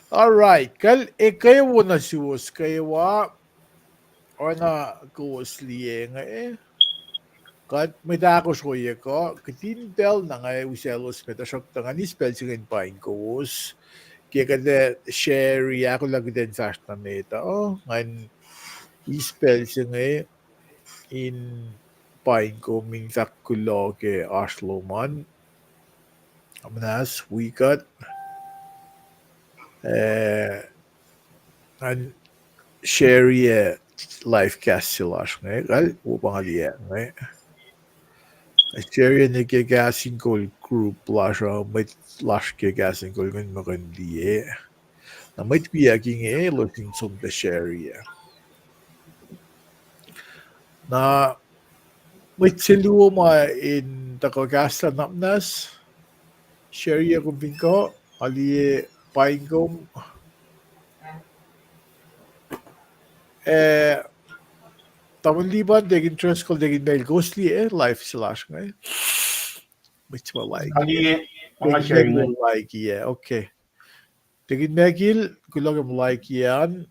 Alright, kal kayo na siwos kewa ona kowos liye nga kat may takos oyeko katin bel na nga uselos metashok tangani spell sigin paing kowos kaya kada share ako lagi din fast na meta ngan spell sigin in paing ko minsak kulo ke Oslo man amanas wikut ngan share life cast silas nga kal upang aliya nga share ni ke Kahs In Kol group lasha may lash ke Kahs In Kol ngan magandi na may piyaking looking som the share na may siluwa ma in takagasta napnas share kung pinko ali paingkom tamang liban degin trust ko degin mail ghostly life slash nga which mo like Ali, mga degin sharing mail mo. like okay degin megil kulo mo like yan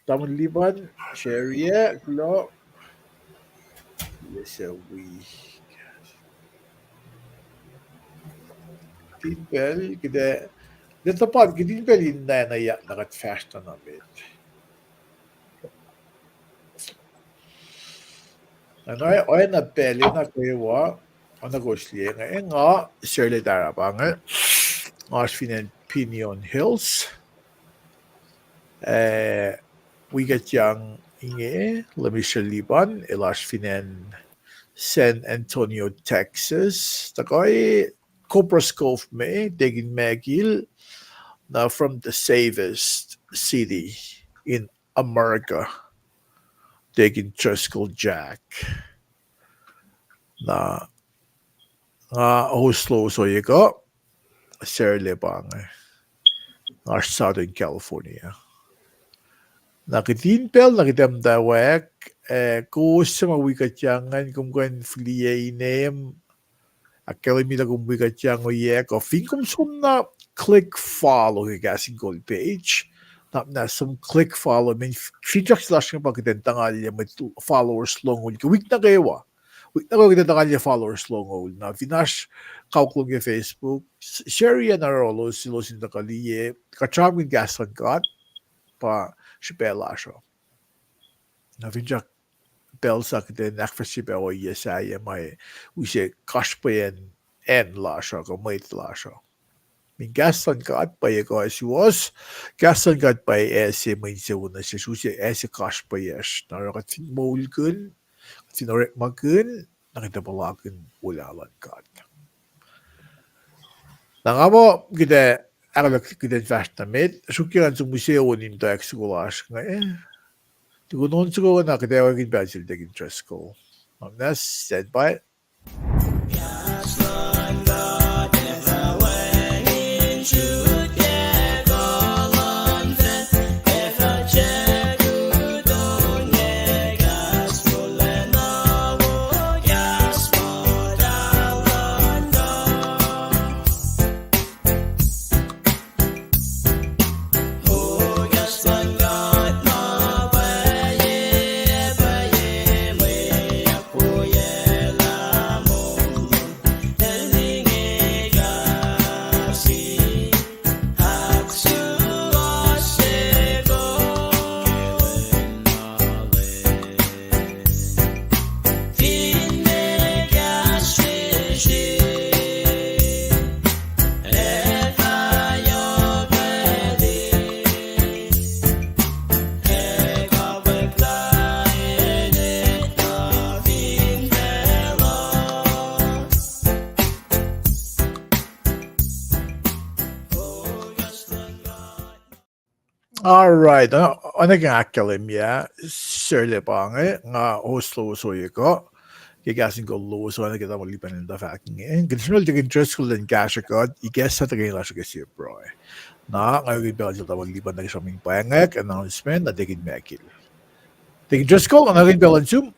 tamang liban share kulo yes we tinbel kida Natapat, gidin ba rin na nayak nakat-fast na namin? Ano ay na peli na kewa na gosli nga Shirley Darabang nga finan Pinion Hills we get young inge Lamisha Liban elas finan San Antonio Texas takoy Coprascove me degin megil na from the safest city in America degin Treskel Jack na nga Oslo so yeko Shirley Bang nga Southern California. Nakitinpel nakidamdawek kus sa mawikatyangan kung kan fliye name akademi na kung wikatyang oyek o fin kung na click follow kay Kahs In Kol page na some click follow men feature slash nga pagkitantangal niya may followers long week na kayo Wait na ko kita kanya followers long old na finash kauklong yung Facebook share yan na rolo silo sin kaliye kachaming gasan kat pa shipela siya na finjak bel sa kita akfasrye o yesaya may use kashpayan en la siya ko may la siya min gasan kat pa ye ko was gasan kat pa ese may se una siya use ese kashpayesh na rakat mulkun sinorek magkun nakitapalakin ulalan kat. Nangamo kita akalak kita fast na med sukiran sa museo nin to ekskulas nga tigunon siguro na kita wagin basil degin interest ko. Nas said by Alright, ano nga akademya, Shirley Bang nga Oslo so yeko, Kahs In Kol so ano kita malipan ng dafaking Conditional the interest ko din cash agad, i-guess sa tagay lang siya kasi bro Na, ngayon yung sila malipan ng isang pangak, announcement, na digin mekil. Digin interest ko, ano rin bilang zoom?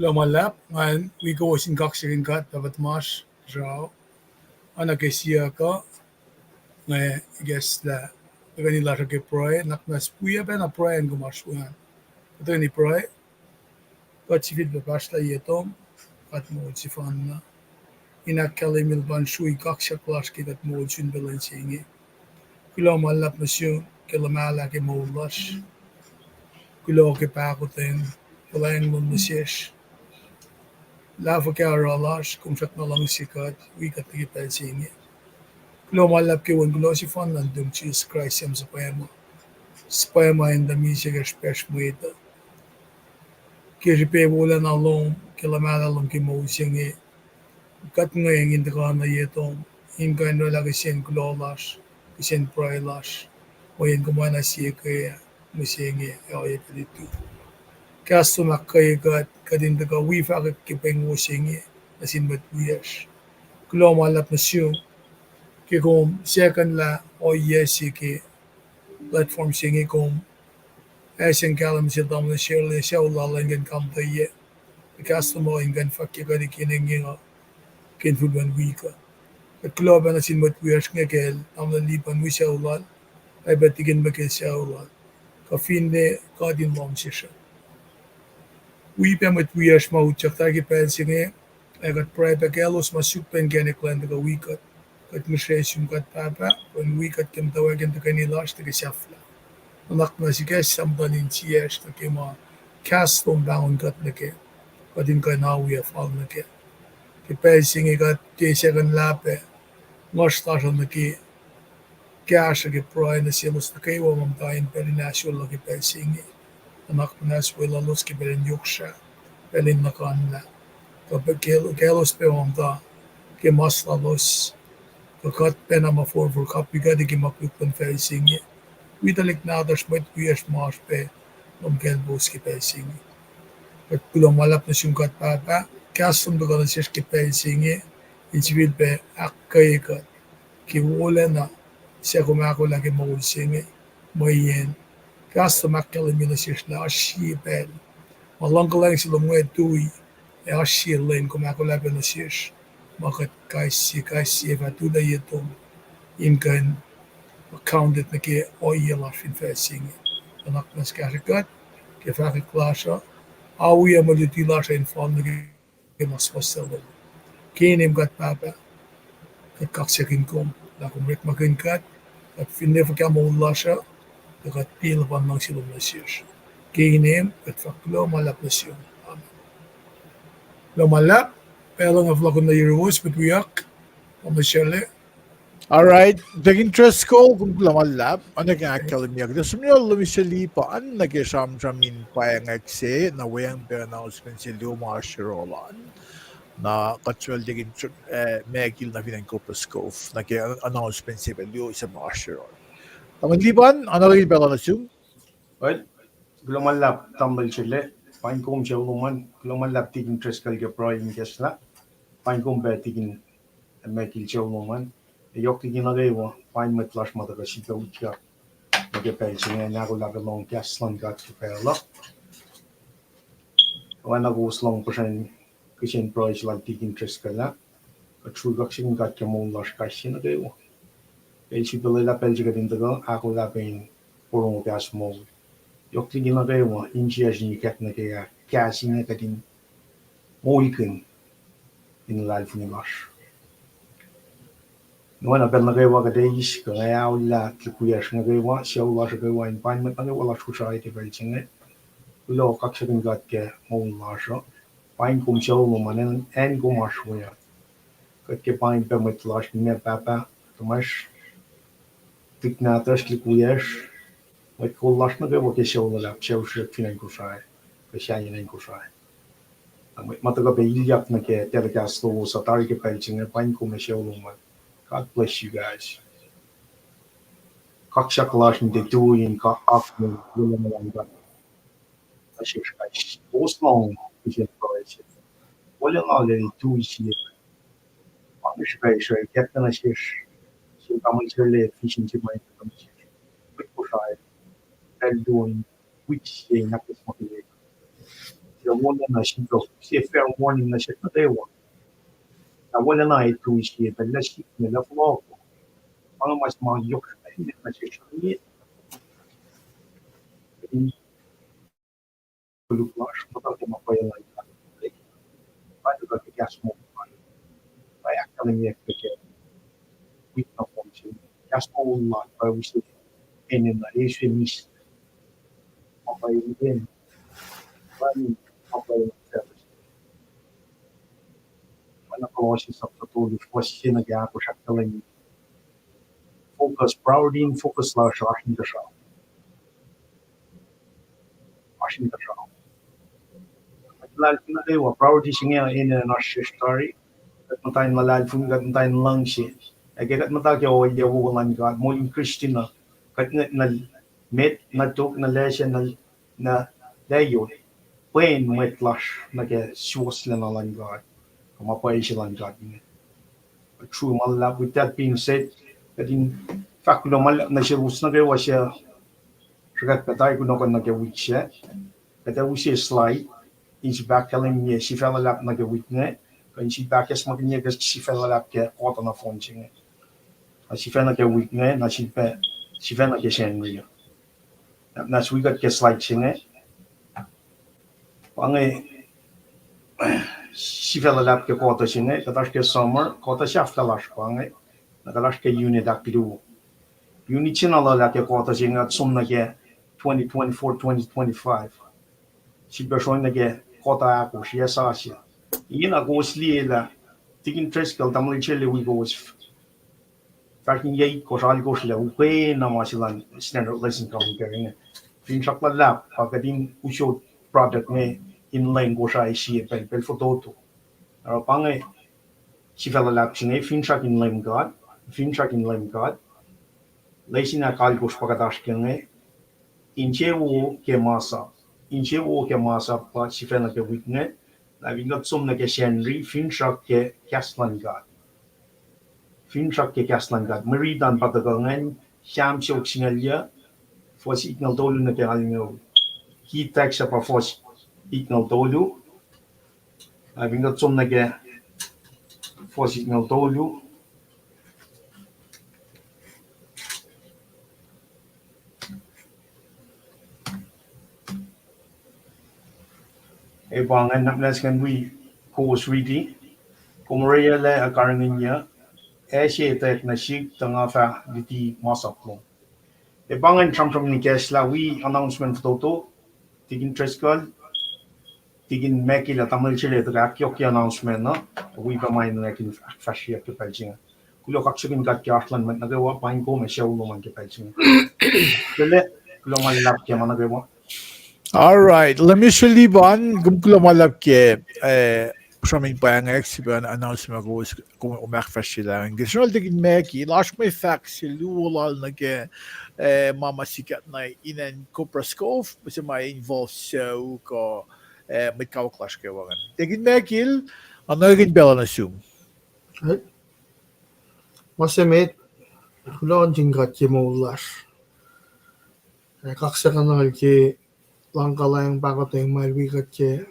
Lomalap, and we go in Gaksirin kat, dapat mas, so, ano kay siya ko, I guess that kanila sa kiproy, naknas puya pa na proy ang gumarsuan. Ito ni proy, kat si fit bepasta yetom, kat mo si fan na. Inakali milban shui kaksha klaski kat mo sin balansingi. Kilo malap na siyo, kilo malaki mo ulas. Kilo ke pakotin, kalayang mo nasyesh. Lava ka aralas, kung sat na lang sikat, wikat na kipasingi. Kilo malap ke wan kilo si fan nandun Jesus Christ yam sa payama. Spama in the music express mo ito. Kiripe wala na long, kilamala long kimosingi. Kat ngayang hindi ka na yetong, hingga no lagi siyang kulolas, siyang prailas, o yung kumana siya kaya, musingi, o yung dito. Kasto makaya kadin daga wifa ka kipeng musingi, asin mat wiyas. Kulo malap na siyo, kikom second la, o yesi ki, platform singi kom, asin kalam siya dam na siya, siya ulalangan kam tayo. Kasto mo hinggan fakya ka di kinengi nga, kinfudwan wika. At kloba na sin matwias nga kel, am na lipan mo siya ulal, ay batigin ba kel siya ulal. Kafinde, kadin mo siya siya. Wipa matwias mautsak tagi pensi nga, ay kat pray pa kelos masukpen gani klan daga wikut. Kat misres yung kat papa, kung wikut kim tawagan daga nilas daga siyafla. Anak na si kes samdanin siyas na kima kastom bangon kat na ke, kadin ka nawi a fal na ke. Kipensi nga kat kesya kan lape, Ngostasan na ki kasa ki proy na silos na kewa mamtayin perinasyon lagi pensingi. Anak nas wala los ki perin yuksha, pelin na kanla. Kapag kelos pe mamta, ki masla los, kakat pena maforfor kapigadi ki maklukpan pensingi. Vitalik nadas met kuyas mas pe, mamkelbos ki pensingi. At kulang malap na siyungkat papa, kastom da ka na siyas ki pensingi, insibid pe akkayekat. Ki wala na siya kumako lagi mausingi, mayen. Kasta makala mila siya na asipel. Malang ka lang sila mga tuwi, e asipel kumako lagi na siya. Makat kasi fatula yitong inkan accounted na ki oyela fin fasingi. Anak nas kasikat, ki fakik klasa, awi amalutila sa infam na ki mas pasalo. Kinim kat papa, kat kaksakin kom. Lakum rik makinkat, at finnefa ka maulasya, kat pila pa mang silong nasyos. Kinim, kat faklo malap nasyon. Amen. Lo malap, pelang of lakon na yiruos, bitwiyak, pamasyale. Alright, the interest ko kung lamalap, ano nga kalimiyag. Da sumyo lumisali pa, an nag-esam jamin Paing na wayang announcement si Luma Shirolan na katsuel digin megil na pinangkopaskov nag-announcement si Belio sa mga Shirol. Tamanliban, ano rin pala na siyong? Well, glumalap tambal chile, pain kum siya luman, glumalap tigin tres kalga pro yung kesla, pain kum ba tigin mekil siya luman, yok tigin na gawa, pain matlash madaga sika utya, nagapel siya nga laga long keslan gat kapela. Wana guslong pa siya kishin pro is like tigin tres kala, katrugak siya gat kamong lash kasi na gawa. Kaya siya pala pel siya din daga, ako lapin purong gas mo. Yok tigin na gawa, insiya siya kat na kaya kasi nga katin oyeku in life ni lash. Nuwan apel na gawa ka days, ka ngaya wala kikuyas na gawa, siya wala siya gawa in pain mat na wala siya iti pel siya. Ulo kaksakin gat ke mong lasha, pain kum siya lumanen en gumash waya. Kat ke pain pe mat lash ni papa, tumash tik na tas kikuyas, mat ko lash na gawa ke siya wala siya finan kusay, ka siya yin kusay. Mataga pe ilyak na ke telecast to sa tari ke pel siya, pain kum siya luman. God bless you guys. Kaksak lash ni tuin ka akoo lumayan ba. Aşırı Osmanlı bir projesi. Olan aile tuişi. Anış şey kaptan aşır. Şimdi amaçlarla fişinci mayın aşır. Bu şay. Eldoin which şey nakısmak ile. Ya olan aşır yok. Şey fair warning aşır da dewa. Ya olan aile tuişi bella şık ne laf lo. mas mga yok na siya Luklash, matake mapayalan ka. Paano ka kikas mo? Kaya akademiya kaya wik na function. Kikas mo ulat, para gusto inin na resumis. Mapayalan din. Paano mapayalan service? Paano ka wasi sa patuloy? Wasi siya nag-aako siya kalang focus, proudin, focus lang siya, asin ka siya. Asin ka siya. Lalo na kayo, proudin siya nga in a nasya story. Kat matayin malalfung, kat matayin lang siya. Ay kat matayin kaya o yawalan ka, mo yung Christian na, kat na met, na tuk, na lesya, na dayo, pain, met lash, na kaya suwas lang na lang ka, kumapay siya lang ka. True malap, with that being said, kat in fact, kung malap na siya rus na kayo, siya, siya katay kung nakan na kaya siya, kaya siya slide, is back telling me she fell up na kaya nga, kan si bakes magnya gas si fell up kaya kota na phone siya. Si fell na kaya week nga, na si fell na kaya Henry. Na si wikat kaya slide siya nga. Pangay, si fell up kaya kota siya nga, katash kaya summer, kota siya flash pangay, nakalash kaya unit akiru. Unit siya na lala kaya kota siya nga, sum na kaya 2024-2025. Si person na kaya kota ako, siya sa siya. Iyan ako sliela, tigin treskal tamali chile wikos. Fakin yay ko sali ko sila, upe na mga silang standard lesson kami kaya. Fin sakla lap, pagkadin usyo product may inline ko siya siya pel photo to. Pero pangay, si fella lap siya fin sak inline god, lesin na kali ko pagkatash kaya inche wo ke masa pa si fella ke week nga. Na vingat som na ke Henry finchak ke Kaslan God. Maridan patagangan syam siok singalya fos iknal tolu na ke alingaw. Hitak sa pa fos iknal tolu. Na vingat som na ke fos iknal tolu. Bangan naplas kan we kowos ready. Kumaria le akarangin niya. Siya tek na shik tanga fa diti masak mo. Bangan tram ni Kesla we announcement toto. Tigin treskal. Tigin meki la tamal chile to akyoki announcement na. We pa main na kin akfasrye ke pelchinga. Kulo kakshugin gat ke atlan man nagawa paing ko me show man ke pelchinga. Kulo man lap ke man nagawa. All right, let me saliban gumkulo malap ke Paing Paing eksiben announcement ko kung akfasrye lang. Gisnol digin meki lash may fax lulal na ke mama sikat na inen kopraskov basta may involve so ko may kawklash ke wangan. Digin mekil anagin bela na sum. Masemit, kulon jingkat ke maulas. Kaksakan na ke langkalayang pakoteng malwikat ke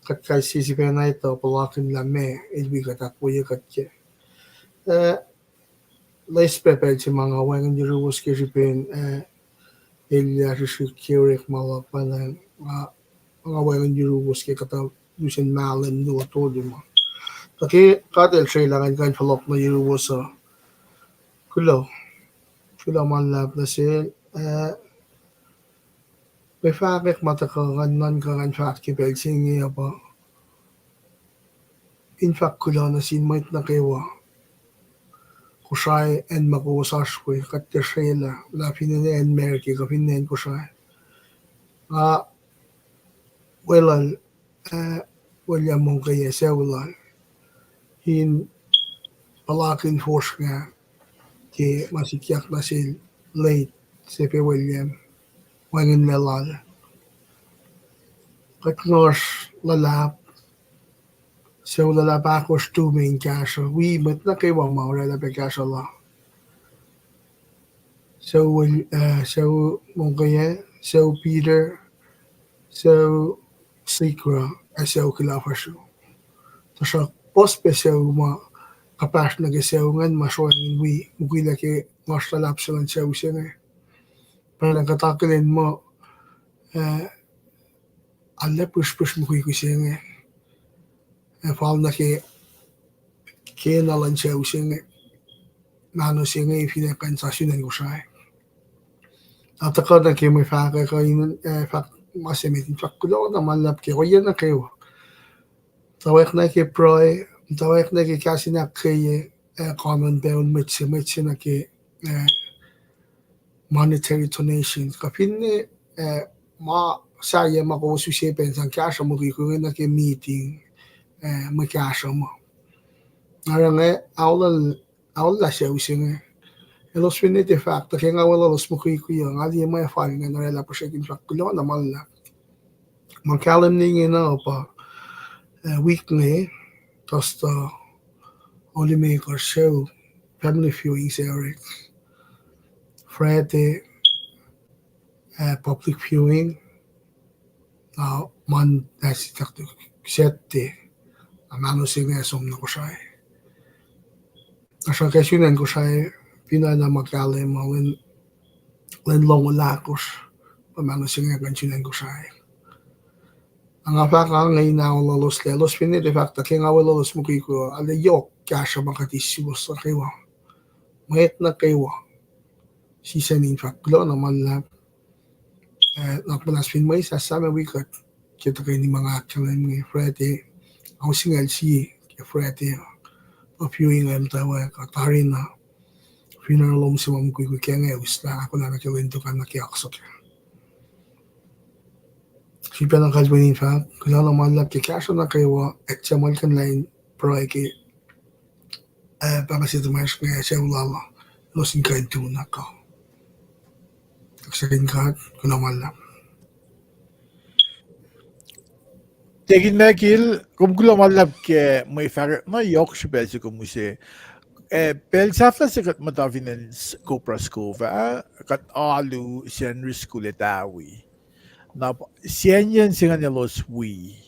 katkay sisipen na ito palakin lame ilwikat akkuteyac ke. Lais pepel si mga wangan jirubos ke sipin ilya sisik kirik malapan mga wangan jirubos ke kata dusin malen do todo mo. Taki katel silangan kan falok na jirubos sa kulo malap na sil may fakik matakagan nan kagan fakki pel singi apa. In fact kulo na sinmait na kewa. Kusay en makuwasashwe katte shela la finene en merki ka finen kusay. Welal William mong kaya sewlan hin palakin force nga ki masikyak na sil late sepe William wangin melal. Katnos lalap so lalap ako stuming kasha we mat na kay wa maura la pe kasha la. So mong kaya so Peter so Sikra so kilafasyo. Tasha pospe so ma kapas na giseungan maswangin mukila ke ngostalap silang sewsene parang katakilin mo alle push mukui kusenge fal na ke nalan sewsene nano senge ifine kan sasunan kusay atakot na ke may faka ko yun fak masemitin fakulo na malap ke oyen na kewa tawek na ke proy tawek na ke kasi na keye common beon mitsi na ke monetary donations kapinne ma saya mako susi pensan kasha mo ko na ke meeting mo kasha mo naranga awla siya usinga elos finite factor kaya nga wala los mo ko yung ali mo ya fali nga narela pa siya kinfaktulo na malla magkalam ningi na pa week nga tosta only maker show family viewing Eric Friday public viewing man si takto sette amano singa som na ko siya asa kasunan ko siya pina na magkalim mo len long lakos amano singa kasunan ko siya ang apaka ngayon na lolos pina de facto kaya nga lolos mo ko ala yok kasha makatisiwas sa kewa mayet na kewa seasoning faklo na malap nakpanas pin mo isa sa wikut kita kayo ni mga kalan ng Friday ako singal si Friday viewing am tawa katarin na funeral om si mam kuy kaya nga usla ako na nakawento ka nakiaksok si penang kalbanin fa kaya na malap ke kasha na kayo at siya malkan line pro ke papasito mas nga siya ulala losin kain tuna ka sa kat kung malap Tegin megil kumgulo malab ke may far na yok shbezi kumuse pel safla sikat matavinen kopra skova kat alu sen riskuletawi na sienyen singa los wi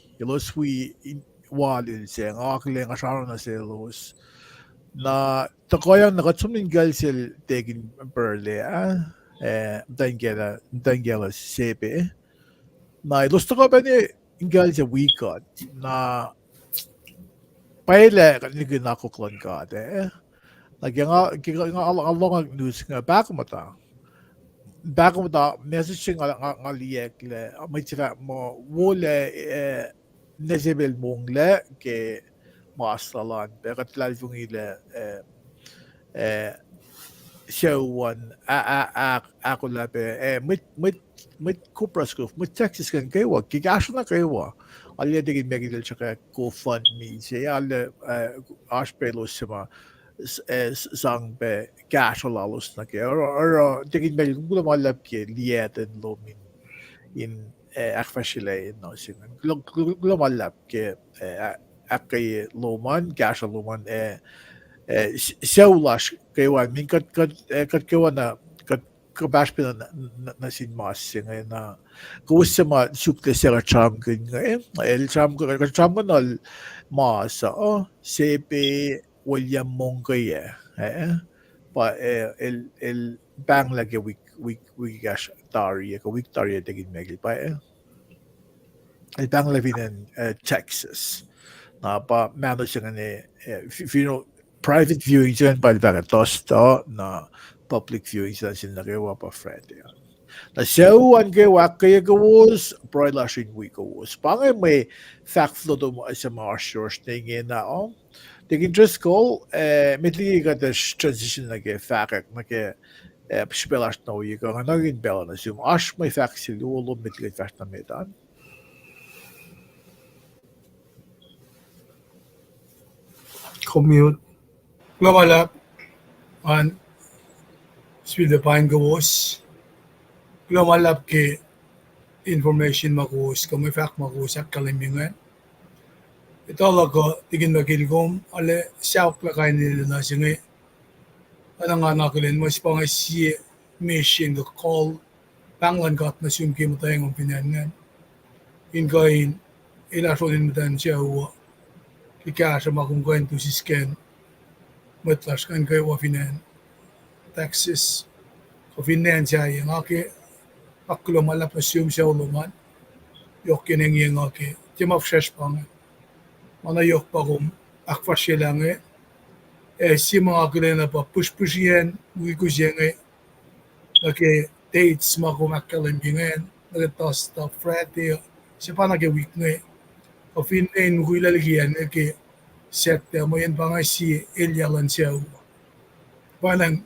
walil sen akle ngasaro na selos na takoyang nakatsumnin gal sel tegin perle dangela sebe na ilusto ko ba ni ingal sa wikut na paile kanigin ako klon ka nagyang along news nga back mo ta message nga liek le may tira mo wole nezebel mongle ke mastalan pero tlalvung ile showan ako labe mit kupraskuf mit Texas kan kewa gigasho na kewa alle digin megidel chaka GoFundMe se alle ashpelos sema sang be gasho lalos na ke or digin megidel gulo malap ke lieten lomin in akfasrye no sing gulo malap ke akay loman gasho loman Seulas kewa min kat kewa na kabash pina na sin mas nga na gusto ma sukle sera cham nga el cham nal mas sepe William Mongoye pa el bang lagi week gash tari ka week tari tegin megil pa el bang levin Texas na pa mano siya nga private viewing dyan pa tosta na public viewing sila sinagawa pa Friday. Na siyawan kewa kaya kowos, broiler sin we kowos. Pangay may fact flow do mo sa mga source tingin na tingin just call mitli ka the transition na ke fact na ke spelas na uwi ka nga naging bela na siyum ash may fact sila ulo mitli fact na medan. commute malap on speed the Paing kowos malap ke information makuus kung may fact makuus at kalimbingan ito lago tigin magilgom ale siyak la kain nila na singi anang nakilin mo si pangasi mission the call panglan kat na sumki mo tayong pinangan in kain inasonin mo tayo siya huwa kikasa makungkain to si scan Matlash kan kewa finan Texas. Finan siya ngake aklo malap na siyum siya uluman. Yok kineng yung ngake. Timaf shesh pang. Mana yok pagum akfasrye lang si mga kailan na pa push yan, wikut yan nake dates mga kumakalimbangan, nagatas ta Friday, siya pa nag-week Ofin huilalgian ke sekte mo yan pa nga si Elyalan siya. Parang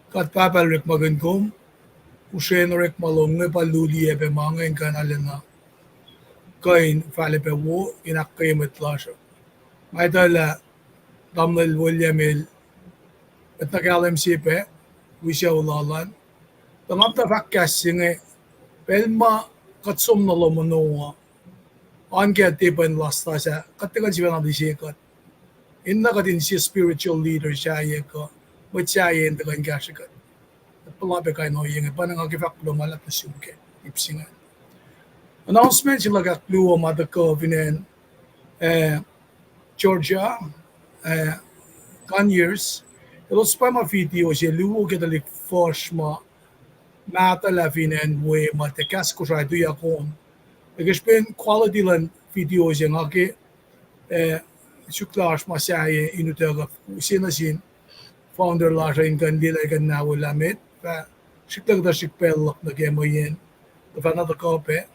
katpapalrik magankom, usenrek malong paluli ebe mga yung kanalan na kain falipe wo inakay matlasyo. May tala damnal Williamil at nakalam sipe, wisya ulalan. Tangam ta fakkas singe, pelma katsum na lomonoa. Anke tipan lasta sa katikan siya na disikat. Inna ka din siya spiritual leader siya ko. But siya yung tagan kasyakat. At palabi kayo no yung panang agifak lumalap na siyuke. Ipsingan. Announcement sila kakluwa madako vinen Georgia Conyers. Terus pa ma video siya luwo kitalik force ma matala vinen we matekas ko siya duya kon. Gespen quality lan video siya ngake suklaas ma siya inutaga sinasin founder la siya in kandila kan nawalamet pa siklag da sikpel na kemo yen pa na da kope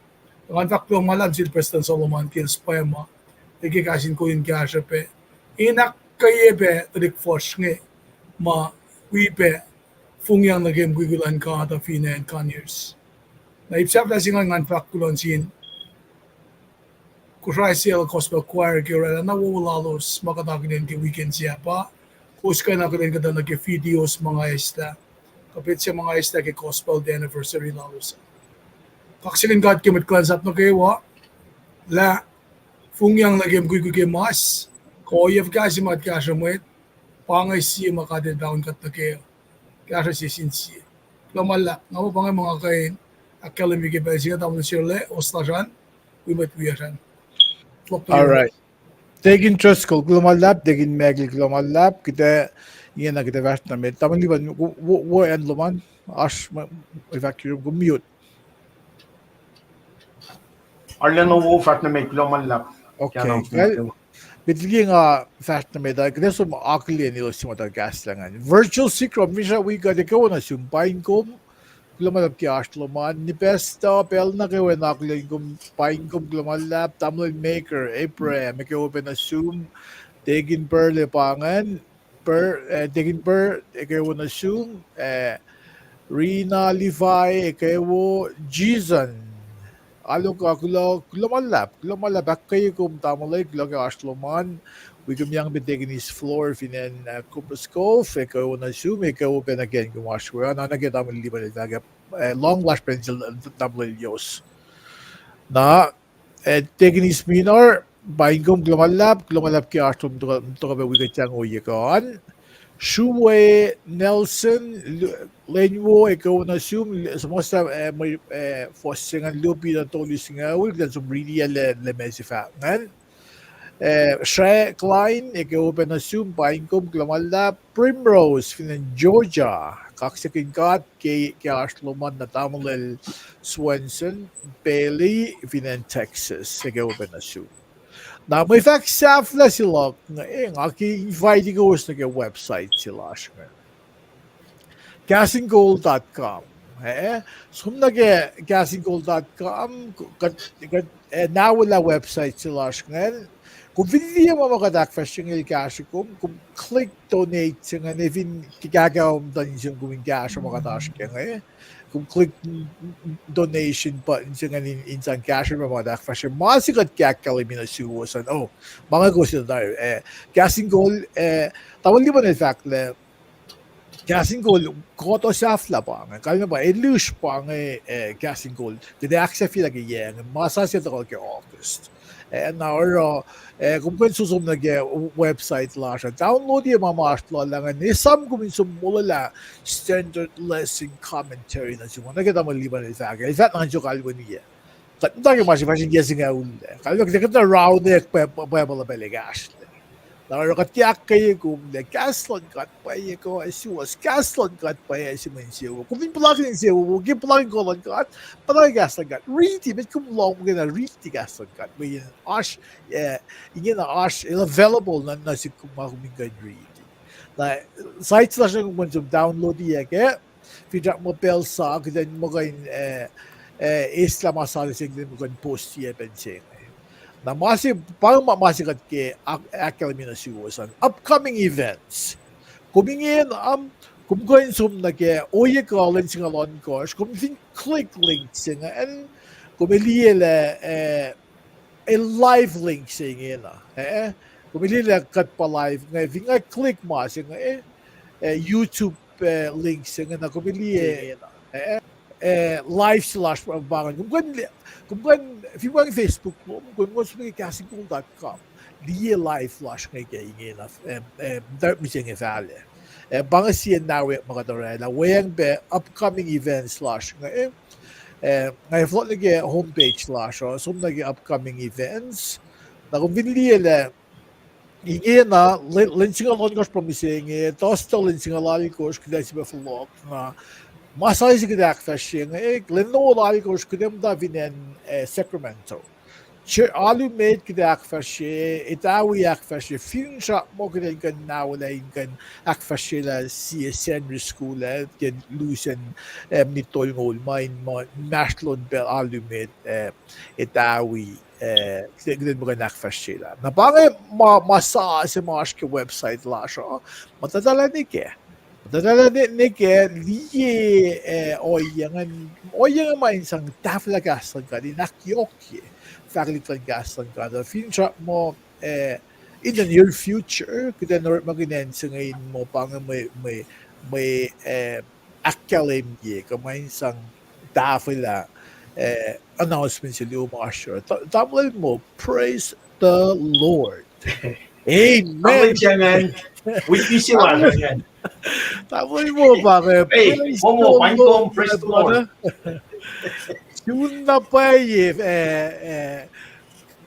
ang fakto malam si President Solomon kills pa ma ikikasin ko yung kasya pe inak kayebe trik force nge ma wipe fungyang na game gugulan ka ta fina and Conyers na ipsap na singa ngan fakto lan sin kusay siya gospel choir kira na wawalalos makatagin ki weekend siya pa kus ka na kailan kada nag videos mga esta kapit siya mga esta ke gospel the anniversary lalos kaksilin God kimit clans up no kewa la fungyang na game guguge mas koyev kasi mat kasya moet pangay siya makadin down kat na kewa kasya siya sinsiya lamala nga mo pangay mga kain akkalami ke ba siya tamang sirle ostajan wimat wiyasan. All right. Tegin trust ko glumalap, tegin megli glumalap, kita yan na kita vast na med. Taman liban, wo en luman, as evacuate mute. Arlen no fat na may kiloman lap. Okay. Bitli nga fast na med, kita sum akli ni lo simo ta gas langan. Virtual secret, misha we got the go na sumpain ko. Glumalap ki asloman ni besta pel na kayo na akli kum paing kum glumalap tamlin maker April make open assume tegin per le pangan per tegin per kayo na assume Rina Levi kayo Jizan alo ka glumalap kayo kum tamlay glog asloman we kum yang bitegin is floor finen kupaskov kayo na assume kayo open again kum aswa na nageta mo liban itaga long last pencil double yos na tegin is minor baingom glumalap ki astom to ka ba wikut yang oyeku Shumwe Nelson Lenwo ikaw na assume samosta may fosingan lupi na tolis nga wil dan some really le mesifa nan Shre Klein ikaw pa na assume baingom glumalap Primrose finan Georgia Kaksakin Kat kay Ashloman na Tamalel Swenson Bailey finan Texas ikaw pa na assume na may fact staff na sila nga invite ko sa website sila KahsInKol.com so KahsInKol.com nawala website sila kung hindi mo makadakfas yung ilkasyo kung click donate nga even kikagawam dan yung gumingasyo makatash ka kung click donation button nga insan kasyo mo makadakfas yung masikat kakalimin na suwasan mga gusto na tayo KahsInKol tawag di ba na in fact KahsInKol koto safla pa kaya ba lush pa KahsInKol hindi aksafi lagi yan masasya ko kay August now kung susum na website la siya download yung mga maastla lang Esam kuminsum mula standard lesson commentary na siya nakita mo liban na isa in fact nandiyo kalwa niya katang yung masifasyon niya singa uli kalwa kita na round pa bala baligas Nakakatiyak kayo kung nagkaslon kat pa ko ay siwas kaslon kat pa ay si Mansiwa. Kung pinpalakin ng siwa, kung pinpalakin ko lang kat, palagi kaslon kat. Really, bet kung long mo na really kaslon kat. May yun, ash, yun na ash, available na si kumakuminggan really. Like, sites na siya kung download iya kaya, fidyak mo bell sa, kaya mo kayo, Esam masali sing mo kayo post iya pensing. Na parang masikat ke academy na siwasan. Upcoming events. Kumingin kumgoin sum na ke oyeku alin singa lon course. Kumingin click link singa and kumiliela a live link singa na. Kumiliela kat pa live nga vinga click ma singa YouTube link singa na kumiliela live slash bangan. Kung if you go on Facebook mo, kung mo sa kahsinKol.com, liye live flash ngay kaingin na dart mi siyang ifali. Banga siya nawe mga dorela, wayang be upcoming events slash ngay ngay float lagi homepage slash so lagi upcoming events. Na kung biniliye la ingin na linsing alon kos promising tosto linsing alali kos kaya si befalok na masay si kada akfasrye leno lali kos kudem da vinen Sacramento. Alu made kada akfasrye itawi akfasrye fin siya mo kada kan nawala kan akfasrye la si secondary school kan lusen nito yung ulmain mo national bell alu made itawi kada mo kan akfasrye la. Na pare masa sa mga website la siya matadala ni ke. Dadala ni ke liye oyangan main sang tafla gastan ka di nakyoki faklitan gastan ka da fincha mo in the near future kada na maginen sa ngayon mo pang may academy ka main sang tafla announcement sa liyo mga sure tablet mo praise the Lord. Amen. Witness yan. Tapos mo bakit? Hey, Momo, Paing praise the Lord. Yun na pa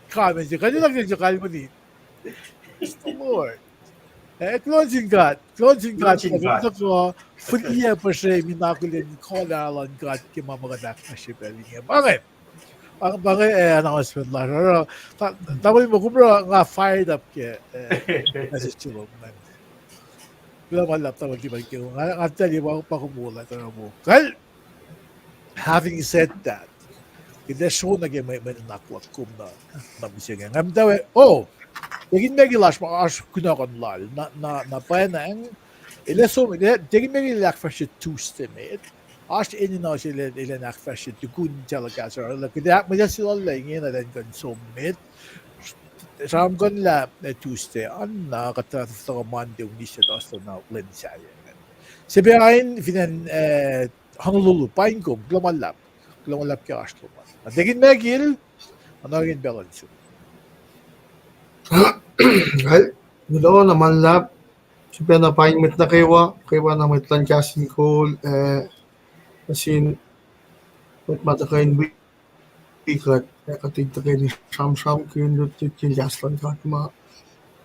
comments yun. Kanina lang yung kalmo ni. Praise the Lord. Closing God. Ito ko, fuliya pa siya, minakulin, kolalan God, kimamagadak na siya. Bakit? Bakit announcement lang. Tapos mo, kumra nga fired up kaya nasa chilong man. Malap tawag di ba kayo. Actually, wako pa kumula ito na mo. Well, having said that, hindi show na may nakwak kum na misya nga. Ngam daw tegin megilash maash kunakan lal na pa na ang ilaso tegin megilak fashion Tuesday mate. Ash in na sila nak fashion tuku talaga sa la kaya may sila lang na din consumit. Sam kon la Tuesday an na katata Monday ni siya dasto na len siya. Sabihin finan Honolulu Paing lumalap kaya ashlo. Tegin megil ano rin balance. Well, doon naman lap. Siyempre na Paing mit na kewa na mit lang Kahs In Kol, kasi mit matakain wikut, katigta kayo ni Esam kayo nutit yung jaslan ka,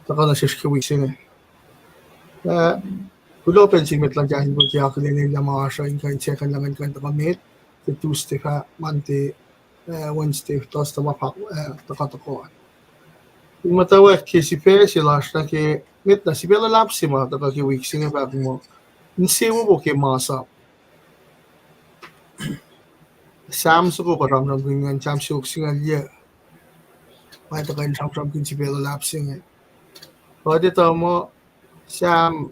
taka na siya wiksin Kulo pensing mit lang Kahs In Kol kaya kalinin lang mga siya, yung kain second lang ang kanta kamit, Tuesday ka, Monday, Wednesday, tapos takatakoan. Yung matawag kay si Pe sila na kay mit na si Bella lapsi mo taka kay week singa bago mo nsewo po kay masa Sam so ko param na gingan cham si singa liya may taka in cham kin si Bella lapsi nga o dito mo Sam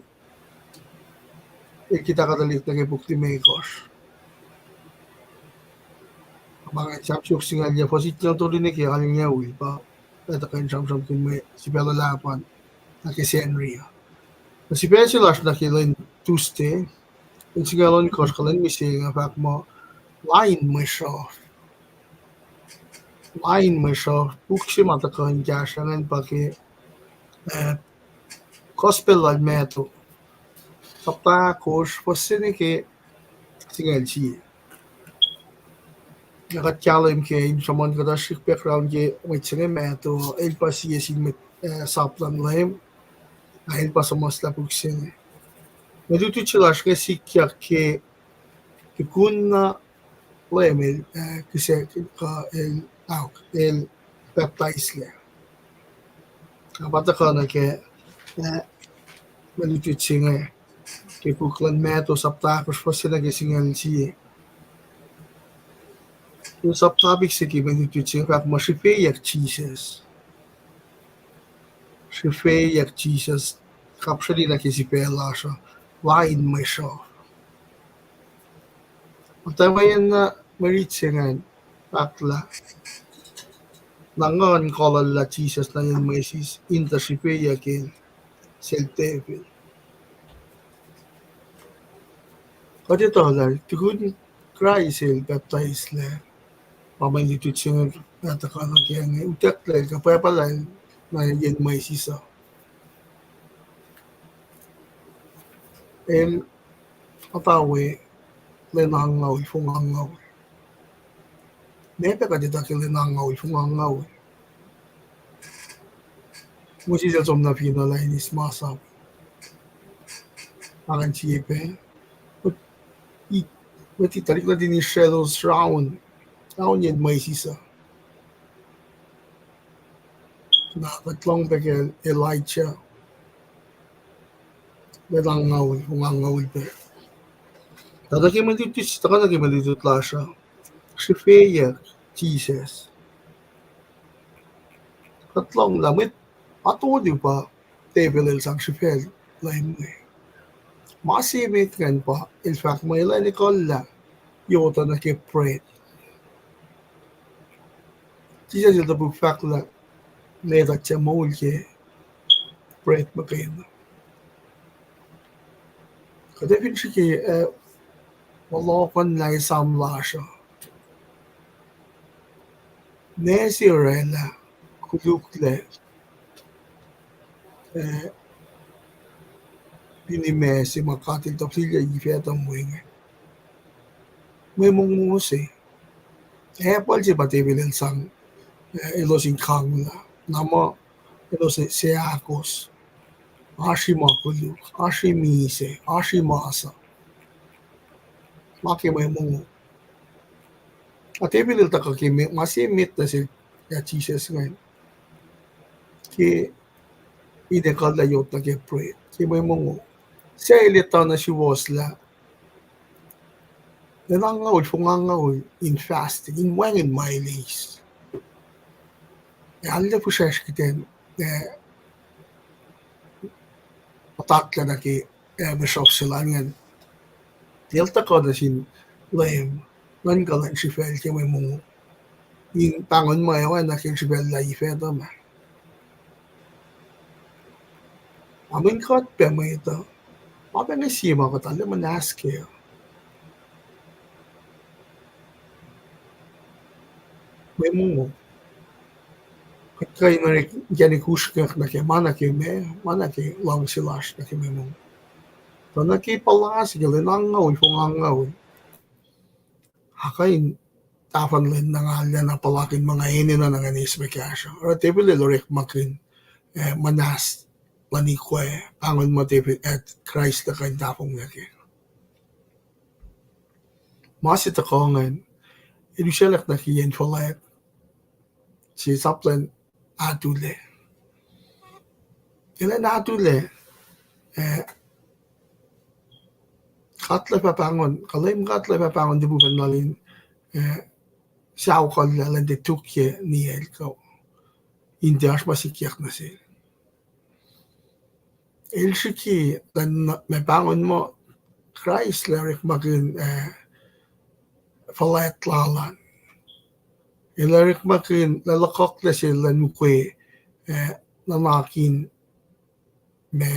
kita katalik na kay bukti makers mga cham si singa liya posit lang to din kay kanya ul pa taka in cham kin may si Bella lapan na kay Henry. Si Pensilas na kilin Tuesday, yung sigalon ko sa kalin misi nga fact mo, line mo siya, buksi matakahin kaya siya ngayon paki gospel al meto. Tapos, pasini ke sigal siya. Nakatyalim ke, yung saman kada shik background ke, may singa meto, el pa siya sin saplan lahim, Ahil pa sa mas lapugsin. Medutuchilash ke sikyak ke kuna lemel kise ka el baptize. Bata ka na ke medutuchinga ke kuklan meto saptakos pa sila ke singal siye. Yung saptabik si ke medutuchinga kak mashipeyak Jesus. Shipeyak Jesus kapshali na ke si pelasha. Wain may siya. Matamayan na maritsingan akla. Nangan kolal la Jesus na yung mesis inta shipeyak el seltevil. Kati talar, tikun Christ el baptize le. Pamalitud siya natakana kaya nga utak le kapaya pala na yan may sisa. El atawe le nangaw ifungangaw. Nepe ka dita ke le nangaw ifungangaw. Musi sa som na pinalay ni smasap. Akan siyepe. Mati tarik na din ni shadows round. Round yan may sisa. Nakatlong pe ke Elijah. Le nangaw ifungangaw pe. Tadaki malitus, takanagi malitut lasha. Shifeya, Jesus. Katlong lamit, atodi pa, tebelel sang shifel, lain mo. Masimit kan pa, in fact, may lanikola, yota na ke pret. Jesus yung tabu fact la, netak siya maul ke pret makayin. Kadepin siya ke, walakan na Esam lasha. Nesi orela, kulukle, pinimesi makatil tapsilya ifeta muinga. May mungmusi. Apple si patibilin sang ilosin kangla. Nama ilosin seakos. Ashi makulu, ashi mise, ashi masa. Maki may mungu. At ibilil takakimi, masimit na si Jesus ngayon. Ki idekal na yot na kipre. Ki may mungu. Siya ilita na si Wasla. Nangangaw, fungangaw in fasting, in wang in mileage. Alla po siya skiten, patakla na ki Bishop Silangan. Delta ko na sin layem, nan ka lang si Fel ki may mungu. Yung tangon mo yawan na kin si Fel la ifeta ma. Amin ko at pema ito. Papa nga sima ko tala manaske. May mungu. Kaya na gani kushkak na ke mana ke lang silash na ke may mungu. To na ke palas gilin angaw, fungangaw. Hakain tafan lin na nga na palakin mga ini na nanganis may kasya. Or tibili lorik makin manas lanikwe pangon mo tipi at Christ na kain tapong nga ke. Masit ako ngayon, ilusyalak na kiyen falayat. Si saplan atule. Ilan atule, katla papangon, kalim katla papangon di bukan nalin, siyaw kalalan di tukye ni elkaw. Hindi as masikyak na sila. Ilshiki, dan may pangon mo, Christ larik magin falayat lalan. Ilarik makin lalakok na sila nuke namakin me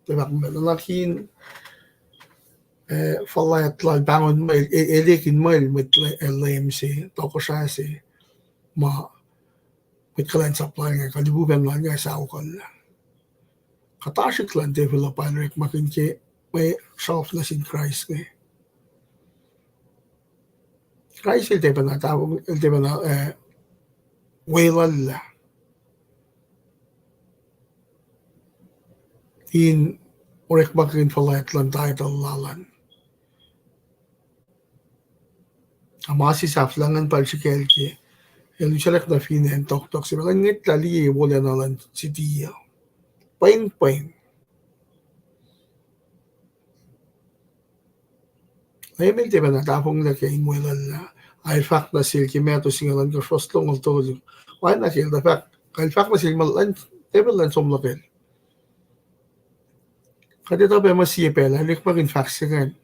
namakin falayat lan bangon mo elikin mo mit layem si toko siya si ma mit kalan supply nga kalibugan lang nga sa ukol katashik lang developan rik makin ke may self na sin Christ nga Christ il na tawag il na wala. in orek bakin falayat lan tayo lalan. Amasi saflangan palsikel ki eluchalek na finen tok si bakan ngit lali wala na lan si dia. Paing. Ayun di ba natapong na kay imuelal na ay fact na sil ki meto singalan ko first long to. Why na sil the fact kay fact na sil malan table lan somlapel. Kada to ba masipel alik magin fact sigan.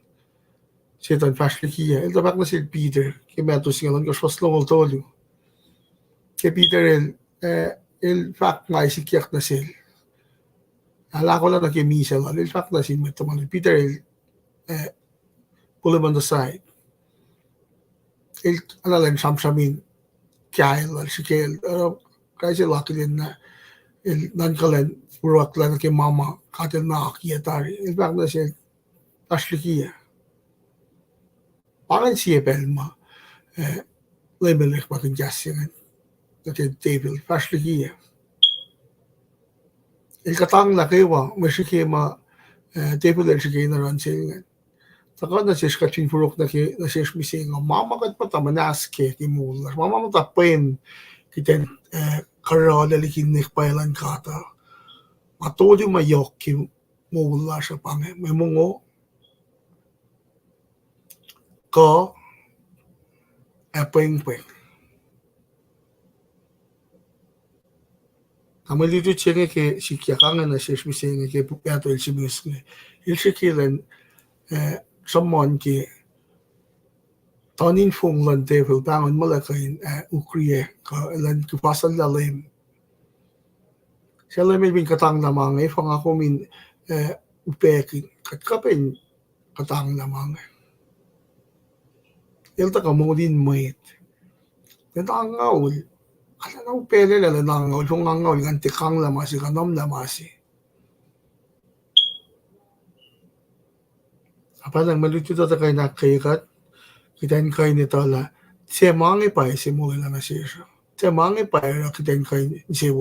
Sitan fashlikia el tabak na sil Peter ki meto singalan ko first long to. Kay Peter el fact na isikiyak na sil. Ala ko lang na kimisa lang. El fact na sil meto man Peter pull him on the side. El lang samsamin kaya lang si Kel. Kasi laki din na el nankalan burak lang kay mama katil na akiyatari. El fact na sil fashlikia. Pangan siya pelma. Lebelik makin jasyan. Natin table fashlikia. El katang na kewa. Masikima table el sikay na ran silingan. Saka na siya katin purok na siya mising. Mama kat pata manaske kimulas. Mama matapen kiten karala likinik pailan kata. Matuli mayok kimula siya pange. May mungo ko Paing. Kami dito siya ke sikiyakangan na siya mising ke pupiato el simis ne. Il sikilan someone ki tonin fung lan devil bangon malakain ukriye ka lan kupasal lalim. Siya lamin bin katang namang fang ako min upekin katkapin katang namang. Ilta ka mo din mait. Nangangaw. Ala na upele la nangangaw. Kung nangangaw, yung tikang lamasi, kanom lamasi. Apa lang maluto ta kay nakakat. Kitain kay nito la. Siya mangi pa simula na siya. Siya mangi pa kitain kay siya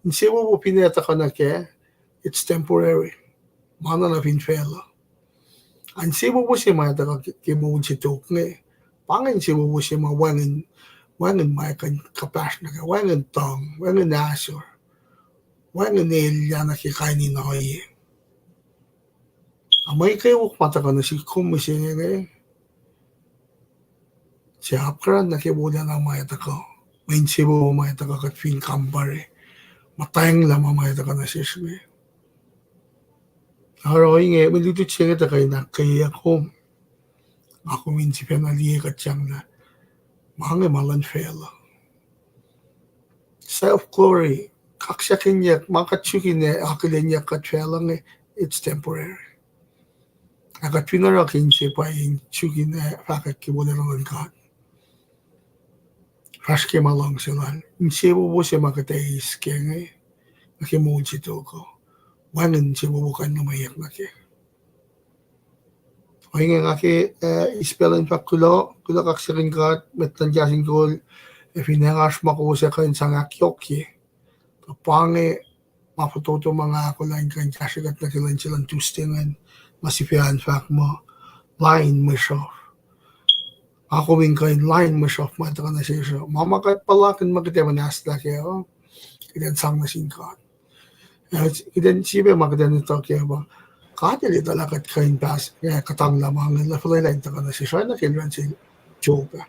Siya pineta ka na kaya. It's temporary. Mana na pinfela. Ang sibubo siya mga kimuun si tukne. Pangin sibubo siya mga wangin mga kapas na ka. Wangin tong. Wangin asor. Wangin nilya na kikainin na kayo. Amay kayo mata ka na si kumisi niya siya apran na kibuda na mga tako. May sibubo mga tako kat fin kampare. Matayang lama mga tako na siya. Araw nga, malito siya kita kay na kaya ako. Ako minsi penaliye ka siyang na mga malan fela. Self-glory, kaksyakin niya, makatsukin niya, akilin niya katfela nga, it's temporary. Akat pinarakin siya pa yung tsukin na fakat kibulan ka. Faske malang sila. Siya po siya makatayis kaya nga, nakimuun si tuku. Wangin siya bubukan na mayak na kaya. O nga kaki ispelan pa kulo kaksirin ka, metan jasing kol, finangas makusa ka sa ngakyokye. Kapange, maputoto mga ako lang kan kasigat na silang Tuesday nga, masipihan fact mo, line mo siya. Ako min kain line mo siya, mata ka na siya. Mama kahit palakin magkatimanas na kaya, kitan sang na singkat. Kitan siya magkatimanas nito kaya ba, katil ito lakat kain pas, kaya katang lamang, nafalay lang ito ka na siya, na kilran si Choga.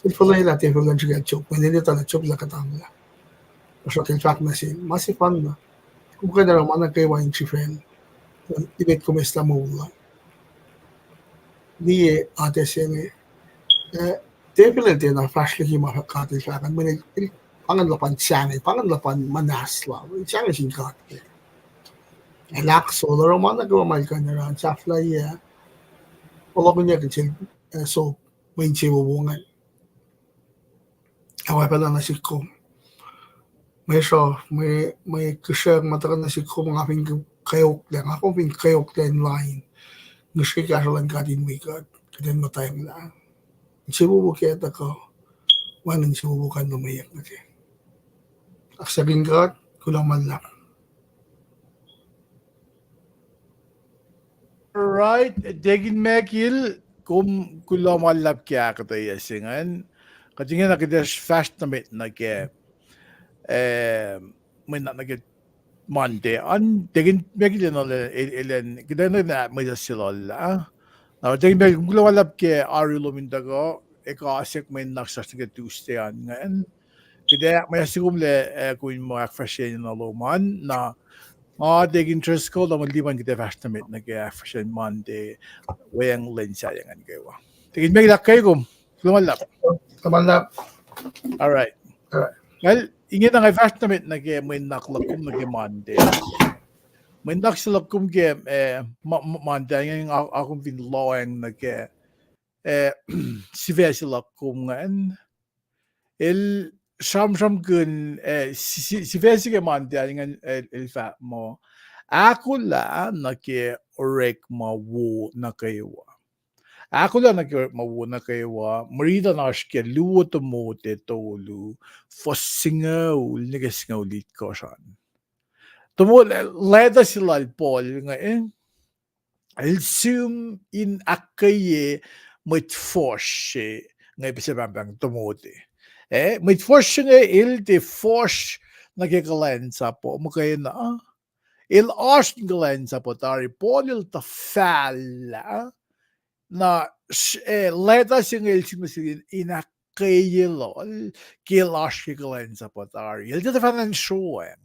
Nafalay lang ito kilran siya Choga, hindi nito na Choga katang la. So, kilfak na siya, masipan na. Kung ka na naman na kayo yung chifel, ibig kumista mo lang. Di ate siya definitely na flashlight yung makakatilfakan. Panganlapan siya panganlapan manasla. Siya nga singkat. Relax, solar naman nagawa ka na rin. Sa fly, wala ko niya kasi so, may siwubungan. Away pa lang na si Kum. May kusyang matakan na si Kum ang aking kayok lang. Ako ang kayok lang line. Gusto ka lang katin wikut. Katin matayang lang. Sibubo kaya ako. Walang sibubukan lumayak na siya. Aksabing kat, kulang man lang. Right, degin mekil kulomalap kya akkuteyacingan. Katingin nakides fast na mit nage may nage Monday an degin mekil no elen kidan na may silala. Na degin mekil kulomalap ke arulo mindago ekasek may naksastige Tuesday an ngan. Kida may sigumle kuin mo akfasrye na loman na degin interest ko damal di man kita fast na mit nage akfasrye Monday. Wayang lensa yang kewa. Tingin may lakay ko. Lumalap. Lumalap. Alright. Well, ingin na kay fast na nag may naklakum nag Monday. May naksilakum ke Monday yung akong pinlawang nag si Vesilakum ngan. Il sham kun si Vesi ke Monday ngan il fa mo. Ako la nag orek ma wo na kewa. Ako lang nagmawuna kewa, marida na siya luwa tumote tolu, fosingaw, nigasingaw lit ko siyan. Leda sila Paul nga Elsum in akaye mit forsche, nga ibisabang tumote. Mit forsche nga de forsch nagkakalensa po, mukaya na il asngalensa po tari, Paul il tafala, na leda singil simusilin inakayilol kilashkigalen sa patari. Il dito fanan showen.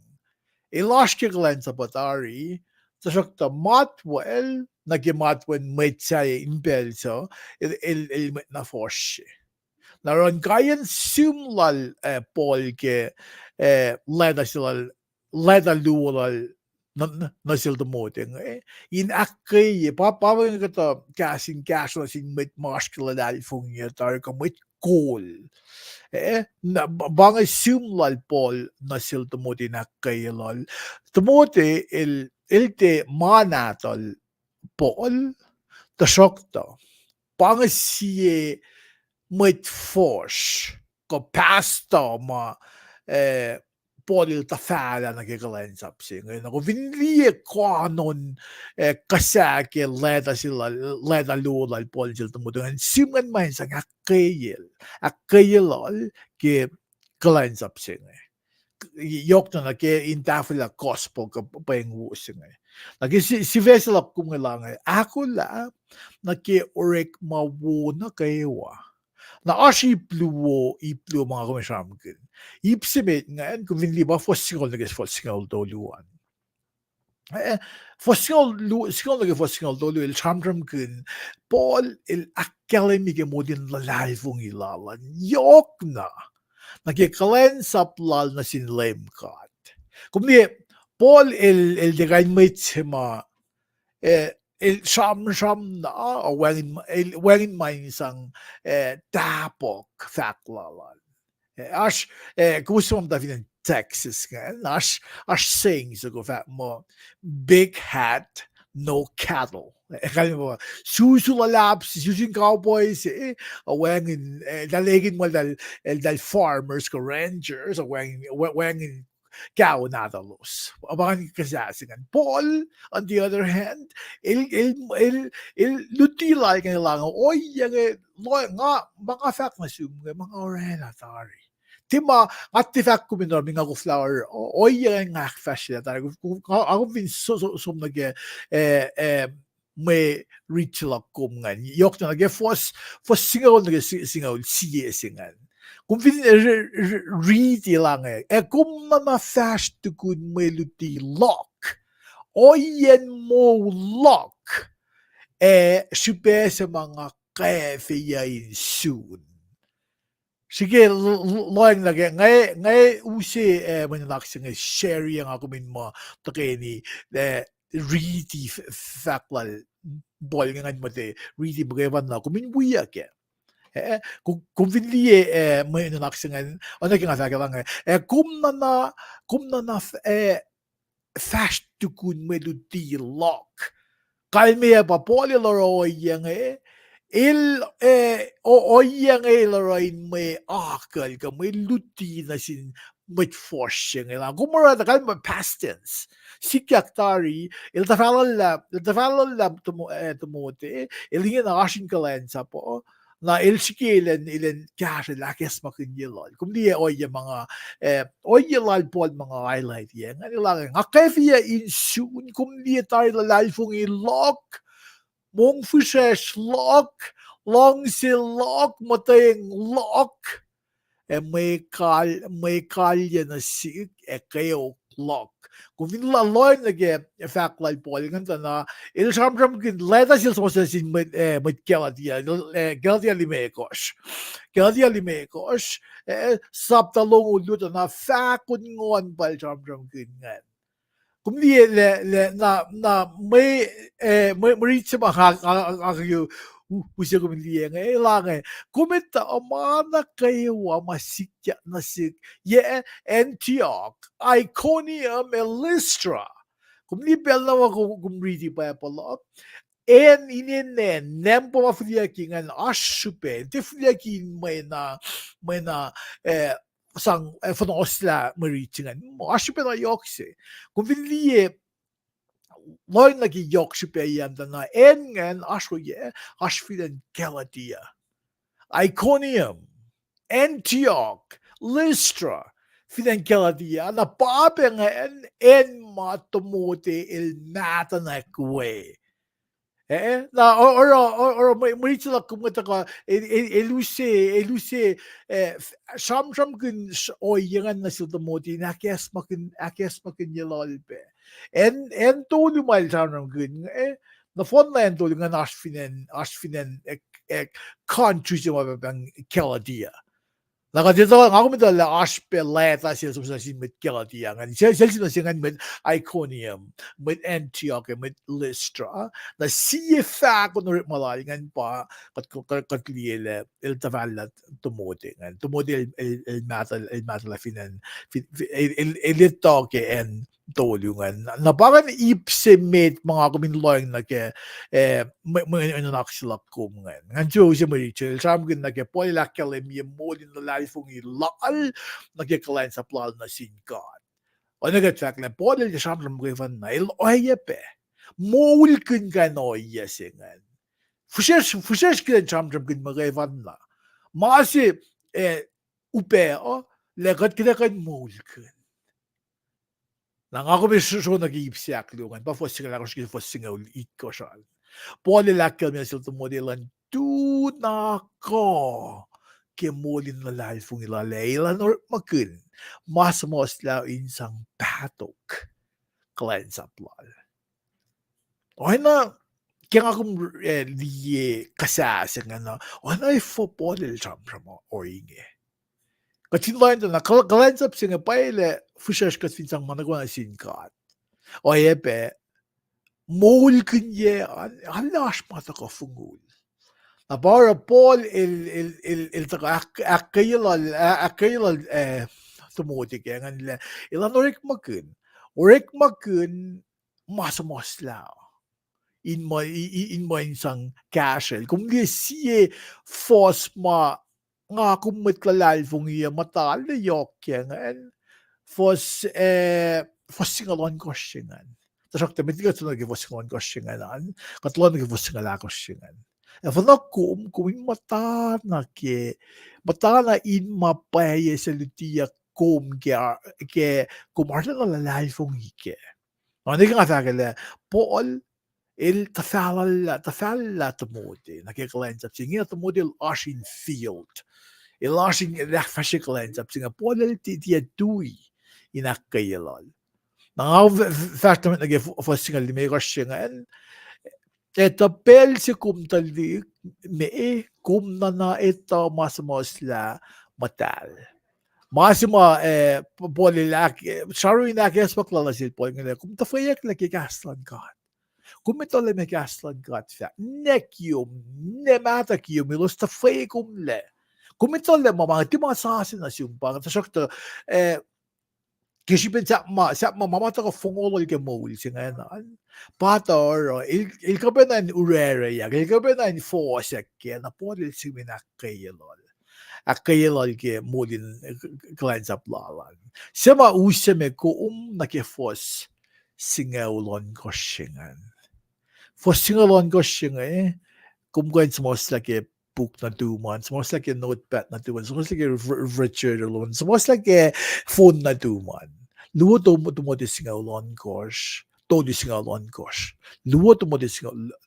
Ilashkigalen sa patari tasok ta matwel nagimatwen metsay inbelso il na forsche. Naron kayan sumlal Paul ke leda luwalal na sila tumoting in akay papawang kata kasing kaso sing mit maskula dal fung ya tar ka mit kol na bang sumlal Paul na sila tumoting akay lol tumote ilte manatol Paul tasokto bang siye mit force ko pasta ma Paul tafala nagkakalensa siya. Ngayon ako, vinliye kwanon kasake leda lulal Paul sila tumutungan. Siman man sa akayel ke kalensa siya. Yok na ke intafila gospel ka Paing siya. Si Veselap kung lang, ako la orek mawuna kewa. Na ashi ipluo mga kumasamkin. Ipsimit nga kung hindi ba fossingal doluan. Fossingal doluan chamramkin Paul il akademike modin lalifong ilalan. Yok na. Nagkikalensap lal na sinlemkat. Kung di Paul il degain mitsima il sham na wangin main isang tapok faklalan. Ash gusto mo daw ng Texas nga. Ash sings ako mo big hat, no cattle. Kali mo susulalaps, susing cowboys wangin daligin mo dal farmers ko rangers wangin Kao nadalos. Abangan kasasingan. Paul, on the other hand, il lutilay kailangan, nga, mga fact na mga orena tari. Tima, at the fact ko minor, mga flower, yung akfasrye tari. Ako bin nag may ritual kum nga. Yok na fos singaw siye singan. Kung read lang kung fast tuku melody lock, oyen mo lock, sipe sa mga kefeyain soon. Sige, loyang lagi. Ngay usi, manilak siya share yung ako min mo, takeni, ready faklal, boy nga mo te, ready bagawan na, kuminbuya kaya. Kung vinliye may nanaksingan ano kaya nga lang kung na fast tukun melody lock kalme pa poli loroy yang oyang laroy may akal ka may luti na sin mit forsching ila gumara da kan past tense sikyaktari il tafalala tumote ilin ashin kalensa po na il sikilen ilen kare la kesmakin yelal kumdi oye mga oyelal po mga highlight yan anilang ngakefia in soon kumdi tayo lalfung ilok mong fishes lock long silok matayeng lock may kalye na sik kayo clock. Kung vinlaloy na ge faklay po lingan na il samram kin leta sil sosa sin mit keladia keladia limekos. Keladia limekos saptalong ulut na fakun ngon bal samram kin ngan. Kung di na may reach ma ha Pusiya ko miliyan lang kumita amana kayo masikya nasik Antioch Iconium Lystra kumlibel na ako kumriti pa pala en ininen nempo mafiliakin ashupe tifiliakin may na sang fanosla maritingan mo ashupe na yokse kumviliye Loin lagi yokshipeyan na engen ashroye ashfilen Galatia, Iconium, Antioch, Lystra, filen Galatia, na papengen en matomote il matanakwe. Na or may sila kumita ka eluse sham kun oyangan na sila moti na akes makin yalalpe en tolu mal sham kun na fon na en tolu nga asfinen country siya mabang keladia Nakadito ako mit la aspe leta sila sa mit Galatia ngan sila singan mit Iconium mit Antioch mit Lystra na siya fa ko no malalingan pa kat liele il tavalla tumote ngan tumote il matal la finan il toke en tolungan na parang ipse met mga kuminloyang na ke mga inanak kumungan ngan siya marichel sam gin na ke polilakkel mi molin na lalifong ilal na ke kalain sa plal na singkat o nagatsak na polil ke sam ram gwevan na il oyepe mol kun ka no yesingan fushesh kin sam ram gin magwevan na masi upe o legat kita kan mol kun Nang ako may susunod nag-iipsiak lungan, pa fosing lang ako sige fosing ang iko siya. Poli lakal mi sa modelan tu nako ke molin na life ng ilalailan or makun mas la insang patok kalain sa plal. O na kaya akong liye kasasa nga na o na football mo o inge. Katinlayan na kalain sa singa paile fushash kat finsang managwa na sinkat. O yepe mol kunye alash mata ka fungul. Na bara Paul il akayla tumuti kaya nga nila ilan orik makun masamosla in mo insang casual kung di siye force ma nga kumit kalal fung iya matal na yok kaya nga force singalon ko singan tasok tamit ka tunag force singalon ko singanan katlon nag force singala ko singan Fana kumin mata na in mapaye sa lutia ke kumarta na lalay fong hike. Ano nga fagala Paul il tafalla tamote nakikalain sa singa tamote il ashin field il ashin rakfashikalain sa singa Paul il tiyadui inakayalal. Nang factor nag singa limay singan Etapel si kumtali me kum na ito masla matal. Masima polilak sharu na kes paklalasil po ngene kum tafayak laki kaslan kat. Kum ito le me kaslan kat fa. Nekyum ne mata kyum ilos tafayakum le. Kum ito le mama ti masasin na siyumpa ta shakta Kishipin sa mamata ka fungolo ke mol singanan. Pator il kabenan urere ya. Il kabenan force ke na podil siminakayelol. akayelal ke modin clients aplalan. Sema useme ko nakefos singaulon koshingan. For singalon koshingan, kumguen smos like a book na duman, smos like a notepad na duman, smos like a Richard alone, smos like a phone na duman. Luo to mo de singaulon kosh. Toli singalon kosh. Luo to mo de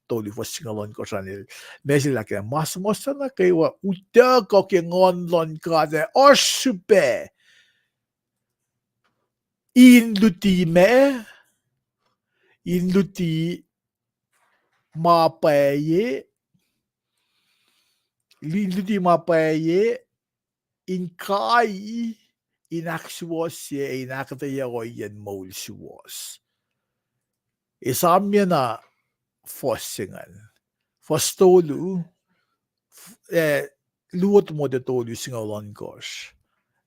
toli for singalon kosh anil. Mesi like a mas na kewa uta ko ke ngon lon ka de osupe. In luti mapaye, in kai, in aksuos ye, in akkuteyac yen mol suos. Esam na fossingan. Fostolu, luot mo de tolu singalon kosh.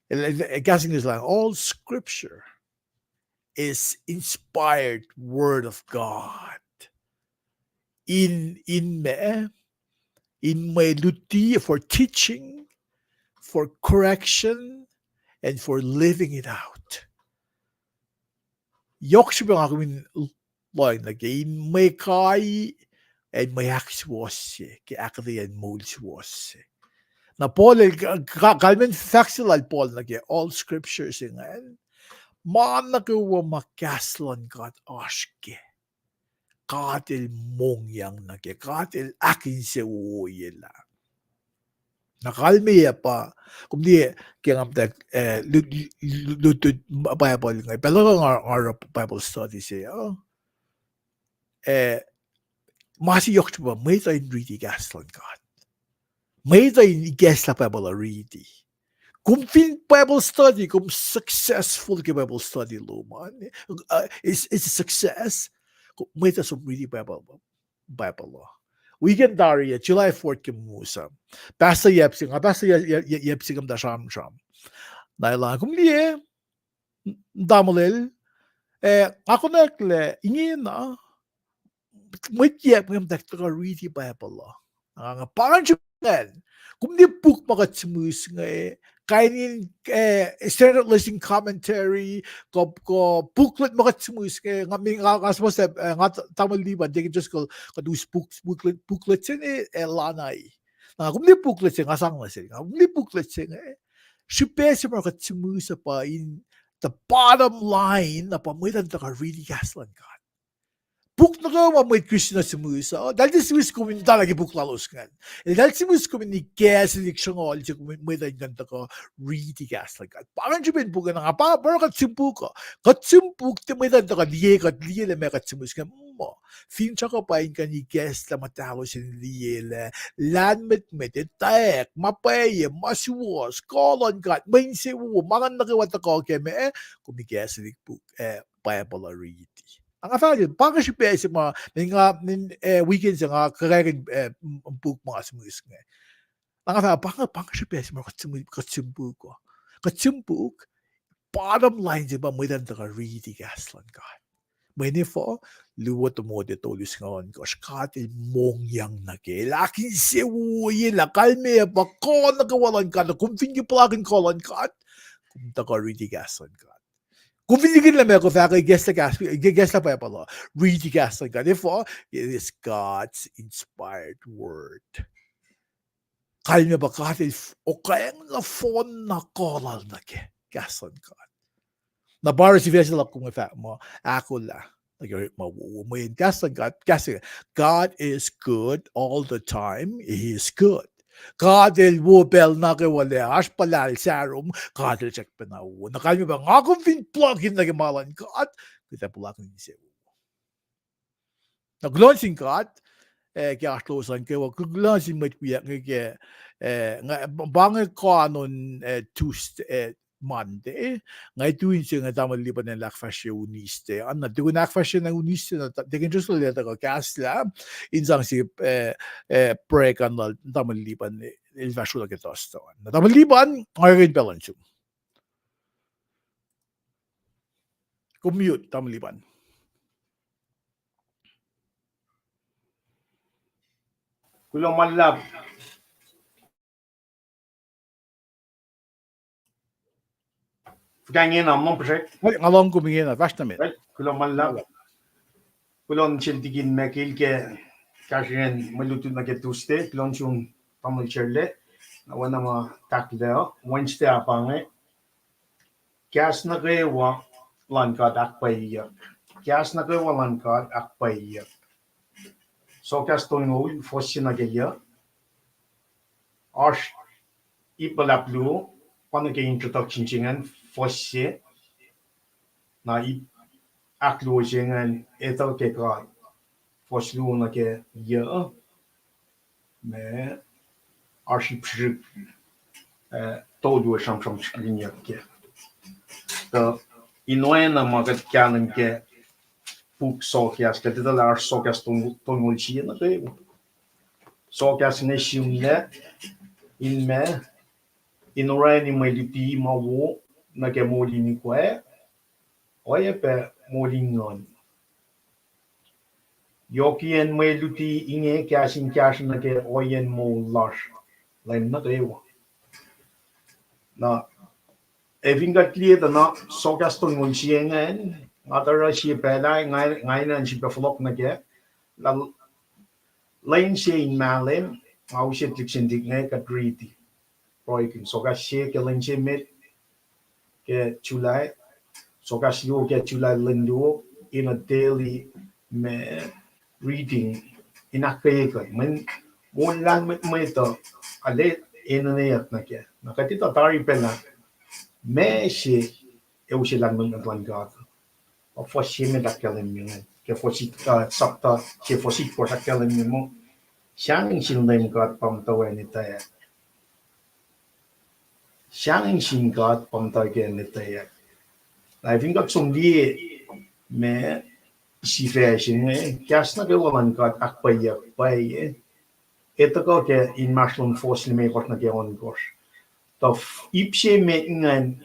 Guessing is like all scripture is inspired word of God. In me luti for teaching, for correction, and for living it out. Yokshibe akwin line again may kai and may akswose ke akli and molswose. Na Paul kalmen faxil al Paul nage all scriptures in man nagawa makaslan God ashke. Katil mongyang nage katil akin se woyela. Nakalmiya pa kung di kaya nga lutut Bible nga pero nga Bible study siya masi yok ba may tayo ready gaslan God may tayo gasla Bible ready kung fin Bible study kung successful ka Bible study luman is a success may tayo ready Bible law weekend daria July 4th kimusa basta yepsing am da sham nailan kung liye damalel ako nakle ingin na may yep ngam dakta read Bible nga pangan kung di book makatsimus nga kainin standard listing commentary ko booklet makatsimus nga nga sa nga tamal liba they can just go kadus booklet sin lanay kung di booklet sin nga sang sin kung di booklet sin Shipesi makatsimusa pa in the bottom line na pamitan ta ka really gaslan God. Book na ka mamay Krishna simusa. Dahil simus kumin talaga book lalos kan. Dahil simus kumin ni gas election all si kumin may dahil ka really gaslan God. Parang siya pinbuka na nga pa pero katsimpuk ka. Katsimpuk ti may dahil ka liye na may katsimus ka. Fin siya ka pa in ka ni gas na matalo si liye la. Lanmet taek, mapaye, masuwas, kolon God, main siwu, mga nakawata ko keme kumigas book Bible already. Ang afalyo, pang si pesi mga weekends nga kakarin book mga simus nga. Ang afalyo, pang si pesi mga katsimbuk ko. Katsimbuk, bottom line diba mo dan ka really gaslan God. May nifo, luwat mo de tolus ngayon ko, shkati mong yang nage, lakin siwuye la, kalme ba ko nagawalan ka na, kung fingi plugin kolan ka, kung taka really gaslan God. Kung finigin lang ako, faka guess na pa pala, really gaslan God. Therefore, it is God's inspired word. Kalme ba kati, o kayang na phone na kolan nage, gaslan God. Na bara si Vesela kung mo, akoo la. God is good all the time. He is good. God el wubel na kewale as palal sarum. God el check penawo. Nakalmi ba nga kung fin plugin na gemalan God. Kita plugin ni se. Naglonsing God. Kaya atlosan kewa kuglasin met kuya nga bange ko anon Tuesday Monday, ngay tuwin siya nga tama liban ng akfasrye uniste. Anna, di ko na akfasrye ng uniste na, di kan just ulit ako, kasla, insang si pre kan na tama liban, ilfasyo lang ito ito. Na tama liban, ngayon balance yung. Commute, tama liban. Kulang malab Gangen amnon project. Ngalong kumingin vasta mit. Right? Kulon malla. Kulon chiltigin mekil ke kashen malutun na ke Tuesday. Kulon chung pamul cherle. Nawana ma takle. Wednesday apange. Gas na kewa lankat akpayak. Gas na kewa lankat akpayak. So gas to ngol fossi na keya. Ash ipalaplu. Paano ke introduction chingan fossi na aklu chingan ito ke ka foslu na ke ya me arship todo sham linya ke the inoena magat kanan ke puk sokias ke de la sokias tongol chi na ke sokias ne shimle in me inorani meliti mawo na ke molini kwe oye pe molingon Yokien meluti inge kashin na ke oyen mo lash len na rewa na evinga clear da na sogaston mun chiengen atara shi pela ngai nan shi beflok na ke la len shi in malem au shi tiksin dik ne ka triti proikin sogas shi ke len shi met ke chulai sogas yo ke chulai lendo in a daily me reading in a kaya men mon lang me to ale internet na ke nakatito tari pela me she eu she lang men lang ga o fo she me da kala mi ke fo si sakta she fo si ko sakala mi mo shang shin dem ga pam to ni ta ya shang shin ga pam to ke ni ta ya I think got some me si fashion gas na ke walan ka akpayak pai ito ko ke in maslon fossil me kot na ke on gosh to ipse me ngan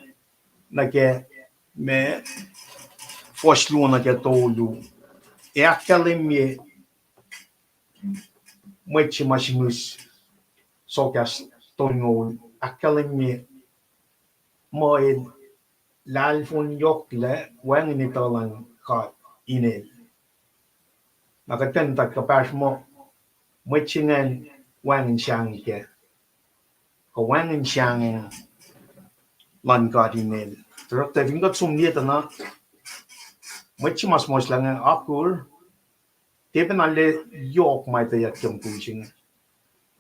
na ke me fossil na ke tolu e akale me much mashimus so gas tongo akale me mo lal fon yokle wang ni talang ka inel nakatan ta kapas mo Michingan wang shang ke ko wang shang lan gardinel terus te vingot sum nieta na michimas mos lang akul teben alle yok mai te yak kem pushing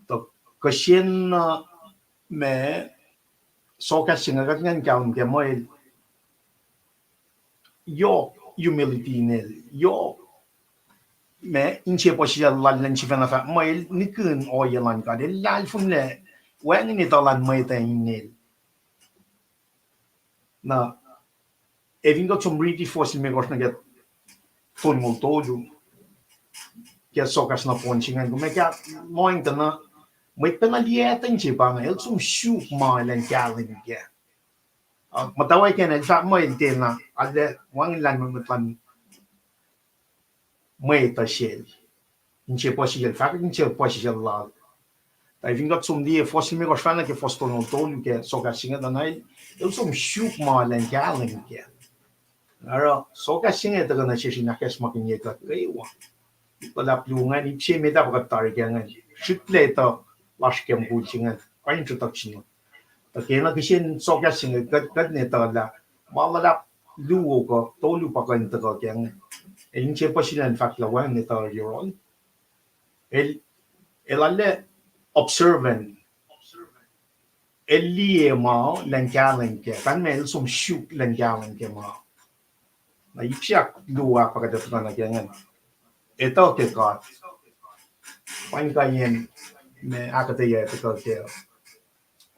to kashin me so ka singa gat ngan kaum ke moi yok humility nel yok me inche posia lan lan chifana fa mai nikun o yelan ka de lal fun le wang ni talan mai te nel na evin got some really fossil me gosna get ton mol todo que só que na pontinha como é que muito na muito pela dieta em tipo né eles são chup mal em calen que mas tawai que né já muito tem na ale wang lan muito lan muito cheio em tipo assim ele faz em tipo assim ele lá aí vem got some dia fossil me gosna que fosse ton mol todo que só que assim da nai eles são chup mal em calen que Aro, so ka singe taga na siya nakes makinya ka kaiwa. Palapluungan ipsi me da bagat targangan. Shitle to lash kem buchingan. Pa introduction. Takena kisin so ka singe gat ne ta la. Malala luo ko tolu pa kan ta ka kyang. Inche pa sinan fact la wan ne ta yoron. El alle observant. Elie ma langalen ke. Kan mel som shoot langalen ke ma. Na ipsiak luwa pa kada na ganyan. Ito ke ka. Paing kayen me akkuteyac ito ke.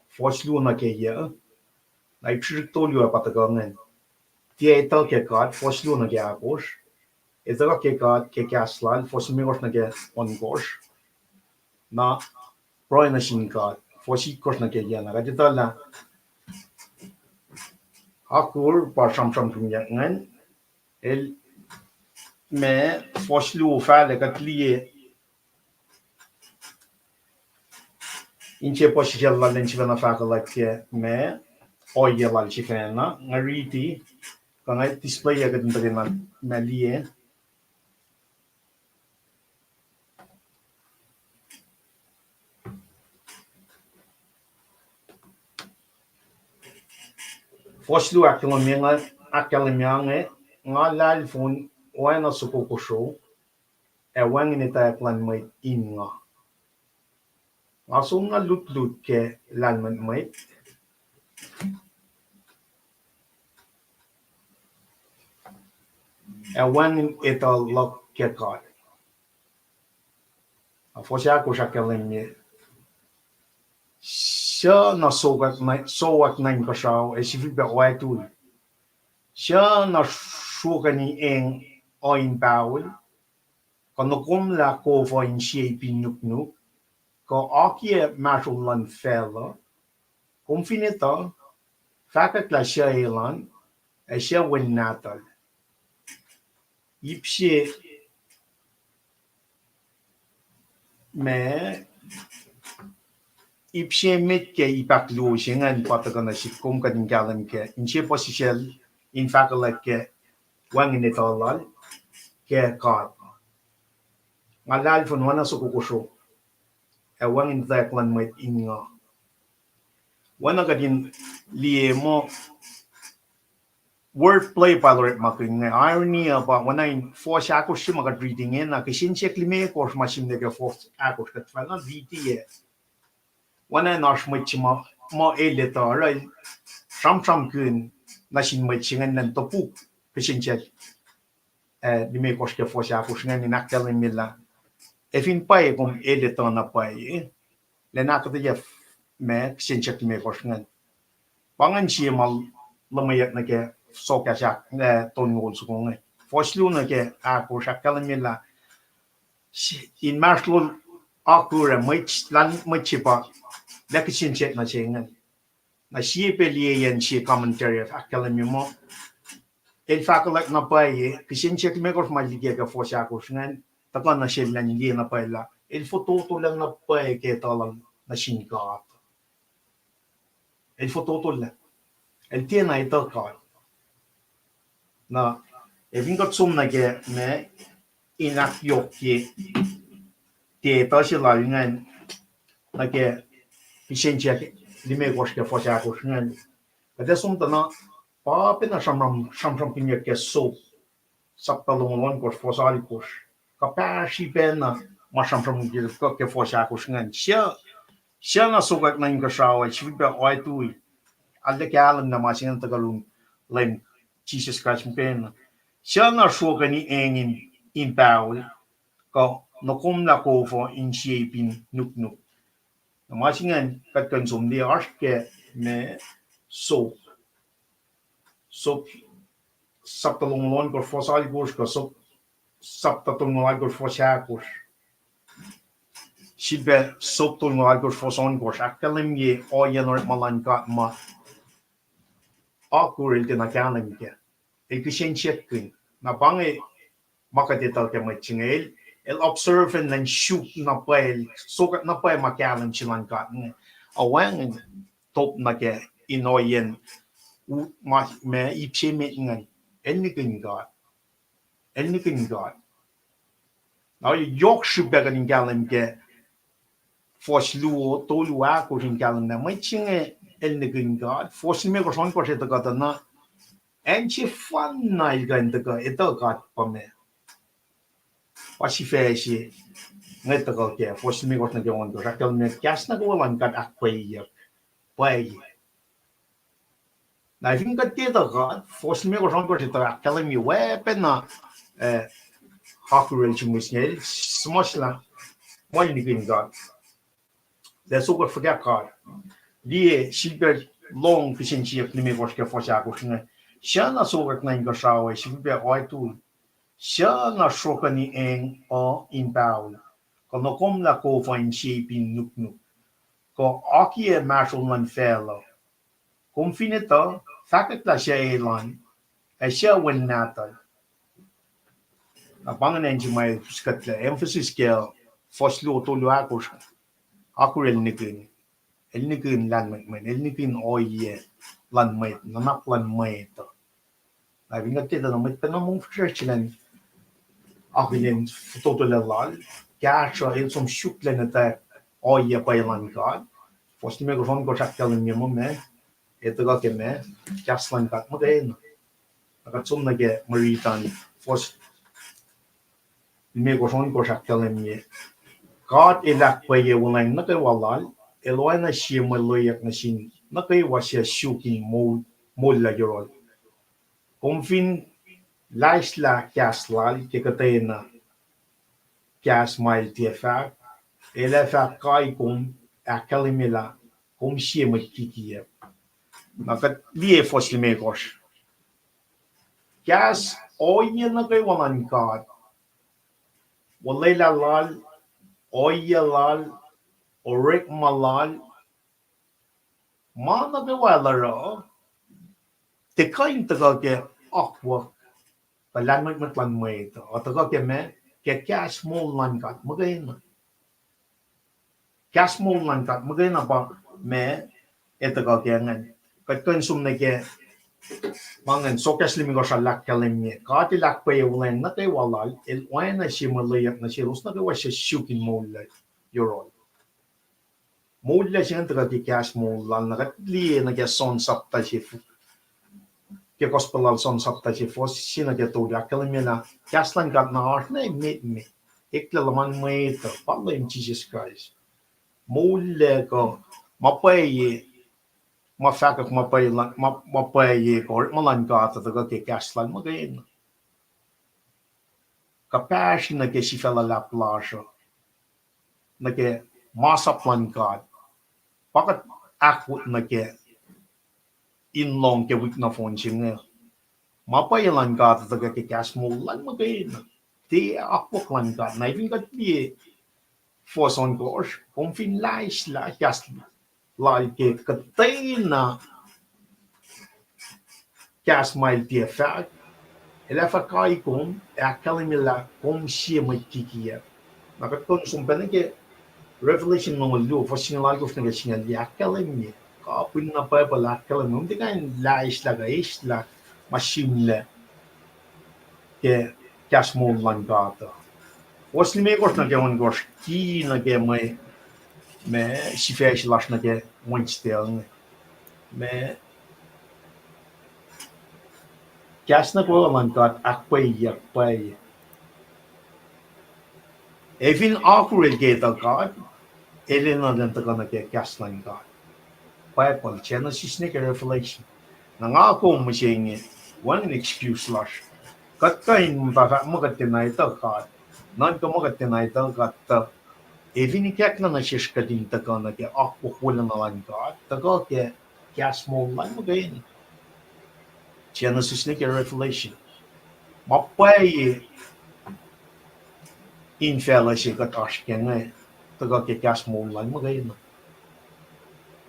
Foslu na ke ya. Na ipsiak to luwa pa ta ganyan. Tie ito ke ka foslu na ke akos. Ito ke ka ke kaslan fosmigos na ke on gosh. Na proy na shin ka fosikos na ke ya na kadito la. Akur pa sam tunyan el me foslu fale ka klie inche poshi jalla lenchi vana faka like me oyelal chikena ngariti kangai display agad na malie foslu akalaminga nga lal phone wana suko show e wangin ita plan mai inga asung nga lut ke lalman mai e wangin ita lok ke card a fosya ko shakalamye sha na sogat nine ka shaw e sifi ba waitu sha na shukani eng oin baul kono kum la ko fo in shape nuk ko akie mashullan fella kum finita fakat la shailan e sha win natal ipshe me ipshe mit ke ipaklu shingan patagana shikum kadin galam ke inche posishel in fakala ke wangin italal ke kad ngalal fun wana sukukusho e wangin zaklan mit inga wana kadin liemo wordplay paloret makin irony about when I force akush magat reading in a kishin check lime course machine nega force akush kat fala vt when I nash muchma mo eleta right sham kun nashin muchin nan topu kishin check lime course ke force akush ngan nakal milla efin pai kom eleta na pai le nakata yef me kishin check lime course ngan pangan chi mal lamayak na ke so ka sha ton ngol su ngol foslu na ke a ko shakal mila in marshal akura mich lan michipa la ke chin check na chengan na shi pe li yen chi commentary akal mi mo el fakalak na pa ye ke chin check me ko ma li ke fo sha ko shan ta na shel lan li na pa la el foto to lang na pa ke talang na shin ka el foto to la el tiene ita ka na evin got sum na ge me inak yok ki te ta shi la ngan na ge pishen che li me gosh ke fo sha ko ngan ka sum ta na pa pe na sham pin ke so sap ta long lon ko fo sa li ko ka pa shi pe na ma sham ge ko ke fo sha ko ngan sha na so ga na ga sha wa chi be oi tu alle ke alam na ma sin ta galun lem Jesus Christ pen sha na sho ga ni engin in baul ko no kum la ko fo in shaping nuk na ma sin kat kan som de arsh ke me so sap ta long lon ko fo sa go ko so sap ta tong la go fo sha ko shibe so tong la go fo son go akalim ye o ye no malan ka ma akuril te na kanan ke e kishen check na bange makadeta ke machingel el observe and shoot na pael so na pae makalan chilan ka awang top na ke inoyen ma me ipse me ngan anything god now you yok shubega in galam ke foslu to luwa ko in galam na machinge anything god foslu me ko son ko se ta ka na enchi fan na ilgan ta ka eta ka pa me Wasifeshi, Netago, force me what I want to rackle me, Casnago and got akkuteyac, Paing. Now, I think that theatre god, force me or something telling me weapon, hockey relation with Snail, Smoshla, one in god. That's all forget card. The sheepbird long fishing ship, Nimigoska for Shakushina. Shana so work nine go shower, she will be a white tool. Siya na shoka ni eng o imbaul. Kono kom la ko fa in shaping nuk. Ko aki e marshal man fellow. Kom finita, fakat la siya elan, e siya win natal. Abangan enji may skat la emphasis ke foslo to lo akos. Akurel nikin. elnikin lan men elnikin oye lan met nanak lan met la vinga te da met na mong fcherchilen agilin fotolelal gacha el som shuklen ta oye pailan god fosti me gon go chakkel mi me etaga ke me kaslan kat mo den aga tsumna ge maritan fos me go chakkel mi god elak paye wulang na ke walal eloina shima loyak na shin na kay wasya shuking mo la yorol confin laisla kaslal ke katena kas mail tfa ela fa kai kum akalimila kum shima kikiye na kat vie fosli gosh kas oye na kay walan god walayla lal oye lal orek malal mana de wala te kain taga ke akwa palan met lan me to taga ke me ke kas mo lan kat magain kas mo lan kat magain ba me etaga ke ngan kat kan sum ne ke mangan sokas limi go shalak kalemye kat lak pe ulen na te walal el wana shimalayak na shirus na ke wa shukin mo la yorol mo la shin taga ke kas mo lan na kat li na ke son sapta shifu ke gospel son sapta si fos sina ke to ya kalimena kaslan gat na art ne me ekla man me to palla in Jesus Christ mulle ko mapai ma faka mapai ko malan gat to ke kaslan mo gain ka passion ke si fela la plage na ke masa plan gat pakat akut na ke in long ke wik na phone chinga mapayalan ka taga ke cash mo lan magain ti akpok lan ka na even kat bi for son gosh confin lais la cash la ke katina cash mile ti fa ela fa kai kom akalimila kom shi mai kikia na ka ton sum ke revelation no lu for sin la gof nga sin ya akalimia ka pin na pa la akalim di kan lais la gais la machine ke cash mo lan gata wasli me gosh na ke on gosh ki na ke me si fesh las na ke winstel me cash na ko lan gat akkuteyac pay even akkuteyac gata gat elena den ta na ke cash lan gat Bible Genesis ne ke Revelation na nga ko mo sing one excuse las kat kain mo kat na ito kat nan ko mo kat na ito kat even kek na shishka din ta na ke akko wala na lan kat ta ke kas mo lan mo gain Genesis ne ke Revelation mapay in fellowship kat ashken ne ta ke kas mo lan mo gain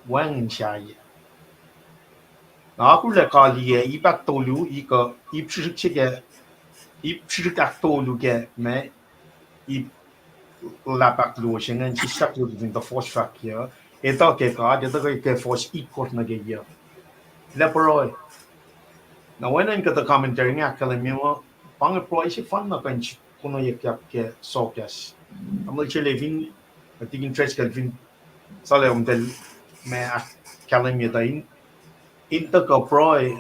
wang shaye na ku le kali ipak tolu iko ipshike ipshikatolu ke me la bakloosje en saklo in de fosfakje et dat ke ka de ke fos ikort na ge je leporoi na wenen ka de commentary nga kala mimo pang proise fan na kanch kuno ye ke sokas amol chele vin atigin tres kan vin sale del me kala mi da in to ko proi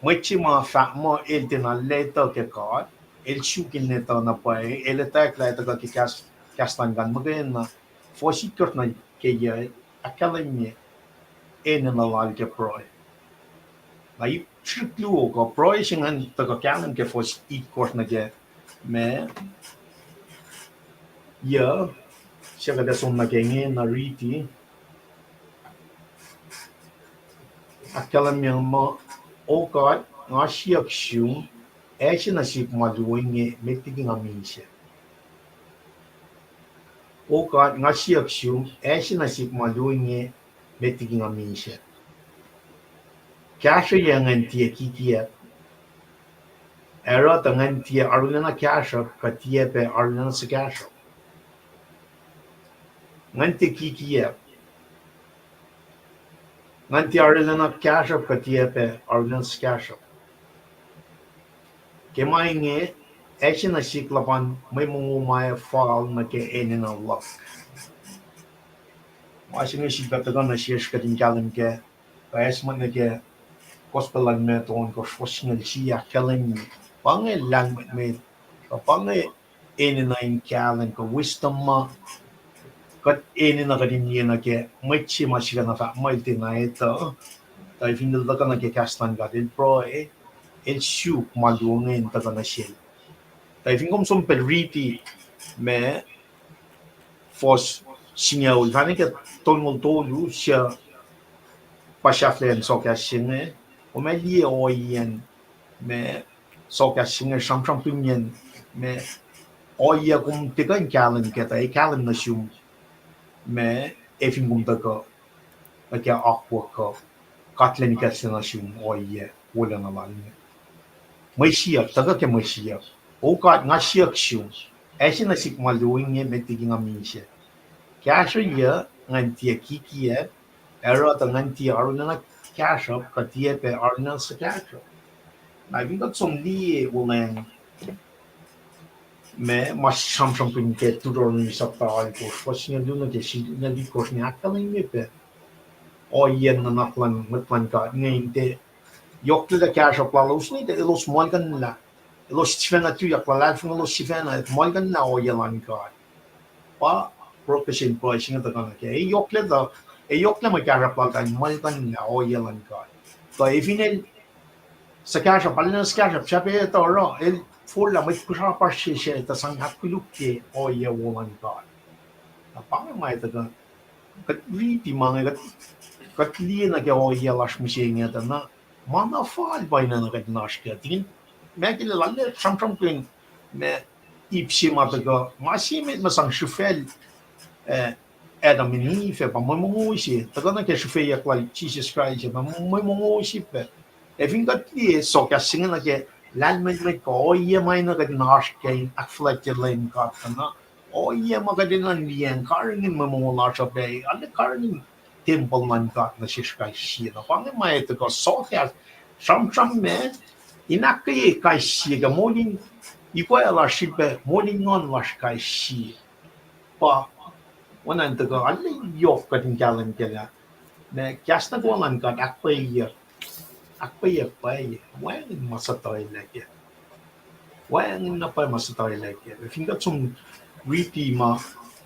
mochi ma fa mo el de na leto ke ka el shukin neto na pai el tak la to ke kastangan magana fosikot na ke ya academia en na la ke proi na i chuklu ko proi singan to ko kanan ke fos ikot na ke me ya siya da son na ke na riti academia mo o god nga siyak shum e na sip maluinge metiging amisha o god nga siyak shum e na sip maluinge metiging amisha kasha yang antia kikia era tangan tia aruna kasha katia pe aruna sakasha ngante kikia Nanti arlena cash up katiepe arlens cash up. Kemainge Esam siklapan may mungumaya fall na ke enin of luck. Washing si katagan na siya kating kalim ke Esam na ke gospel lang me ton ko fosing siya kalim pange lang me pange enin na in kalim ko wisdom ma kat enin na kadin na ke may chi masika na fa may tinay ito. Tayo finil ka na ke kastan gatin pro el shoot malungin taga na siya. Tayo finkom som pelriti me fos sinyaw vani ke tolmol tolu siya pasaflen soka singe o me lie oyen me soka singe samsam pinyen me oya kum tikan kalim ke ta kalim na shum me efingum taga ke akwa ka katlen ke na shum oye wala na malne mai siya taga ke mai siya o ka nga siya shum Esam na sikmaluing me tiging amisya Cash ya ngantia kikia era ta ngantia aruna cash up katia pe aruna sa cash up. Na vi got som li ulen me mas sam pin ke tudor ni sapta ko fosnya duna ke si na di ko ni akaling me pe o yen na naklan matlan ka nginte yoktu da cash up la los ni de los molgan la los tifena tu yak la fun los tifena molgan na o yelan ka pa propesin po singa ta kana ke e yokle ma kara pal kan mal kan na o yelan ka to e final sa kasha palna sa kasha chape to ro el full la mai kusha pa she ta sang hakulu ke o ye woman ka na pa mai ta ka kat vi ti manga kat li na ke o ye lash mi singa ta na mana fal bai na ka nash ke tin me ke la le sam pin me ipsi ma ta ka ma si me ma sang shufel Adam and Eve, pa mo mo si, taga na ke shufei ya kwal Jesus Christ, pa mo mo si pe. E fingat li so ka singa na ke lan me ko ye mai na ka nash ke akflekte len ka na. O ye ma ka dinan lien karin mo mo la sha be, alle karin temple man ka na Jesus Christ si na. Pa mai to ko so ka sam me inakye ka si ga morning iko la shi be morning on la ka si. Pa wannan daga alle yok kadin galan gela ne kasna golan kad akpay wan masatoy leke wan na pa masatoy leke finga zum riti ma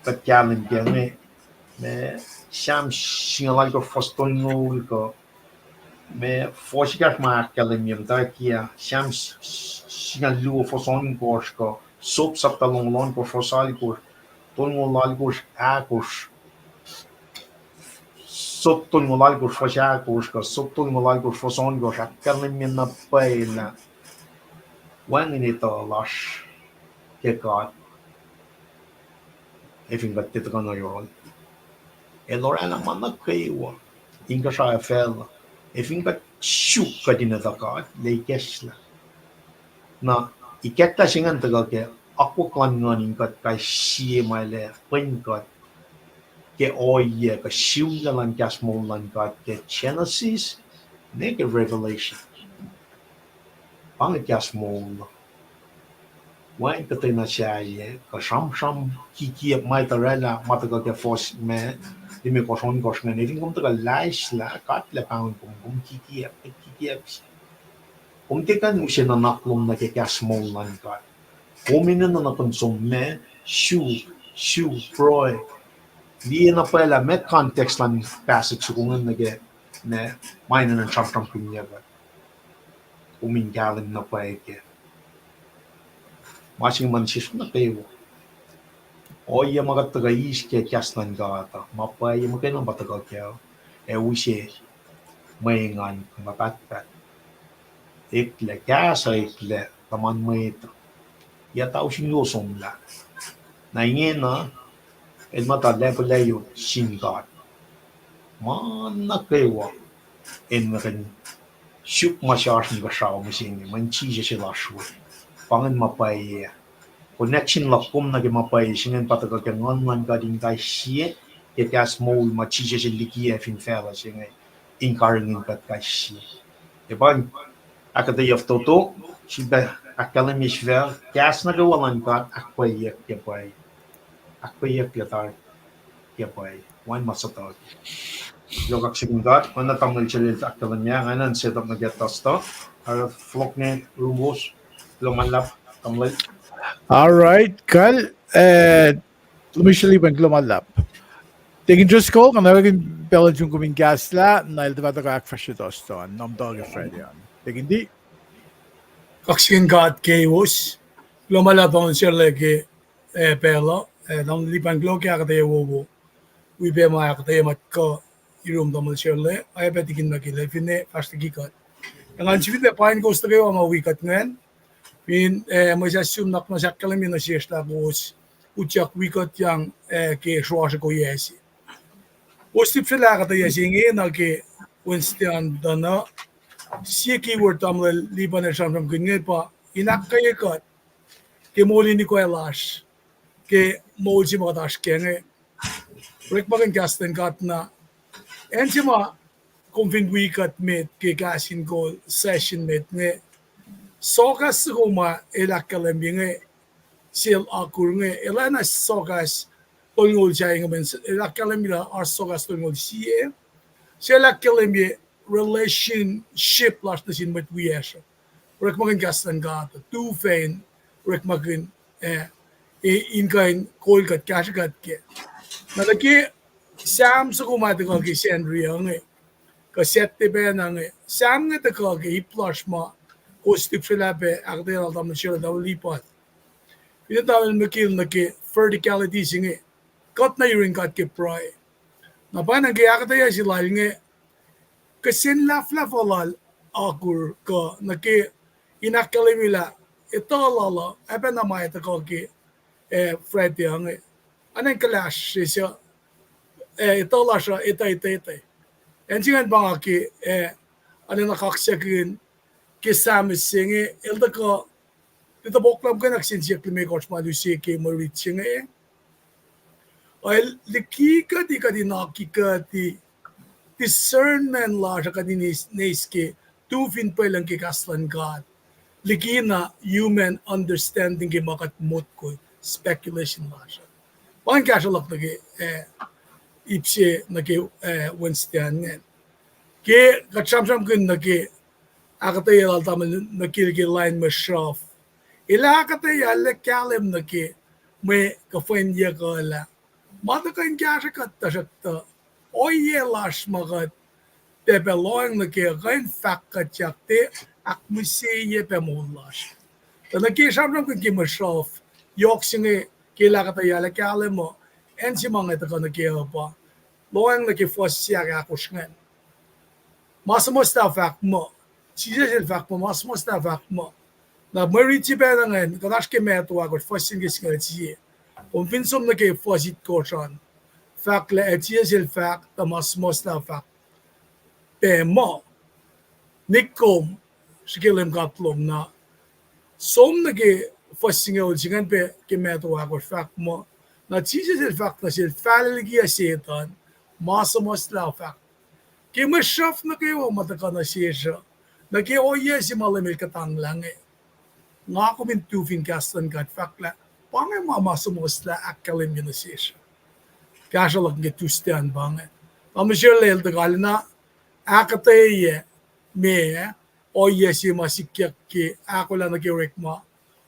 kad galan gene ne sham singalal ko fostonyo ko me foshikat ma galan yam da kia sham singalu foson ko sop saptalong lon ko fosali ko ton lalgos akos sotto lalgos fashakos ka sotto lalgos fosongos akkarne minna paina wangini to lash ke ka efin batte to no yol e lorana manna kewa inga sha fel efin bat shukka dina da ka le kesla na iketta singan to ke akko klan ngani ka kai sie mai le pen ka ke oye ka shiunga lan gas mo lan ka ke Genesis ne ke Revelation pang gas mo wan ka te na shaye ka sham ki mai ta rela mata ka ke fos me di me ko son ko ne ni kum ta ka lais la ka le pang kum ki kum te kan ushe na naklom na ke gas mo lan ka kumina na konsum me shu proy Di na pala met context lang passage kung nage ne mine na chapter pinya ba umingalan na pa ke masing man sis na kayo o ya magataga is ke kasnan gata mapay mo kayo bataga kaya e wishe may ngan matatpat ikle kasa ikle taman may ito ya tao sinusong la na ingin na el mata level layo singat mana kewa en makan shuk masyas ni basaw mo sing man chi je la shu pangan mapay connection la kum na ke mapay singen pataga ke ngon man ka ding kai sie ke kas mo ma chi je liki e fin fela singen inkaringin kat kashi. Iban akkuteyac tuku siba akalimishver gas na gawalan kat akkuteyac kepay. Akkuteyac yatar kepay. Wan masatag. Logak sigungat, mana tamal chilil akalimya, nganan setup na get tosto. Har flok ne rumbos lumalap tamlay. All right, Kal. Lumishaliban lumalap. Tegen just call kan naging Belgium kuming gasla na iltavata ka akfasrye doston nam dog Fredian. Tegen di Kaksin kat kowos. Lumalabang siya lagi pela. Nang lipan glo kaya akataya wowo. Wipe ma akataya mat ka irum damal siya le. Ay petikin makila. Fine fast gikat. Ang ansipit na pain ko sa kayo ang wikat ngayon. Fin masasum nak masakkalam na siya sa bos. Utyak wikat yang ke shwasha ko yesi. Ostip sila akataya singi na ke Winston dana. Siya keyword tamla liban na siyam ganyan pa. Inakaya kat. Ke moli ni ko elash. Ke moli si mga tash kenge. Rek makin kasten kat na. En si ma konfin wikat met ke Kahs In Kol session met nge. Sokas ko ma elakalam nge. Sil akur nge. Elana sokas tolngol siya nga men. Elakalam nila ar sokas tolngol siya. Sila elakalam nge relationship last na sin met wiyesha. Rek makin kasten kat. Tu fein. Rek makin in kain kol kat Kahs kat ke. Nalaki Sam sa kumati ko ki Sandria nge. Kasette be na nge. Sam nge ta ko ki i-plush ma. Kustip sila be akde al tam sila daw lipat. Pinatawal makil na ki verticality singe. Kat na yung kat ke pry. Na pa nang kaya kataya sila nge. Kasin laf alal akur ka na ki inakalimila. Ito alala. Epe na maya ta ko ki Freddy nge. Anong kalash siya. Ito la siya, ito. En singan ba nga ki, ano nakaksakin, kisama singe, ilda ka, dito boklam ka naksinsiyak limi coach madu siya ki marit singe. Ay, liki ka di nakika di discernment la siya ka di niski, tufin pa lang ki kaslan God. Liki na human understanding ki makatmut ko, speculation la siya. Paano ka siya lang lagi, ipsi naki Winston ngayon. Ke katsamsam kun naki akataya al tamal naki line mashraf. Ila akataya le kalim naki may kafanya ka la. Mata kain kya katta shakta. Oye lash magat tepe loang naki kain fakka chakte akmisiye pe mulash. Ta naki samsam kun ki mashraf. Yok singe kila akataya le kalim mo. En si mga ito ka naki pa. Loang naki-force siya kakusngan. Masamo staff fact mo. Siya fact mo, masamo staff fact mo. Na mariti pa na ngayon, kadash ke meto ako, force ingis nga siya. Kung pinsom naki-force it ko siya. Fact la, siya fact, na masamo staff fact. Pe mo, nikom, sikilim katlom na, som naki-force nga ulit siya, pe ke meto ako, fact mo. Na siya fact na siya, falligia siya masamo staff fact. Kimashaf na kayo mataka na siya. Na kayo oye si malamil katang lang eh. Nga ako min tufin kastan kat fact la. Pangay masamo sila akalim yun na siya. Kasya lang nga tustian bangay. Tama siya lel tagal na akataya me oye si masikyak ki ako lang nagirek mo.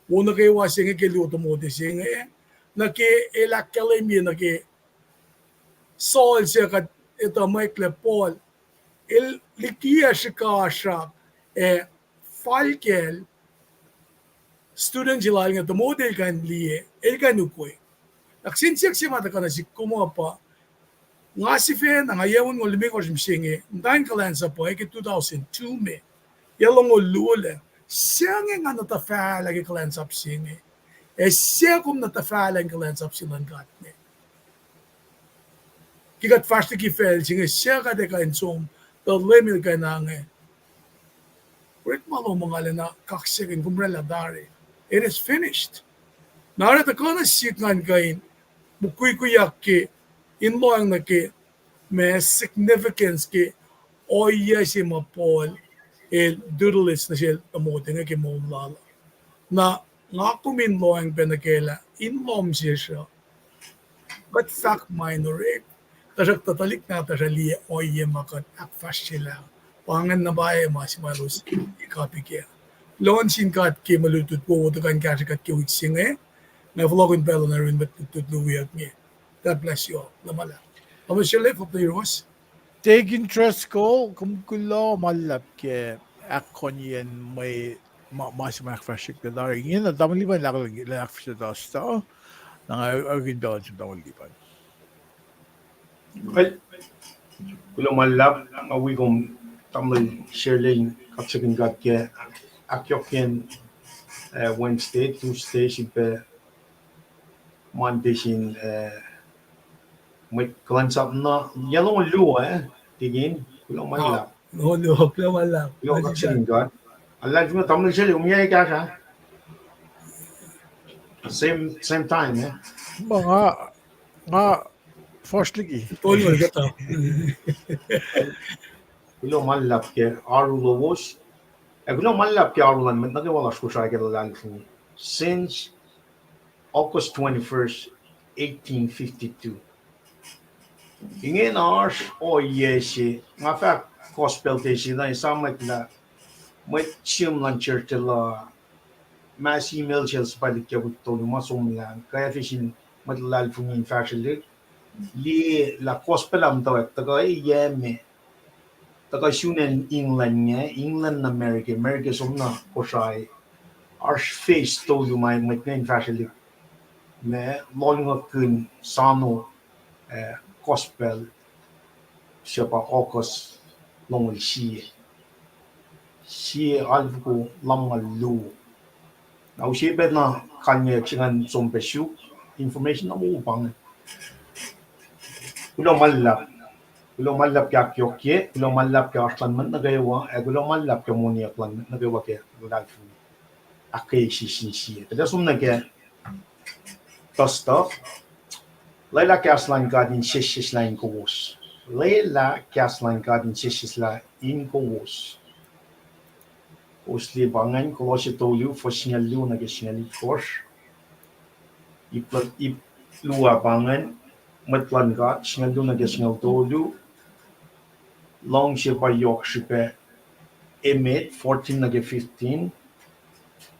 Una kayo wasing ikiluto mo di siya eh. Naki-ilakalim yun Sol siya kat ito Michael Paul. Likia siya kasya falkel student sila nga tumodel kan liye kan ukoy. Naksinsiyak siya mata ka na si kumapa nga si Fen ang ayawan ng lumikos msingi ndahin kalansa po ay 2002 me. Yalong ulule siya nga natafala lagi kalansa msingi. Siya kum natafala ang kalansa msilang katne. Kikat fast ki fel singe siya ka de kain som the limit ka na nga. Rit malo mga na kaksikin kumrela dari. It is finished. Narata ko na sikan kain mukuy kuyak ki inlo ang na ki may significance ki si mapol el dudalis na siya amote nga kimumlala na nga kuminlo ang penakela inlom siya but fact minor tasak tatalik na tasali makat akfasrye pangan na bae mas malus ikapikya lon sin kat kimalutut po kan kasi kat kiwik singe na vlogun pelo na rin but tutluwiyak niya. God bless you all. Namala. How was your life of the heroes? Take interest ko kung kulo malap ke akkonyen may mas makfashik da dar yin da damli ban la akfasrye da sta na agin balance damli ban. Well, kulo malap mawi kong tamil sharing kapsakin gat ke akyokyen Wednesday, Tuesday sipe Monday sin may klansap na yalong lu tigin kulo malap No, namala. kulo kapsakin gat Allah cuma tamil sharing umya ka same time Nga firstly Tol mo gata. kulo malap ke arulovos kulo malap ke arulan met nagawala ko sa kailan since August 21st, 1852. Ingen ars oyeku nga fa gospel tesi na samet la met chim lan church la mass email chels pa de kebut to masum la kaya fishin met lal fungin fashion li la gospel am to ta ko yeme ta ko shunen England America somna kosai ars face to you my met fashion me long kun sano gospel siya pa okos long si algo langal lu na usibe na kanya chingan sompesyu information na mo upang ulo malap kya kyokye ulo malap kya aslan man nagayawa ulo malap kya moniak lan nagayawa kya lalfu akay si kada sumna kya tosta Leila Kaslan gadin shishis la in kowos. Leila Kaslan gadin shishis la in kowos. Osli bangan kolosi tolu fosnyal lu na gesnyali kos. Iplat ip lua bangan matlan gat snyal lu na gesnyal tolu. Long shipa yok shipe emit 14 na ge 15.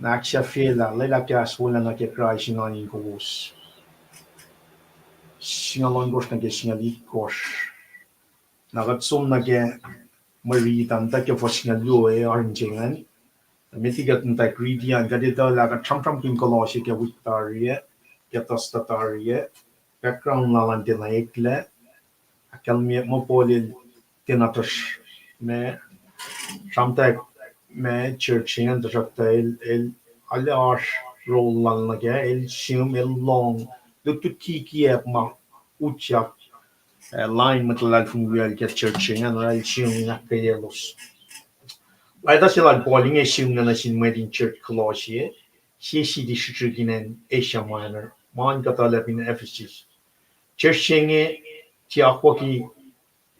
Naksha fela Leila Kas wala na ke krai singan in kowos. Singalon gos na ge singali kos. Nagatsum na ge maritan ta ke fosnyal lu arnjengan. Mitigat nta ingredient gadita laga cham kin kolosi ke wiktarie ke tostatarie background la lan dina ekle akalmi mo polil tinatosh me shamta me churching and el alle arsh roll lan lage el shim el long the tiki ma ucha line metal fun real ke churching and el shim na kelos Ayda silan polling eşimle nasin medin church kolosiye, şişi di şüçürginen Esam minor, man katalabin Ephesus. Churchinge ti akwoki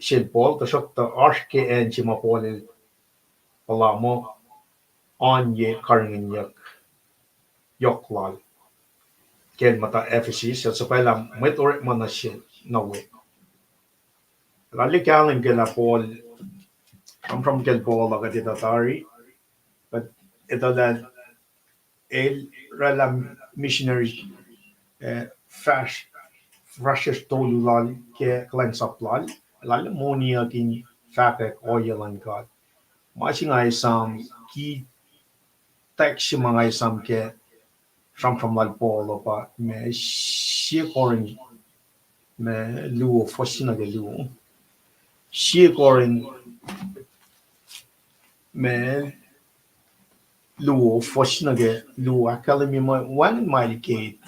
sil pol, ta shokta arshke en ti ma polil palamo anye karngin yoklal. Ken mata Ephesus, at sa pala met oret manasil nawe. Lali kaling kela pol, from kel pol agaditatari, but ito that el rala missionary fascist tolulal ke klan saplal lal monia kin fakek oyelan god masing ay sam ki taxi mga isam ke from lal polo pa me si korin me luo fosina de luo si korin me luo fosina ge luo academy mo one mile gate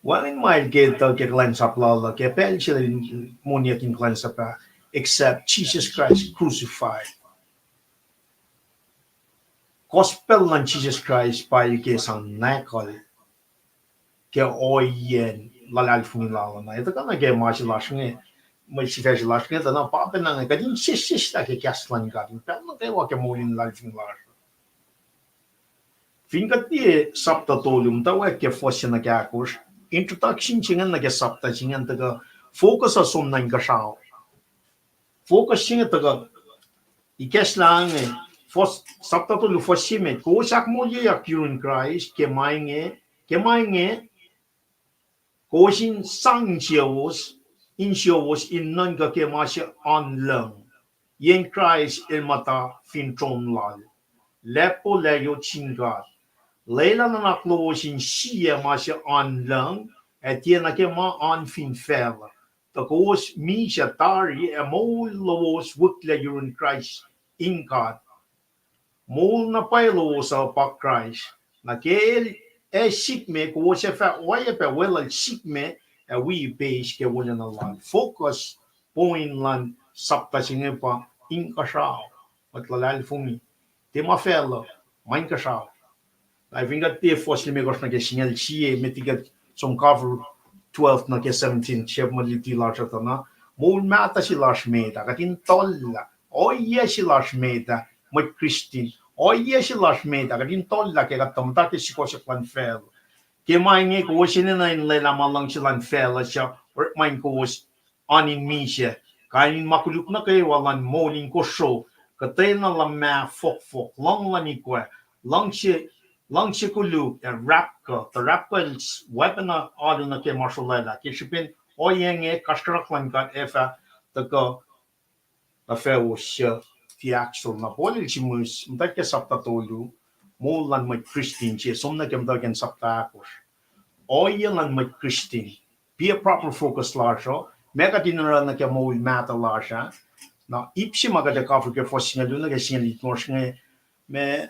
one mile gate ke klan saplala ke pel chilin monia kin klan sapa except Jesus Christ crucified gospel ng Jesus Christ pa ke sang nakal ke oyen lalal fun lala na ito kana ke martial arts nge mai si fes las ke na pa pe na ka din sis ta ke kaslan ka din pe na ke wa ke molin la fin la fingat ni sapta tolum ta wa ke fosina ka kurs introduction chingan na ke sapta chingan ta ka focus asom na ka sao focus chingan ta ka ikeslang fos sapta tolu fosime ko sak mo ye ya kyun Christ ke mainge ko sin sang chios in chios in nan ka ke ma se on lang yen Christ el mata fin tron lal lepo le yo chinga leila na naklo sin sia ma se on lang etiena ke ma on fin fel ta ko mi se tari e mo los wuk le yo in Christ in God mol na pailo sa pa Christ na ke shikme ko se fa waya pe wela shikme a we page ke wala na lan focus point lan sapta singe pa in ka sao at lalal fumi te ma fela main ka sao I think that te fosli me gos na ke signal chie metigat som cover 12 na ke 17 chef modality la chatana mol mata si lash meta katin tolla o yes lash meta mo Christine o yes lash meta katin tolla ke gatom ta ke siko se plan fel ke mainge ko sine na in lela malang silan fel siya work main ko was anin mi siya kainin makuluk na kay walan morning ko show katay na lamma fok long lani ko lang siya kulu rap ko the rap ko weapon na ado na ke martial lela ke sipin o yenge kastrak lan ka efa the ko a fe was siya the actual na polil si mus mta ke sapta tolu mo lan mo Christian siya somna ke mta ken sapta akos oil and my Christine. Be a proper focus larsho. Mega dinner na kya mo mata larsha. Na ipsi maga de cover ke fosinga luna ke singa litmorsnge me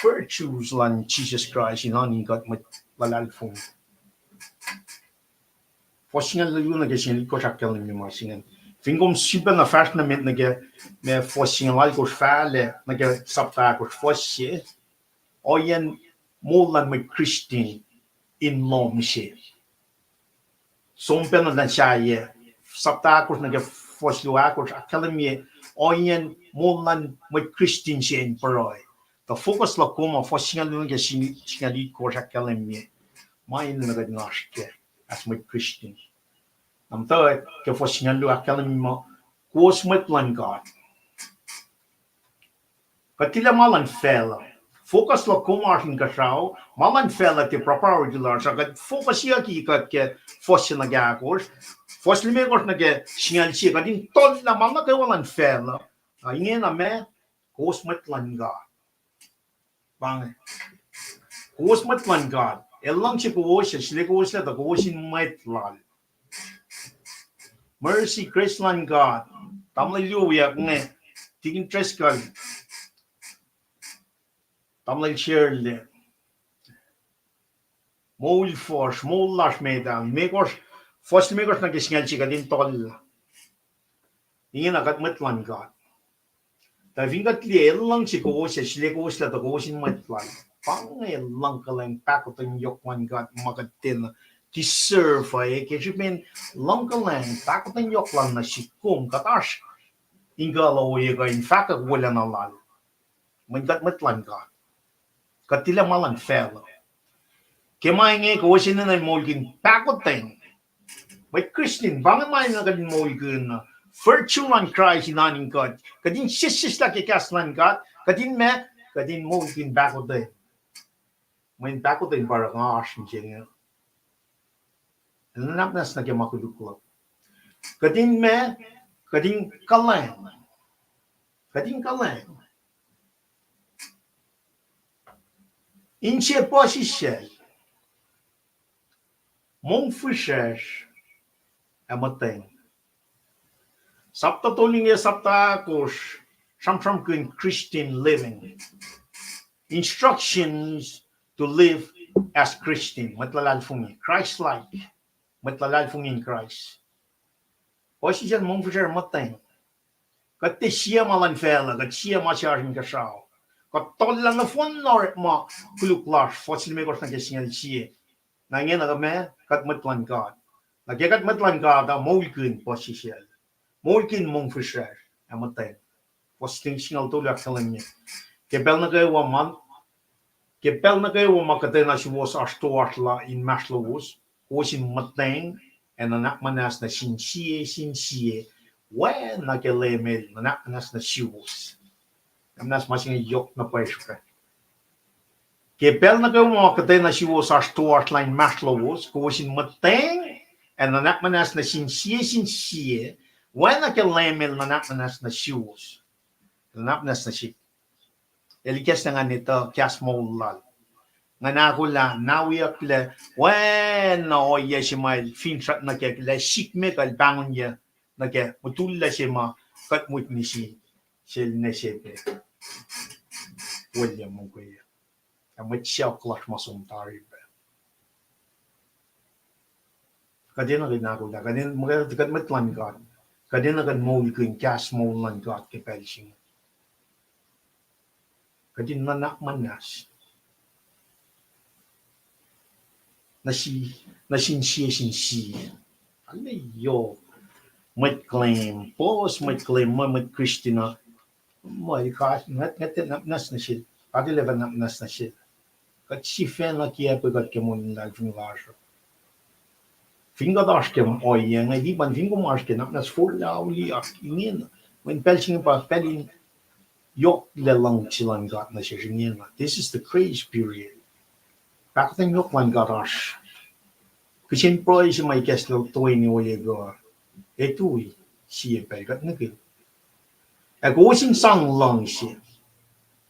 virtues lan Jesus Christ in on got my lalal phone. Fosinga luna ke singa litko shakel mi marsinga. Fingom super na fashionament na ke me fosinga lal ko fale na ke sapta ko fosie. Oyen mo lan my Christine in lom she. Sompen na siya saptakos na fosluakos academy oyen molan mo Christian siya in paroy. The focus la kuma fosingal nung ke singali ko academy main na gadnaske as mo Christian. Am to ke fosingal lu academy mo kos met lan God. Katila malan fela. Focus la kumarsin ka sao, malan fela te proper regular sa kat focus ya ki kat ke fosin na gakos, fosin me kos na ke singal si ka din tol na mama ke walan fela. Ingen na me kos met langa. Bang. Kos met langa. Elang si ko si sile ko sila ta ko sin met lal. Mercy grace lan God. Tamla liu ya nge. Tigin tres ka. Tamla share Mol force, mol lash medan, megos, first megos na kisngal chika din tol. Ingen agat metlan God. Ta vingat li lang chiko se sile ko sila to ko sin metlan. Pang lang kalang pakotan yokwan God magatin deserve ay kesipin lang kalang pakotan yoklan na sikum katash. Ingalo oyeku in fact wala na lal. Mengat metlan God. Katila malan fellow. Kemainge ko sino na molgin pakotin. May Christian bangan may na kadin molgin virtue on Christ inaning God. Kadin sisis la kikaslan God. Kadin molgin pakotin. May pakotin para ng asin siya. Nanapnas na kaya makuluklo. Kadin kalang. Kadin kalang. Inche po siya. Mong fishes amating. Sapta toling sapta kos sam kun Christian living. Instructions to live as Christian. Matlalal fungin. Christ-like. Matlalal fungin Christ. O siya mong fisher amating. Kati siya malan fela. Kat siya masyarin kasaw. Kat tolang na fun nor ma kuluklas. Fossil me kos na kasingal siya. Nangen na kami kat matlan God. na gegat matlan ka da molkin posisiel molkin mong fisher amate posting singal to lak salange gebel na kay man gebel na kay makate na si was astoatla in maslovos was in mateng en na manas na sinsie when na ke lemel na manas na siwos amnas masing yok na paispe gebel na kay makate na si was astoatla in maslovos was in mateng en na manas na sinsie when na ke lemel na manas na siwos na manas na si elikas na nga nito kias molal nga nakula nawiyak le when no yesimal finshot na ke le sikme kal bangon ya na ke mutulla sema kat mut ni si sel ne sepe William mo ko ya amat siya clash masum tari ba kadena rin nakula kadena mga tikat matlan ka kadena kan mo ikin kias mo lan ka ke pelsing kadena nak manas na sin siya ano yo might claim boss might claim might Christina may ka ngat nas na shit pati level nas na shit kat si fen la ki ape kat kemon la jung lajo finga dash kem oye nga di ban fingo marsh ken nas for la uli ak inin when pelching pa pelin yok le lang chilan got na shi nin this is the craze period pakten yok lan got ash kishin pro is my guest lo to ni oyego etui si pe kat na ke ako sin sang lang shi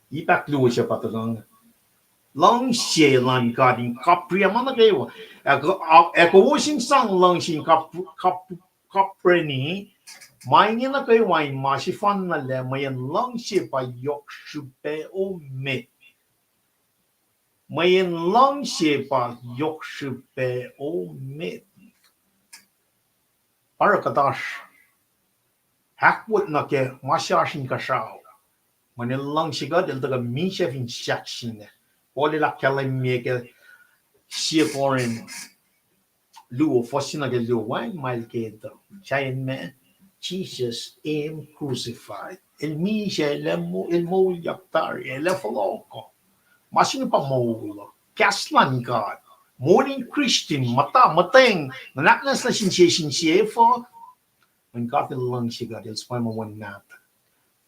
一百六十八的人，人些人家的卡普呀嘛那个哟，我心上人心卡普呢，买年那个玩嘛是翻了嘞，没人人些把药水白欧美，没人人些把药水白欧美，二个大事，还我那个马下心个少。Mane lang siga del taga misha fin shaksine. Poli la kala mege sia foreign luo fosina ke luo wine mal keto. Chayen me Jesus am crucified. El misha el mo yaktari el foloco. Masino pa molo. Kaslan God. Morning Christian mateng. Nanaknas na sinsiye for. When God the lang siga del spama one nat.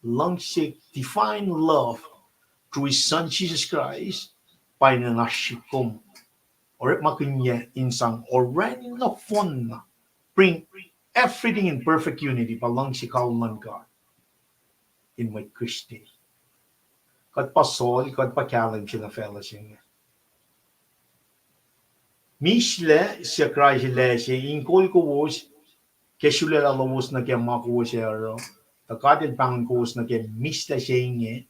Longship define love through his son Jesus Christ by nanashikom or makunya insang or ran na fun bring everything in perfect unity belong si kaulan God in my Christian kat pasol kat pakalam sila fellowship misle si Christ le si in kol kowos kesule la lawos na kaya makowos ero the God Paing goes na ke mista siya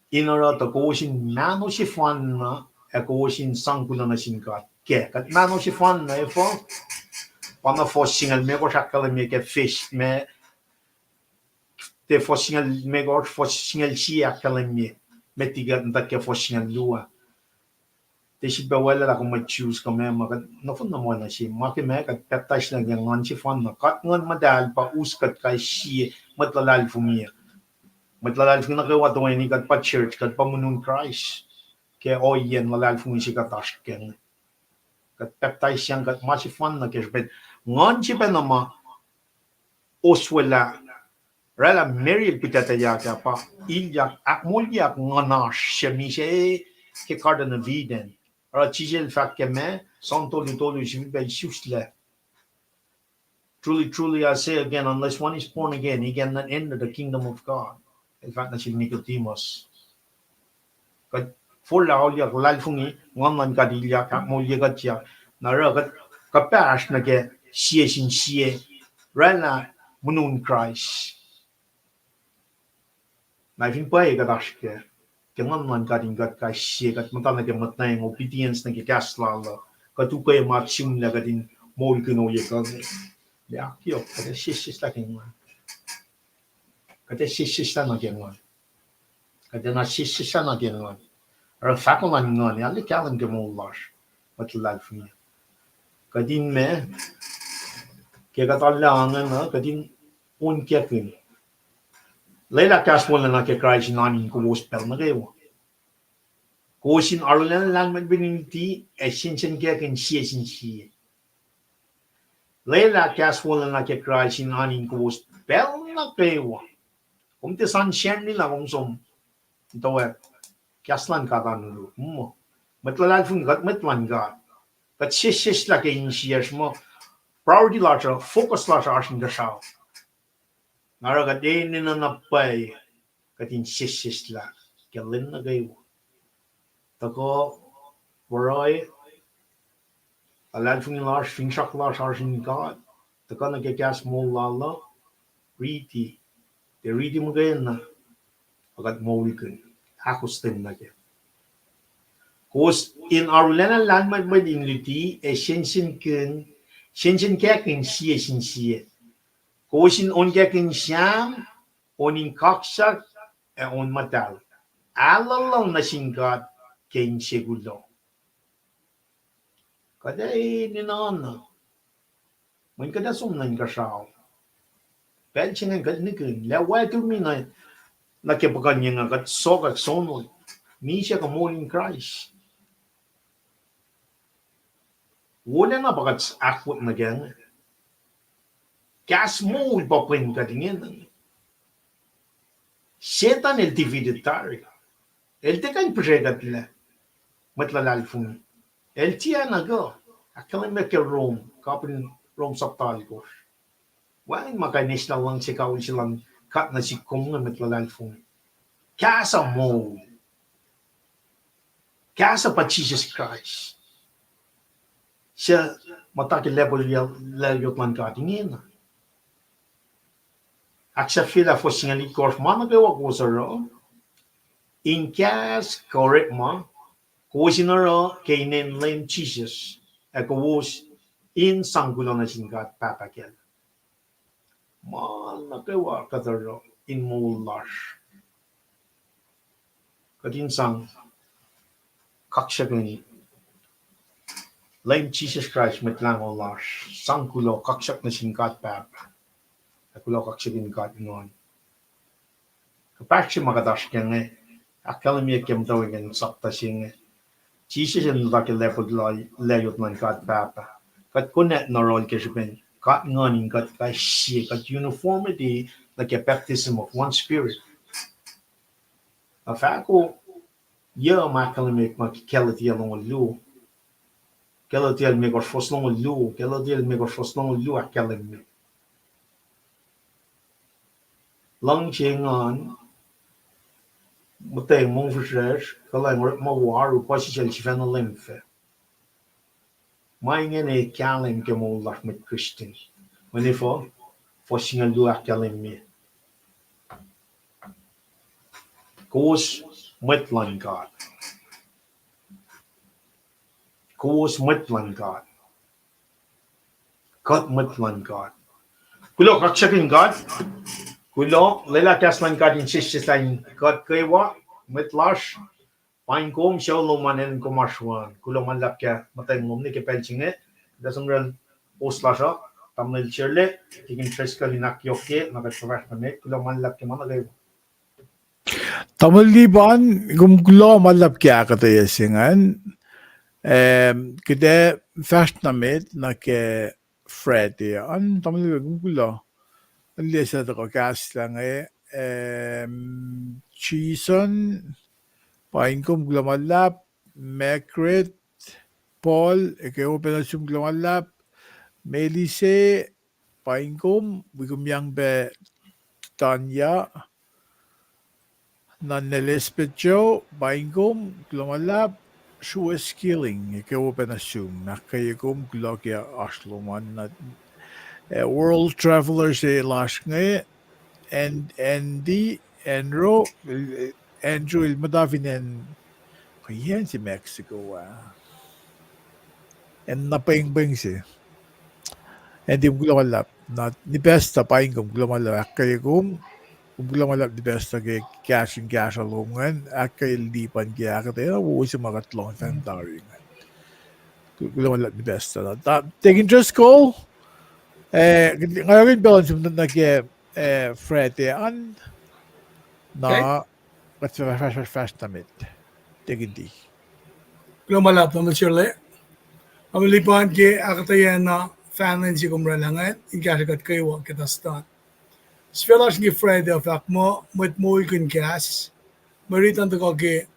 inora the gosin nano si fan na gosin sangkula na singkat ke kat nano si fan na ifo pana fo singal me ko sakala me ke fish me te fo singal me ko fo singal si akala me tigat nda ke fo singal lua te si bawala la ko ma choose ko me ma no fun na mo na si ma ke me kat petash na ngan si fan na kat ngan madal pa uskat kay si matlalal fumia matlalal fumia na kawa to ni kat pa church kat pa munun Christ ke oyen lalal fumia si katash ken kat petash yang kat ma si fan na ke bet ngan si pa na ma oswela rala Mary pitatayak pa ilyak akmolyak nganash shemise ke garden of Eden or chijel fat ke me santo litolu jibe shusle truly I say again unless one is born again he cannot enter the kingdom of God in fact na si Nicodemus kat for la olyak lalfungi ngan kadilyak akmolyak ya na ra ka pash na ke sie rala munun Christ na fin pa e gadashke kengan man kading gat ka sie gat mata na ke matna ng obedience na ke kasla la ka tu ko ma chim la gadin mol kuno ye ka ya kyo ka de sis la ken ma ka de sis la na ken ma ka de na sis la na ken ma ra fa ko man ngani ali kalan ke mo lash wat la fini ka din me Kaya katalangan na kadin un kya kin. Leila kas wala na kya krai sinanin ko was pel na kayo. Ko sin arlan lan man biniti sin kya kin siya sin siya. Leila kas wala na kya krai sinanin ko was pel na kayo. Kung te san siyan nila kung som. Ito eh. Kaslan ka tanulu. Matlalal fun gat matlan gat. Kat sis la kaya siya mo. Priority la siya. Focus la siya asin ka siya. Ngara ka din na napay katin sis la kalin na kayo tako waray alal fung la fin sak la sarsin god tako na gas mo la riti de riti mo gayon na agat mo wikut akustin na kaya cause in our land may dingliti shensin kakin siya sin siya cause in on kakin siyam onin kaksak on matal. Alalong na singkat kain segulo. Kada ninana. Mun kada sumnan ka sao. Pel chingan kad nikin. Laway tu mi na nakipagan niya nga kat sokak sonol. Mi siya ka morning Christ. Wala na bagat akwat na gan. Kas mo ipapin ka tingin. Setan el dividitar. El te kan pregat la. Matlalal fun. El tia na go. Akalan me ke Rome. Kapin Rome saptalikos. Wain makainis na lang si kawin silang kat na si kum na matlalal fun. Kasa mo. Kasa pa Jesus Christ. Siya mataki level yot man katingin. Aksa fila fo singali kors mana ke wak wasaro. In cas correct ma. Kusinara kainin lane Jesus. Eko was in sanggulo na singkat papakel. Man na kewa kataro in mulash. Katin sang kaksya gani. Lane Jesus Christ metlang olash. Sanggulo kaksak na singkat papa. Ekulo kaksya gani kat inon. Kapakshi magadash kenge. Akalami kem tawin sakta singe. Jesus ang laki lepod layot man kat papa. Kat kunet na rol kesipin. Kat nganing kat siya. Kat uniformity like a baptism of one spirit. Afako, ya makalimik makikelit yalong lu. Kelit yal megor foslong lu. Kelit yal megor foslong lu akalimik. Lang chingan. Matay mong fresh, kalay mawaru pa siya siya na limfe. May nga na ikalim ke mo lak mit Christian. Manifo, for singa luak kalim mi. Kowos mitlan God. Kowos mitlan God. Kat mitlan God. Kulo kaksakin God. Kulo, lela kaslan God in sistisain God kewa, mitlash. Paing kom siya lumanen kumaswan. Kulo man lap kya matay ngom ni ke pelchinge. Dasangral oslasha. Tamnil chirle. Tikin treska linak yoke. Nakatrash na me. Kulo man lap kya managay. Tamaliban gumgulo malap kya kataya singan. Kede fast namit na ke Freddy. An tamaliban gumgulo. Ang lesa da ko gas lang Chison, paingkom glamalap, Mekrit, Paul, ikaw operasyon glamalap, Melise, paingkom, wigumyang be Tanya, Nanelisbeth Joe, paingkom, glamalap, Shua skilling, ikaw operasyon, nakayagom glogya asloman na World Travelers last ngayon, and Andy, Andrew Madavinen, yan si Mexico and napaingbang siya. And yung gumamalap, ni besta paing kung gumamalap, kaya kung gumamalap ni besta kaya cash alongan, kaya lipan kaya kaya huwag siya makatlong time taring. Gumamalap ni besta. Taking just call. ngayon ba som na frete an na fast damit. Digindi. Lumalap naman sila. Ang lipan ke akkuteyac na fanen si kumralangan, inkasagat kewa kita stan. Spelas ni Fred of akmo, met muy kun gas, maritan to ke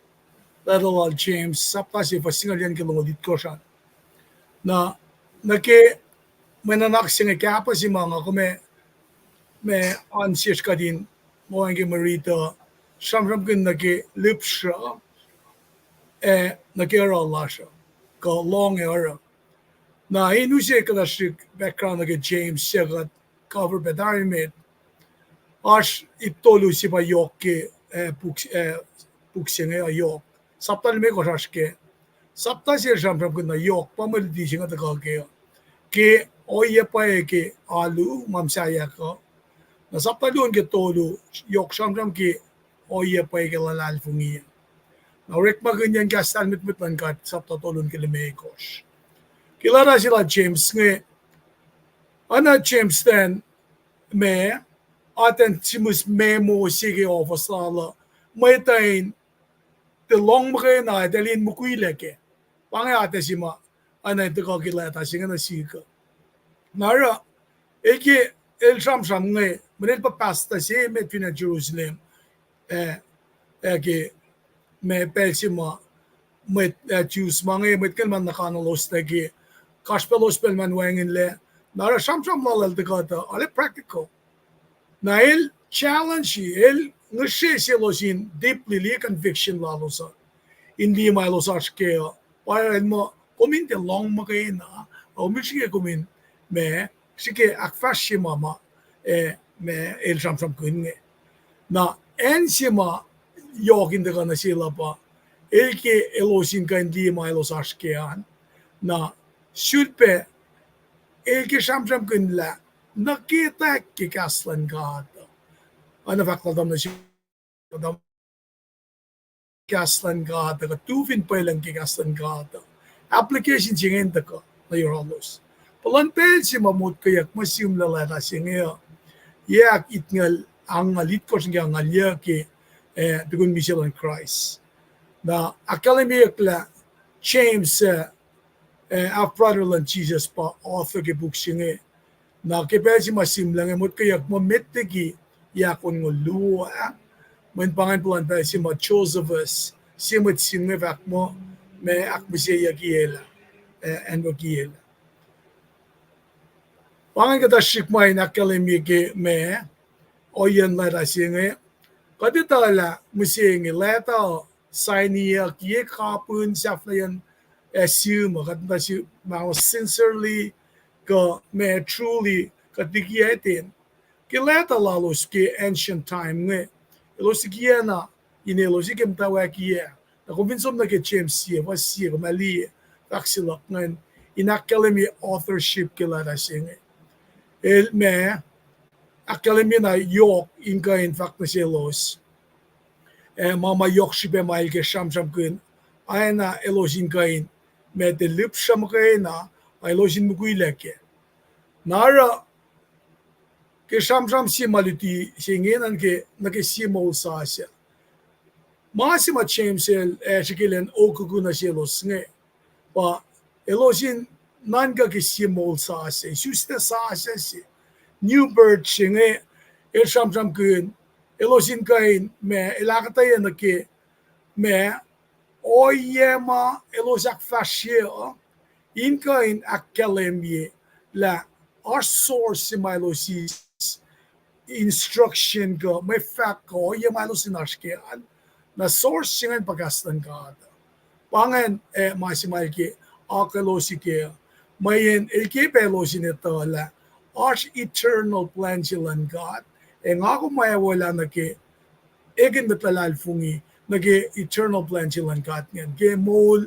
Little James, sapta si pasingal yan kilungodit ko siya. Na mananak singa kapa si mga kume me ansias ka din mo ang marita samsam kun lipsha nag-era siya ka long era. Na inu siya kadasik background James siya cover bedarimit as itolu si ba yok ke puksenge yok. Sapta lime ko ke sapta siya samsam kun yok pamaliti siya ke oyeku ke alu mamsaya ko na sapta doon ke tolu yok samsam ke oyeku ke lalal fungi na rek maganyan ka stalmit mitman ka sapta tolun ke limekos kilara sila James nge ana James den me aten simus memo sige ofasala may tain te long mga na delin mukuile ke pange ate sima ana ito ko kilata singa na sika nara eke el samsam nge menel pa pasta si met fina Jerusalem eke me pelsima met Jews mange met kan man nakanalos tagi kaspelos pel man wangin le nara samsam lalal dekata ale practical na el challenge el ngeshe selosin deeply li conviction lalo sa hindi malo sa skeo para mo kumin te long magay na o misige kumin me sige akfasrye mama me el samsam kun na ensima yokin de kana sila pa elke elosin kan di malo sa skean na sulpe elke samsam kun la nakita ki kaslan ka ana fakladam na siya kaslan ka tufin pa lang ki kaslan ka application singen ka na your holos palan pel si mamut kayak masim lalata singa yak itngal ang alit ko singa ngalya ke tukun Michelle and Christ na academy la James our brother Jesus pa author ke book singa na kepel si masim lang emot kayak mametegi yakon nguluwa men pangan puan pa si ma Josephus si mat sinevak mo me akbise yagiela and wagiela pangan kata shikmay na kalemi ke me oyen la singe kaditala musinge leta signia kie kapun saflayan assume kadita si ma sincerely ka me truly katikiyatin kileta lalos ke ancient time nge elosikia na inelosike mtawakia na convinsom na ke James siya wasiya mali taksilak ngan in academy authorship kilata singe el me academy na yok in fact na selos mama yok shibe mail ke shamsham kun ayna elosin kain me de lipsham kaina elosin mukuileke nara ke samsam si maliti singenan ke nake si mol sa siya masima James shikilen okuku na selos nge pa elosin nanga ke si mol sa siya susta sa siya si new bird singe samsam kun elosin kain me ilakatayan na ke me oyema elosak fasye in kain akademye la our source si malosis instruction ko may fact ko yung malos sinashkian na source singan pagastan ka pangan masimal ke akalosi ke mayen elke pelosi nito la arch eternal plan silan God nga ako mayawala na ke egin betalal fungi nage eternal plan silan God ngan ke mol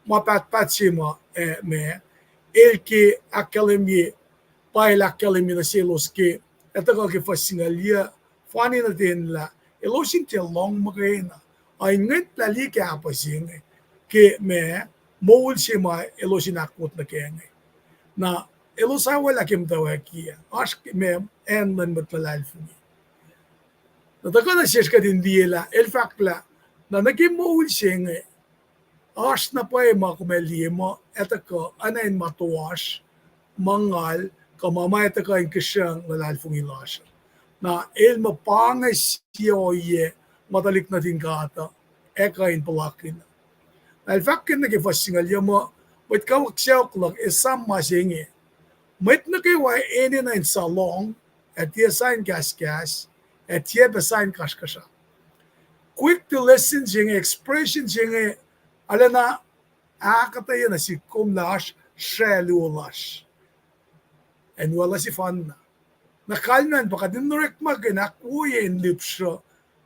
mapatpat sima me elke akademye paila akademye na selos ke ito ko ke fasingalia fani na din la elosin te long magayna ay nget lali ke apasing ke me mol si ma elosin akot na kenge na elusa wala kim tawakia. Ask mem en lan matlalal fungi. Nataka na siya ka din diela. El fakla na naging maul siya nga. As na pa mga kumeli mo. Eto ko anayin matuwas. Mangal kamamay ito ka yung kasyang lalal fungi lasya. Na el mapangay siya oye matalik na din kata. Eka in palakin. Na el fakla nagifassingal yung mo. Wait kawak siya lang. Esam masingi. Met na kewa ene na in salong. At tiya sign gas. At tiya besign kaskasa. Quick to listen jing expression jing ala na akataya na si kumlash shelulas. And wala si fan na. Nakalman baka din norek maganakuya in lipsyo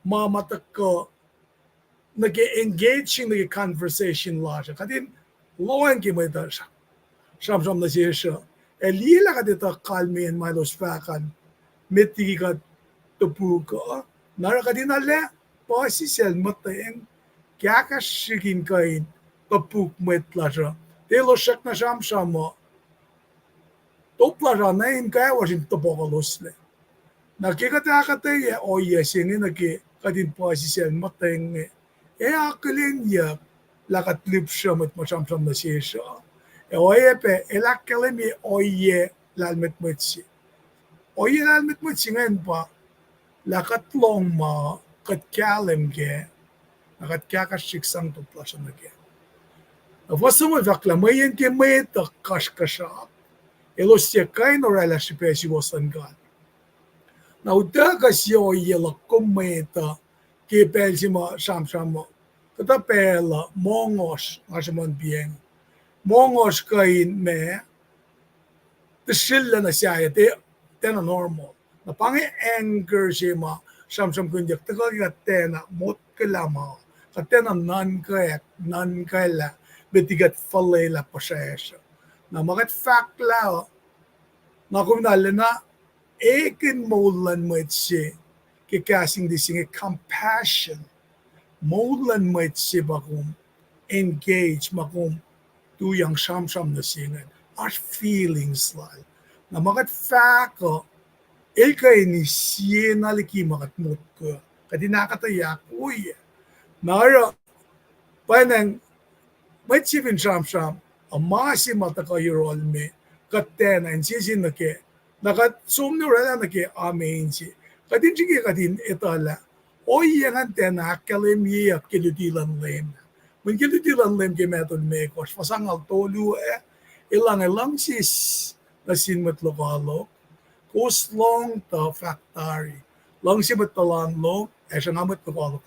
mamatak ko nag-engaging nag-conversation lash. Kadin loan ki may dasha. Sham na siya. Lila ka dito kalmin malos fakan. Miti ka tupu ko. Nara ka din ala. Pasi sel matayang kya ka shikin kain papuk met lasha. Telo shak na sham mo. Toplasha na in kaya wasin topokalos le. Nakikata oye singin naki kadin pasi sel matayang akalin ya lakat lip siya mat masam na siya. Oye pe elakalim oye lalmet mutsi. Oye lalmet mutsi ngayon pa lakat long ma kat kalim ke nakat kakashiksang toplasha na ke. Vasamo vakla mayen ke mayeta kashkasha. Elosya kain orala shipesi wasan gan. Na utaga siya oye lakom mayeta ke pelsima sham mo. Kata pela mongos ngasaman bieng. Mongos kain me the shilla na siya te na normal. Na pangi anger siya ma sham kunjak tagal tena mot kalama. Katena nan kaya betigat falela pasaya. Na magat fakla na kuminala na ekin maulan mo siya kikasing dising compassion. Maulan mo siya bakum engage makum tuyang sham na singan. As feelings like. Na magat fako kay ni siya naliki magat mot ko. Kadi nakatayak uy. Nara panang may chipin sham amasi mata ka yurol me katena and sisin na ke nakat sumno rala na ke amen si kadin sige kadin etala oy yang antena kalim yap kilutilan lem mun kilutilan lem ke meton me kos pasangal tolu ilang sis na sinmat lokalo kos long ta factory long si matalan lo siya ngamat lokalo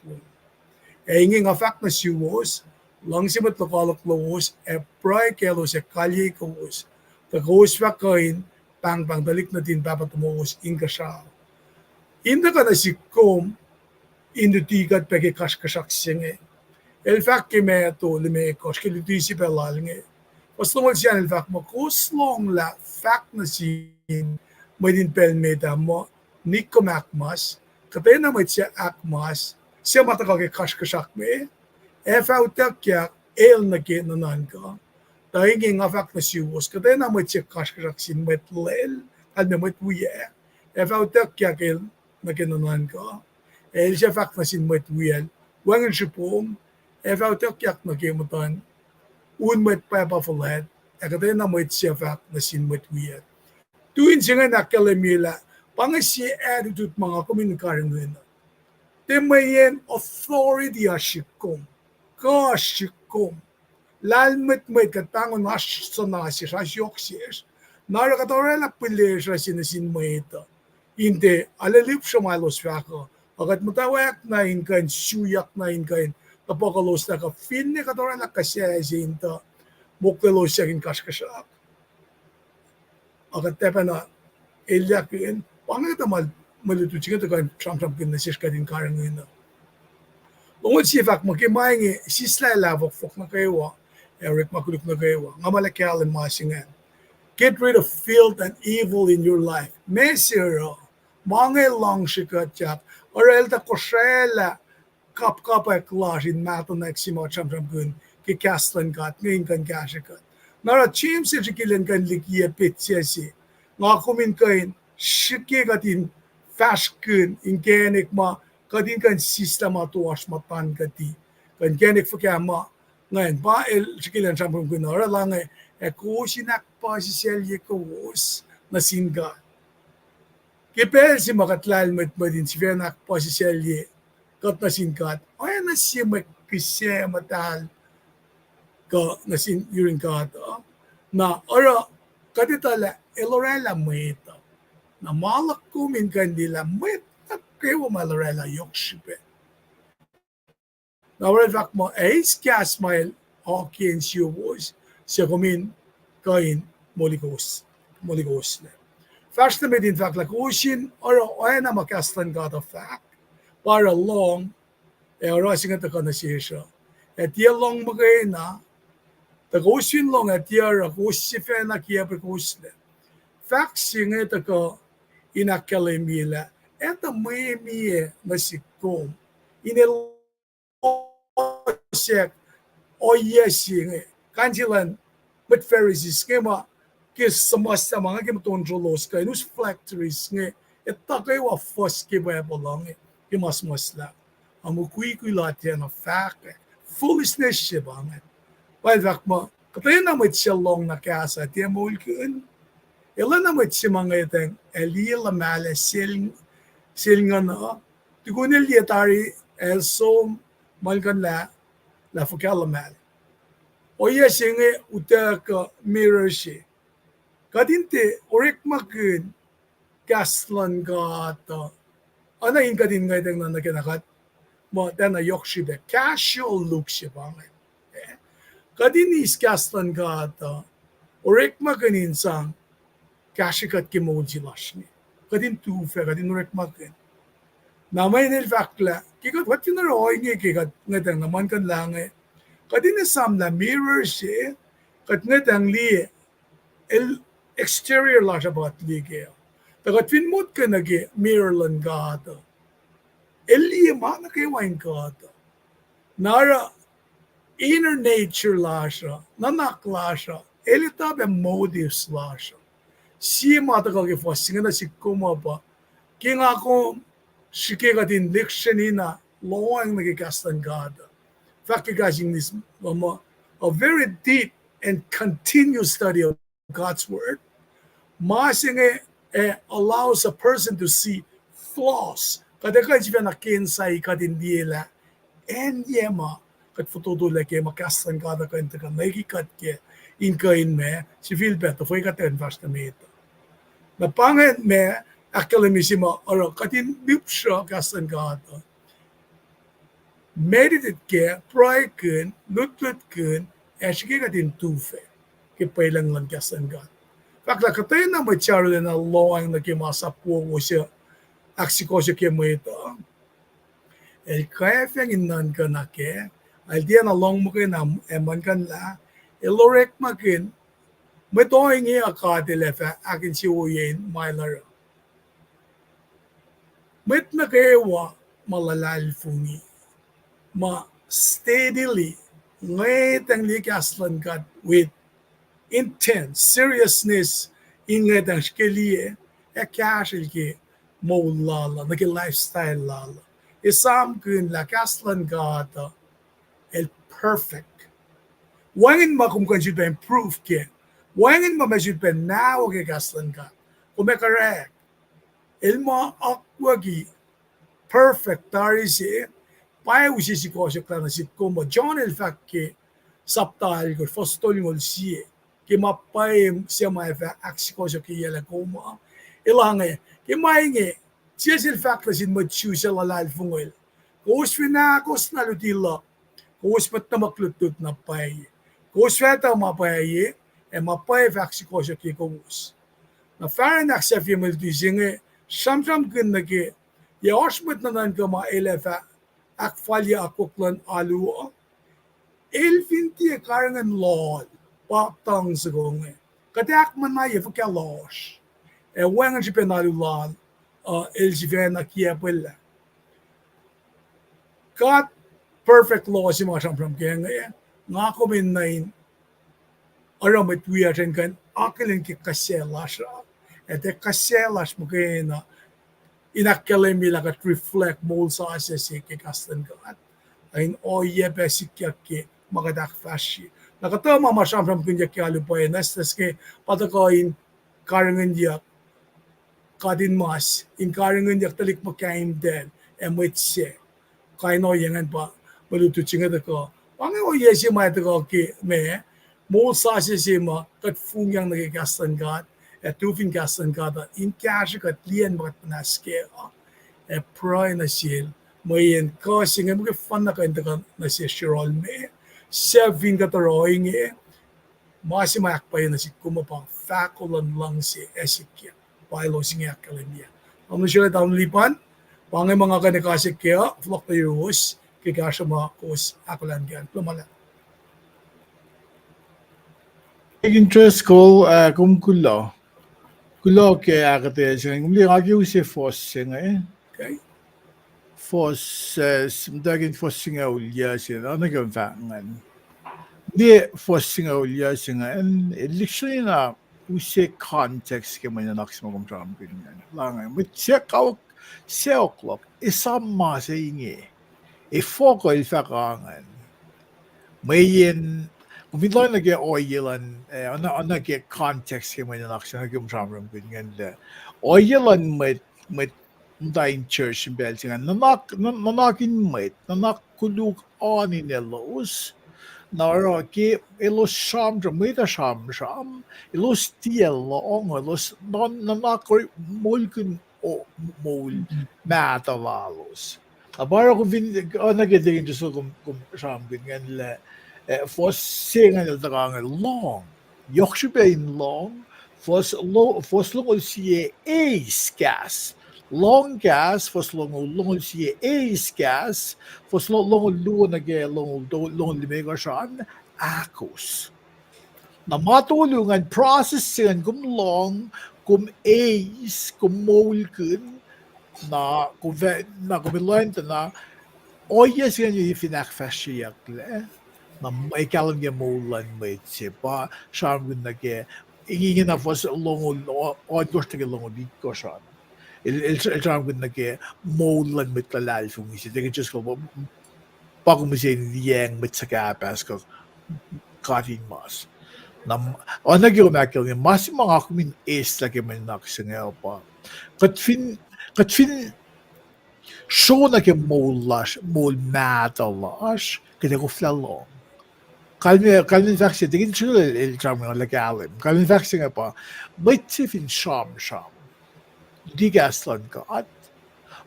ingin nga fact na siwos lang si matlokalok lawos pray kelo sa kalye kowos kawos pa kain pang dalik na din dapat tumawos inka siya inda ka na si kom indutikat peke kaskasak singe el fact ke me to lime kos ke lutisi pelal nge basta mo siya el fact mo kuslong la fact na sin may din pel meta mo niko makmas katay na may siya akmas siya matakal ke kaskasak me kowos el na ke nanan ka. Dahil nga fak na siwos ka tayo na may siya kashkarak sin met lel at na met wuye. Kowos el na ke nanan ka. El siya fak na sin met wuyel. Wangan siya pong kowos na ke matan un met papafalet at tayo na may siya fak na sin met wuyel. Tuwin siya nga nakalamila pang siya attitude mga komunikarin nila. Temayen authority ashikom. Kashikom. Lalmet katangon sa nasi sa yoksies. Narakatorela pili siya sinasin mo ito. Hindi, alalip siya malos fako. Agat matawak na inkan, suyak na inkan. Tapakalos na ka, finne katorela kasya ito. Mukkalos siya kaskasak. Agat tepa na, ilyakin, pangita malitusin ito kan samsam kinasis ka din karang ito. Ungod si fak makimaingi sisla lavok fok na kewa, Eric makuluk na kewa, nga malakyalan masingan. Get rid of filth and evil in your life. Mesero, mga lang sikatyak, or elta kosyela, kap-kapay klas in mato na eksima chamsam kun, kikaslan kat, ngayon kan kasikat. nara James jikilen kan likia petsesi nga kumin kain shike katin fashkun in genik ma kadin kan sistema tuas matan kati kan genik fakama ngayon ba el jikilen sampung kunara lang akoo sinak pa si selye kowos na singa kipel si makatlal matmadin si venak pa si selye kat na sinkat ay na siya makisya matal ka nasin yuring kata na ora kaditala elorela meta na malak kumin kandila meta kewa malorela yokshipe na ora fak mo ace gas mile hokin siubos siya kumin kain moligos le first na medin fak la kushin ora ay na makastan kata fak para long ora singa ta kana siya et long magay na the Goshin long at year a Goshifen a Kiape Gosle. Faxing it a go in a Calemila and the Mimi Masikom in a shek or yesing Kanjilan but Ferris schema kiss some manga tonjolos kinus factories it takewa first give belong you must la amukui latian of fact foolishness shibang Weil sagt man, kapag mit siya long na kasa, tiya mo ulkun. Ila na mit siya mga itang, la mala nga na, tukunil yatari, Esam, malkan la fukala mala. O siya nga uta ka mirror siya. Kadinte, orik makun, kaslan ka ata. Ano yung kadin nga itang na nakinakat? Mo, dana yok siya casual look siya bangay. Kadin iskaslan ka ata, orek maganin sang kashikat kimoji lashni. Kadin tufe, kadin orek magan. Namay nil fakla, kikat what yun naroy nga kikat ngatang naman kan lang kadin Esam na mirror siya, kat ngatang li el exterior la siya bagat li kaya. Tagat finmut ka nagi mirror lan ka ata. El li ma na kayawain ka ata. Nara inner nature lasha, nanak lasha, elita be motives lasha. Si matagal ke fasting na si kuma pa, king ako shike katin diction ina loang nagikastan gada. Fakigashing this a very deep and continuous study of God's word. Masing allows a person to see flaws. Kada ka jiba na kinsay katin diela, and yema kat futudule ke makastan kada ka inta ka nagikat ke in kain me si feel better foi katen fast meta na pangen me akalemisima oro katin bipsha kastan kada meditate ke pray kun lutlut kun eski katin tufe ke pailang lang kastan kada fakla katay na macharo na loang na ke masapo mo siya aksiko siya ke meta el kaya fengin nan ka na ke al dia na long mo na eman kan la elorek makin may toing i akate lefa akin si uyen mailar met na kewa malalal fungi ma steadily ngay tang likaslan kat with intense seriousness ingat ang skeliye kashil ke mo lala naki lifestyle lala Esam kun la kaslan gata el perfect. Wangin ma kung kanjud pa improve ke. Wangin ma majud pa now ke kaslan ka. Kung may correct. El ma akwagi perfect tari si paya usi si ko siya klana si kuma John el fact ke saptal ko fostol ngol siye ke mapay siya ma fa aksi ko siya ke yela kuma ilange ke mainge siya sil fact sin mo chu siya lalal fungol. Kos fina kos na lutila kos pat na maklutut na pay. Kos feta mapay mapay faksi ko siya ke kos. Na faran aksef yung multisinge samsam kun na ke ya osmut na nan ka ma elefa akfalya akuklan alu elfinti karangan lol patang sagong katak man na yefu ka losh wangan si penalu lol el si na kia pala kat perfect law si mga samsam kaya nga ko min nain aram it we are kan akelin ki kaselas ete kaselas mo na inakkelin mi lagat reflect mol sa se ke kastan kat ain oye basic ke magadak fashi nakatama masam kunja ke alu pa nas ke patako in karangan dia kadin mas in karangan dia talik makain den emitse kaino yangan pa malutu chinga de ko pange o yesi mai de ko ki me mo sa se ma kat fung yang de gastan gat tufin gastan gat in cash kat lien mat na ske pro na sil mo yen ko singa mo ke fan na kan de na se shirol me saving gat roing masi mak pa na si kumapang fakulan lang si esikia pailo singa kalemia ang sila taon lipan Pangay mga kanekasik kaya, flok tayo hus, kaya siya mga kus akalan kaya, lumala. interest ko kum kulo ke akate sing li agyu se fos sing Okay? fos dagin fos sing ulya sin ana gan fangan di fos sing ulya sing literally na use context ke man naks mo kum tram pingan lang mit check out o'clock Esam ma se inge foco il fakangan mayin kung bigla na get oilan ana get context ke man naks na kum tram pingan oilan mit dain church in Belgium nanakin mit kuluk ani nelos Nara ke elos sham dramita sham elos tiel long elos non nakor molkun o mol matalalos. Abara ko vin nagedin just kum sham ganyan le fos singan el tagang long yokshibein long fos long si ace gas long gas fos long si ace gas fos long luon nage long limega shan akos na matulungan processing kum long kum ace kum molkun na kumilenta na oyes gan yung akfasrye na may kalam yung molan may ba sharm gun nage ingin na fos long odgos nage long diko shan il sharm gun nage molan mit talal fung isi they just go bago mo siya yang mit sa kapas ko katin mas na nage umakil yung mas mga kumin is lagi man nakasangel pa katfin show na ke mol matalash kaya ko flalong kalmin vaccine digin chul el charming la galim kalmin vaccine pa bait tifin sham digaslan ka at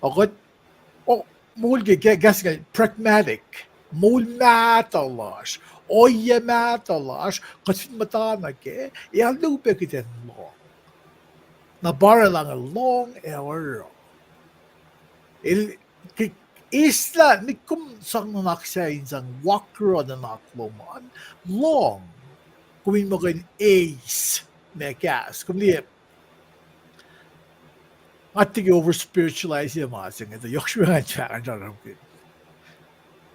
agot o mol ge gas pragmatic mol matalash oye matalash katfin matana ke yalu pe kiten long na bara lang a long hour isla nikum sang naksya insang wakro na nakloman long kumin mo kayo ace na gas kumli ating over spiritualize yung masing ito yokshuhan siya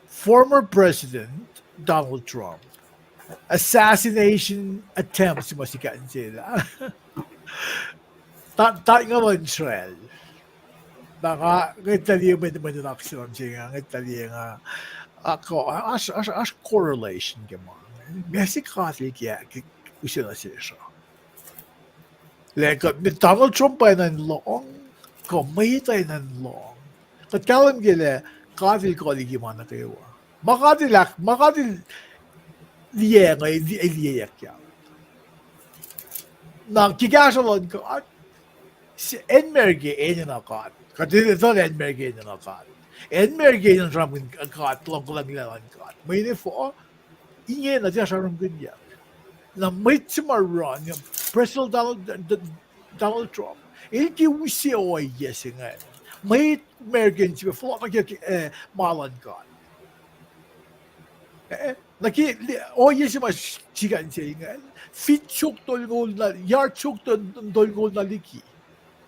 former President Donald Trump assassination attempts masikaan sila tayo nga man Israel ngitali yung may nakasilang siya ngitali nga ako as correlation gamang Messi Catholic ya usin na siya like Donald Trump ay nan long may tayo nan long kat kalam gila Catholic ko ligi man na kayo makadil liya nga iliyak ya na kigasalon ko at si Enmerge na kat Kadiri ito na Enmerge na kat. Enmerge na ramin kat, lang lang kat. May nifo, ingay na siya ramin ganyan. Na may timaran yung President Donald Trump. Hindi usi o ay yes nga. May American siya, full of malan kat. O yes yung chikan siya nga. Fit chuk tolgol na, yard chuk tolgol na liki.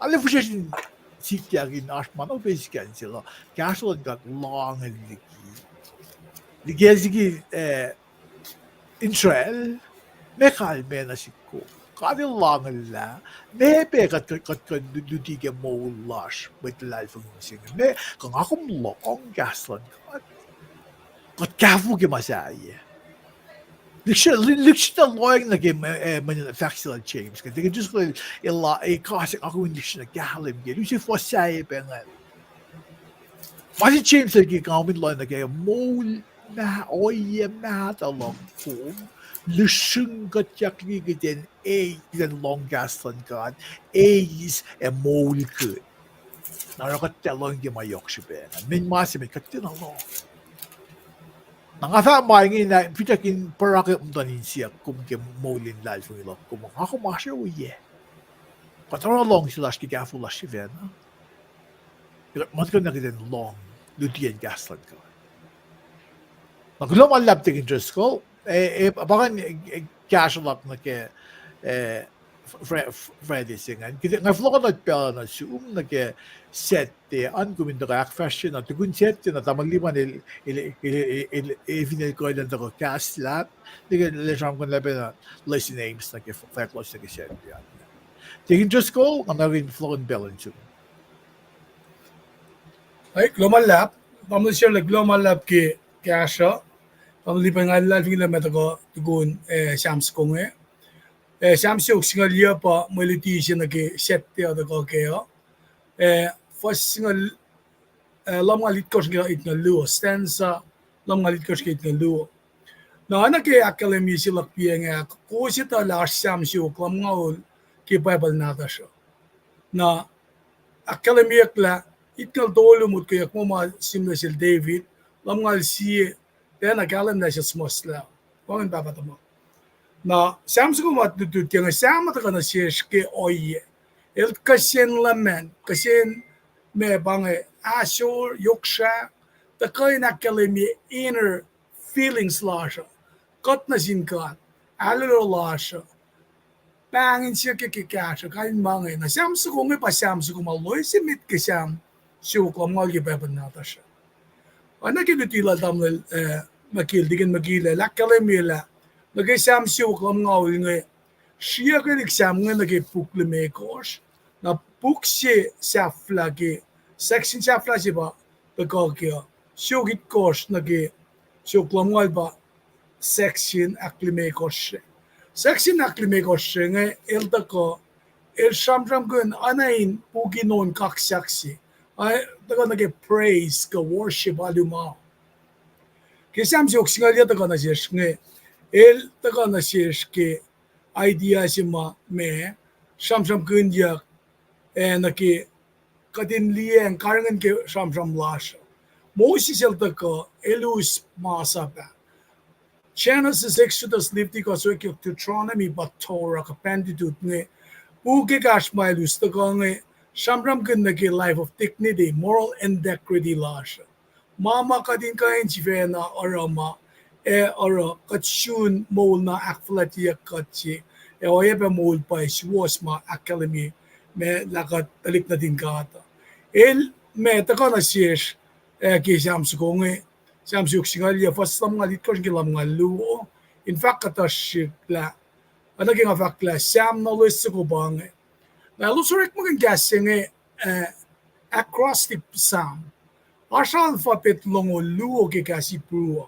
Alam po siya sikyakin aşman o besken sila. Gerçekten got long ligi. Ligezgi Israel me kalme na sikko. Kadilangan la, me be kat dudige mo lash with life ng singen. Me kung akom long gaslan kat kafu ge masaya. Lyksta loing na game man factual James. Kan det just illa e kasi ako lyksta na galim ge. Du ser for say bengal. Mas James lagi kamin loing na ge mol na oye mat along form. Lysung gat jakli ge den den long gaslan god. Is a mol good. Na kat talong ge mayok bengal. Min masim kat tin along. Nangasa maingin na pitakin parake umdanin siya kumke molin life nila kumang ako masya uye. Patara long sila ski gafu la shivena. Matko na kiden long lutien gaslan ko. Nagulong ang lab taking just ko bakan casual up na ke Freddy singan. Kita nga flow na pela na zoom na ke set de angumin da akfasrye na tugun set na tamagliman il ko dan da cast lab. Diga le jam kon labe na list names na ke close na ke set ya. Taking just go ang naging flow and balance. Ay, global lab. Vamos a hacer global lab que hace. Vamos a lipan al lab que meta ko tugun Shams konge. Shams yung singal liya pa maliti siya na ke set ya da ko kaya. First singal lam ngalit ko siya it na luo. Stanza lam ngalit ko siya it na luo. Na ana ke akademi sila piang ko siya ta last Shams yung lam ngaul ke Bible nata siya. Na akademi akla itnal dolo mut ko yak mo ma simla sil David lam ngal siye then akalam na siya smosla. Kung baba mo. Na Shams ko mat tutut yang Sham ta kana siya ke oye. El kasyen lamen kasyen me bange ashur yoksha ta kain akademi inner feelings lasha. Kat na sin kan allo lasha. Paing siya ke kasha kain mange na Shams ko ngi pa Shams ko maloy simit ke Sham siya ko mal ge baba na ta siya. Ana ke ditila damle makil digin magila la kalemila nagay Sham siya ko ngaw ngi siya ke exam ngi nagay pukle me kosh na puk siya safla ke section safla siya ba the ko ke siya git kosh nagay siya ko ngaw ba section aklime kosh section aklime kosh ngi elda ko el shamram gun anain puginon kaksaksi ay daga nagay praise ka worship aluma ke Sham siya singal ya daga na siya ngi el daga na siya ke idea siya ma me Sham gun ya na ke kadin liyan karangan ke Sham lash mo si siya daga elus masa ba Genesis Exodus Leviticus Deuteronomy but Torah ka Pentateuch ngi uke kash mailus daga ngi Sham gun na ke life of dignity moral integrity lash Mama kadin kain chivena arama ara katshun mol na akfasrye katsi oyebe mol pa was ma academy me lakat talik na din kata el me taka na siyesh ke Shams ko ngi Shams yung singal ya fasam ngalit ko gilam ngaluo in fact katashikla ana ginga fakla Sham na list ko bang na lusurek mo kan gasing acrostic Psalm Asha alphabet longo luo ke kasi pruo.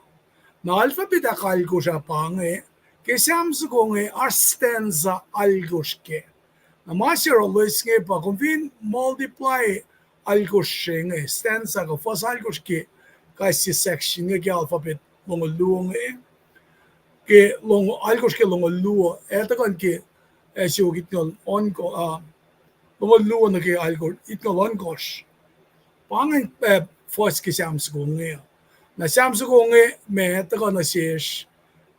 Na alphabet akal ko siya pange, ke Shams ko nge stanza algos ke. Na masir always nge pa, kung fin multiply algos nge, stanza ko, first algos ke, kasi section nge ke alphabet longo luo nge, ke longo algos ke longo luo, eto kan ke, siyo gitnol on ko, longo luo na ke algos, itnol on kos. Pange, first ke Shams ko nge. Na Shams ko nge me taka na siyesh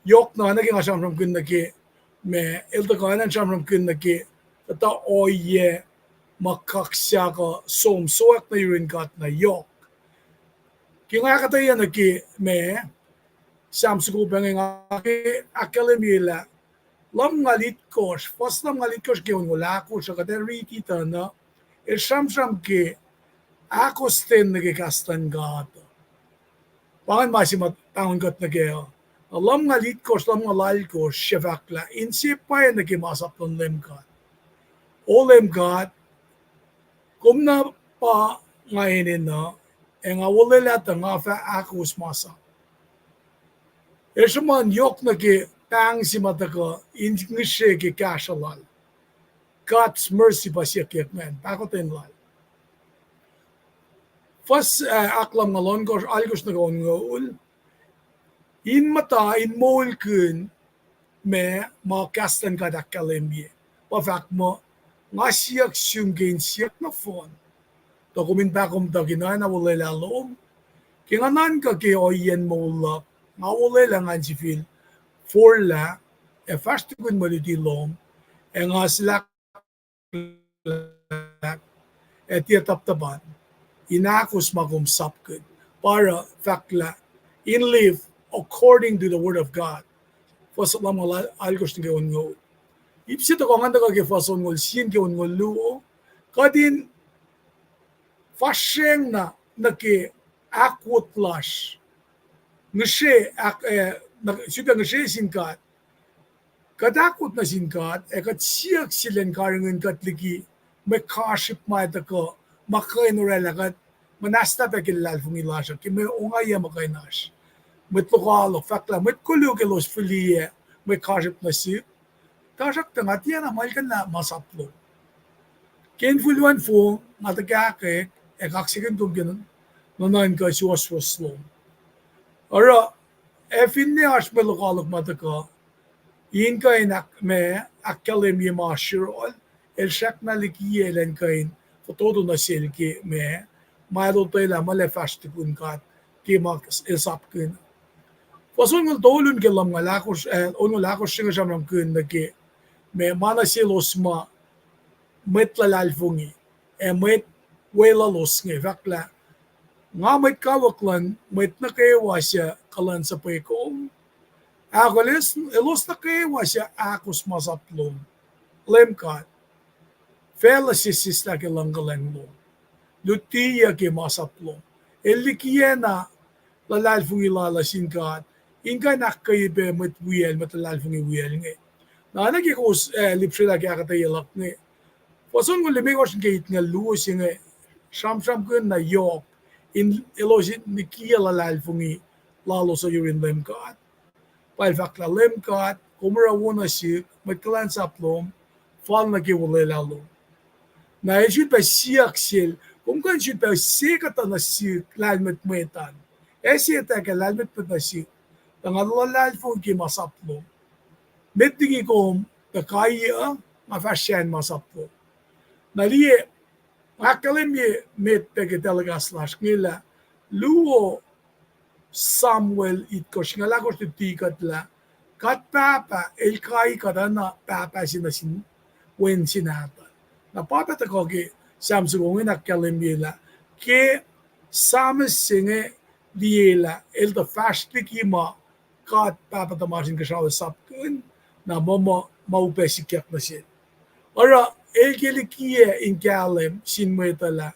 yok na naging Shams kun na ke me el taka na Shams kun na ke ta oye makaksya ka som soak na yurin kat na yok. Kinga kataya na ke me Shams ko bang nga ke akalemila lam ngalit kosh first lam ngalit kosh ke wala ko sa kata rikita na el Shams ke akos ten nagikastan gato. Pangan masimat taon kat na kayo. Alam nga litkos, alam nga lalkos, shevakla, insipay na kimasap ng lemkat. O lemkat, kum na pa ngayon na, nga wala lahat nga fa akos masa. Esam yok na ki Paing si mataka, ingishe ki kashalal. God's mercy ba siya kiyak men, pakotin lal. Fas aklam nga longos, algos na gaon nga ul, in mata, in moul kun, me, ma kastan ka dakalimye. Pafak mo, nga siyak siyunggain siyak na fon. To kuminta kum ta ginana wala lalom. Kinganan ka ki oyen mo ulak, nga wala lang ang sifil. For la, fast kun maliti lom, nga silak tiyataptaban, inakos magumsap kun, para fakla, in live according to the word of God. Fasalam algos ni gaon ngo. Ipsit ako nga ka fason ngol sin gaon ngol luo. Kadin fasyeng na naki akut lash. Ngeshe sudah ngeshe singkat. Kadakut na singkat kat siyak silen karangan kat ligi may kaship may tako makay norela kat manasta pa kilal fung ilasha ki may ungaya makay nash. Metokalo fakla met kulu ke los filie may kaship na si tasak tanga tiyan na mal kan na masaplo ken fuluan fo matagake kaksigen tum ganun nonan ka siwas lo ara efin ne ash melokalok mataka in ka inak me akalim ye mashirol el shak na likiye len kain fotodo na silki me mailo tayla male fastikun kat ki mak esap kun Fason ngol dolun ke lam lakos ono lakos singa samram kun na ke me mana silos ma met lalalfungi met wela los nge fakla nga met kawaklan met na kewa siya kalan sa pekong akoles elos na kewa siya akos masaplom lemkat fela sisis la ke langgalang mo lutiya ke masaplom elikiena lalalfungi lalasin kat inka nakaibe met wiel met lalfungi wiel nge na nagi ko lipsila kaya katayalak nge fason ko limigos gate nga luos nge sham kun na yok in elosin ni kia lalfungi lalo sa yurin lemkat pal fakla lemkat kumura wona si met klan saplom fal na kiwala lalo na ejut pa siyak sil kung kan jut pa sikata na si lalmet metan esiyata ka lalmet na si Tangalala fung ki masaplo. Mettingi kom takaya mafasyan masaplo. Naliye akalimye met peke talagas lash ngila luo Samuel itkos ngalakos tikat la kat papa el kai kadana papa sinasin wen sinata. Na papa takoge samsugongin akalimye la ke sames singe diela el the fast pikima kat papa tamasin kashaw sapkun na mama maupesikyak na siya. Ora, elkelikie in kalem sin metala.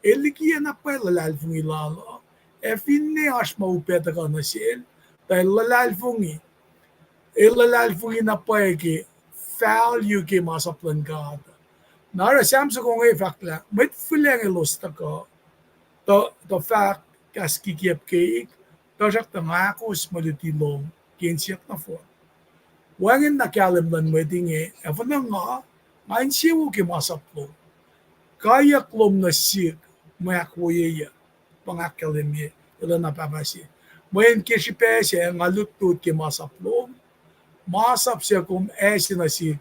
Elikie na pa lalalfungi lalo. Finne as maupeta ka na siya. Dahil lalalfungi. Lalalfungi na pa ki value ki masaplan ka. Nara samsa kong fakla, met fuleng elosta ka. The fact kas kikiep keik. Tasak tangakos malutilong kinsiyak na fon. Wangin na kalam dan medinge, na nga, ngayon siya ki masaplo. Kaya klom na sik, mayakoyeya, pangakalimye, ila na papasi. Mayan kisipe siya, nga lutut ki masaplo. Masap siya kung na sik,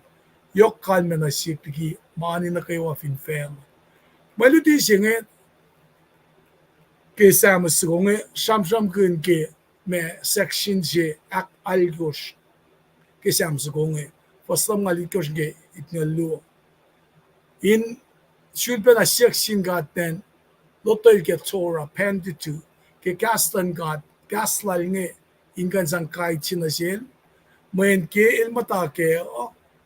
yok kalme na sik, ki mani na kayo finfel. Maluti siya nga, ke Esam sunge sham kun ke me section je ak algos ke Esam sunge fasam ngalikos ge itnalo in should be a section gaten lotel ke Torah penditu ke kastan god gaslal nge ingan sang kai chinasel men ke ilmata ke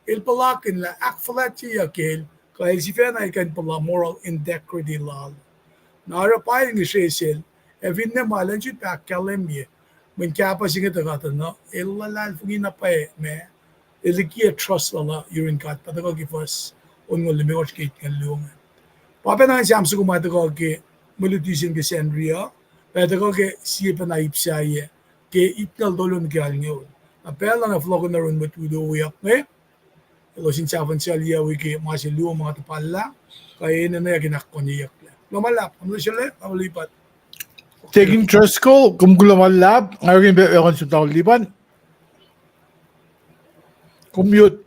il palakin la akfasrye ke kaya si fena ikan pala moral integrity law Nara Paing Shesel, Evinne Malanjit Akalemye, men kapa singa ta gata no illa fugi na pa me eliki trust la urine kat ta ko ki first on ngol me watch ke kan luong pa pe na siam su ko ma ta ko ke mulutisin ke senria pa ta ko ke si pa na ipsa ye ke itnal dolon ke al ngol a pe la na flogo na run betu do yak me lo sin sa van sel ya wi ke ma se luong ma ta palla ka ina na yakin akko ni yak lo malap ano sila lipat Taking trust ko, kumgulam ang lab, ngayon ba yung sa taon liban? Commute.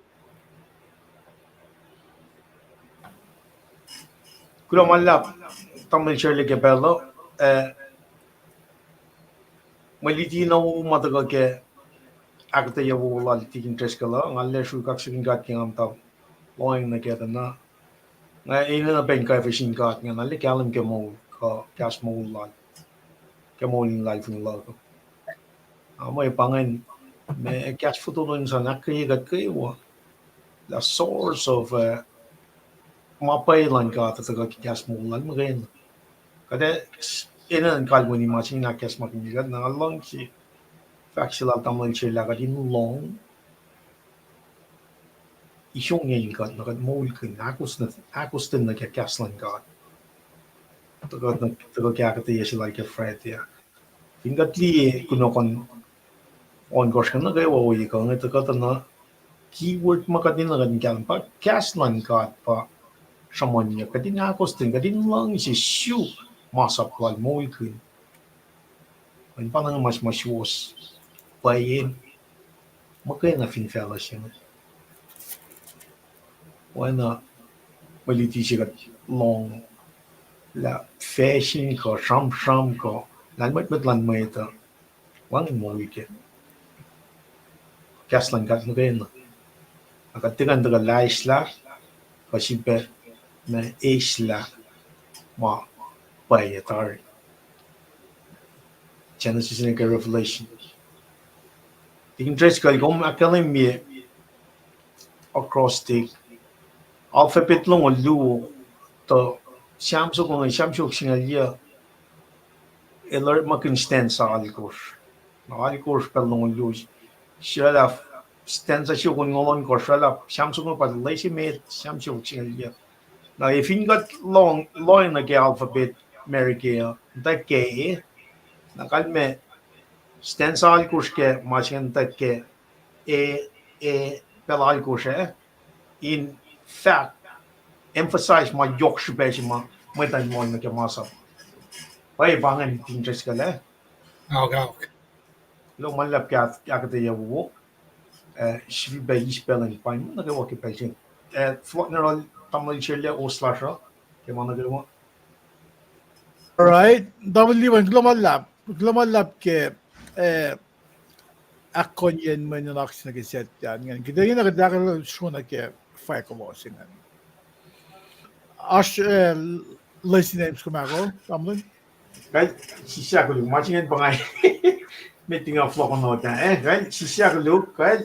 Kulo malap tamil Shirley ke bello maliti na mataga ke akkuteyac wala taking trust kala ngalle shu kak sigin gat ke am ta loing na ke na nga ina na ben ka fishing gat nga ngalle kalam ke mo ka gas mo la ke mo in life in la ko amo pangan me gas photo no insan akki gat ke wa the source of mapay lang ka ta ka gas mo lang mo rin kada ina ang kalmo ni machin na gas makinigad na long si factual tamang sila ka din long isong ngayon ka na mo kan akos din na gas lang ka taga kaya ka tayo sila ka Fred ya tingkat li kuno kon on course ka na kaya wawi ka nga taga na keyword makadin na kan pa gas lang ka pa someone niya kadin akos din kadin lang si shoe masap wal mo kan ang panang mas masyos payin makaya na fin fella siya wala maliti siya long la fashion ko sham ko lan mat lan mai ta wang mo wike gas lang gat mo ken akat tigan daga laisla ko sipe na isla ma payetar Genesis and Revelation tingin tres kal gom academy acrostic alphabet long lu to Samsung kung Samsung singalya eller makin stand sa alikos. Na alikos pa long lose. Shala stand sa siya kung ngolon ko shala Samsung pa lazy mate Samsung singalya. Na if you got long na ke alphabet America da ke na kalme stand sa alikos ke machin da ke pela alikos in fact emphasize my yok shbeji ma tan mo na ke masa. Ay bangan interest ka le. okay Lo malap kya kate wo shvi ba spelling pain na ke wo ke page. Flot na rol tamil chile o slasher ke mana ke mo. Alright, double liban, global lab ke, akon yan man yung action na kiset yan. Ngayon, kita yung nakadakal shuna ke, fire ko mo singan. Ash, list names ko mako, tamlin? Kay sisya ko lu machin pangay. Meeting of flot no ta kay sisya ko lu kay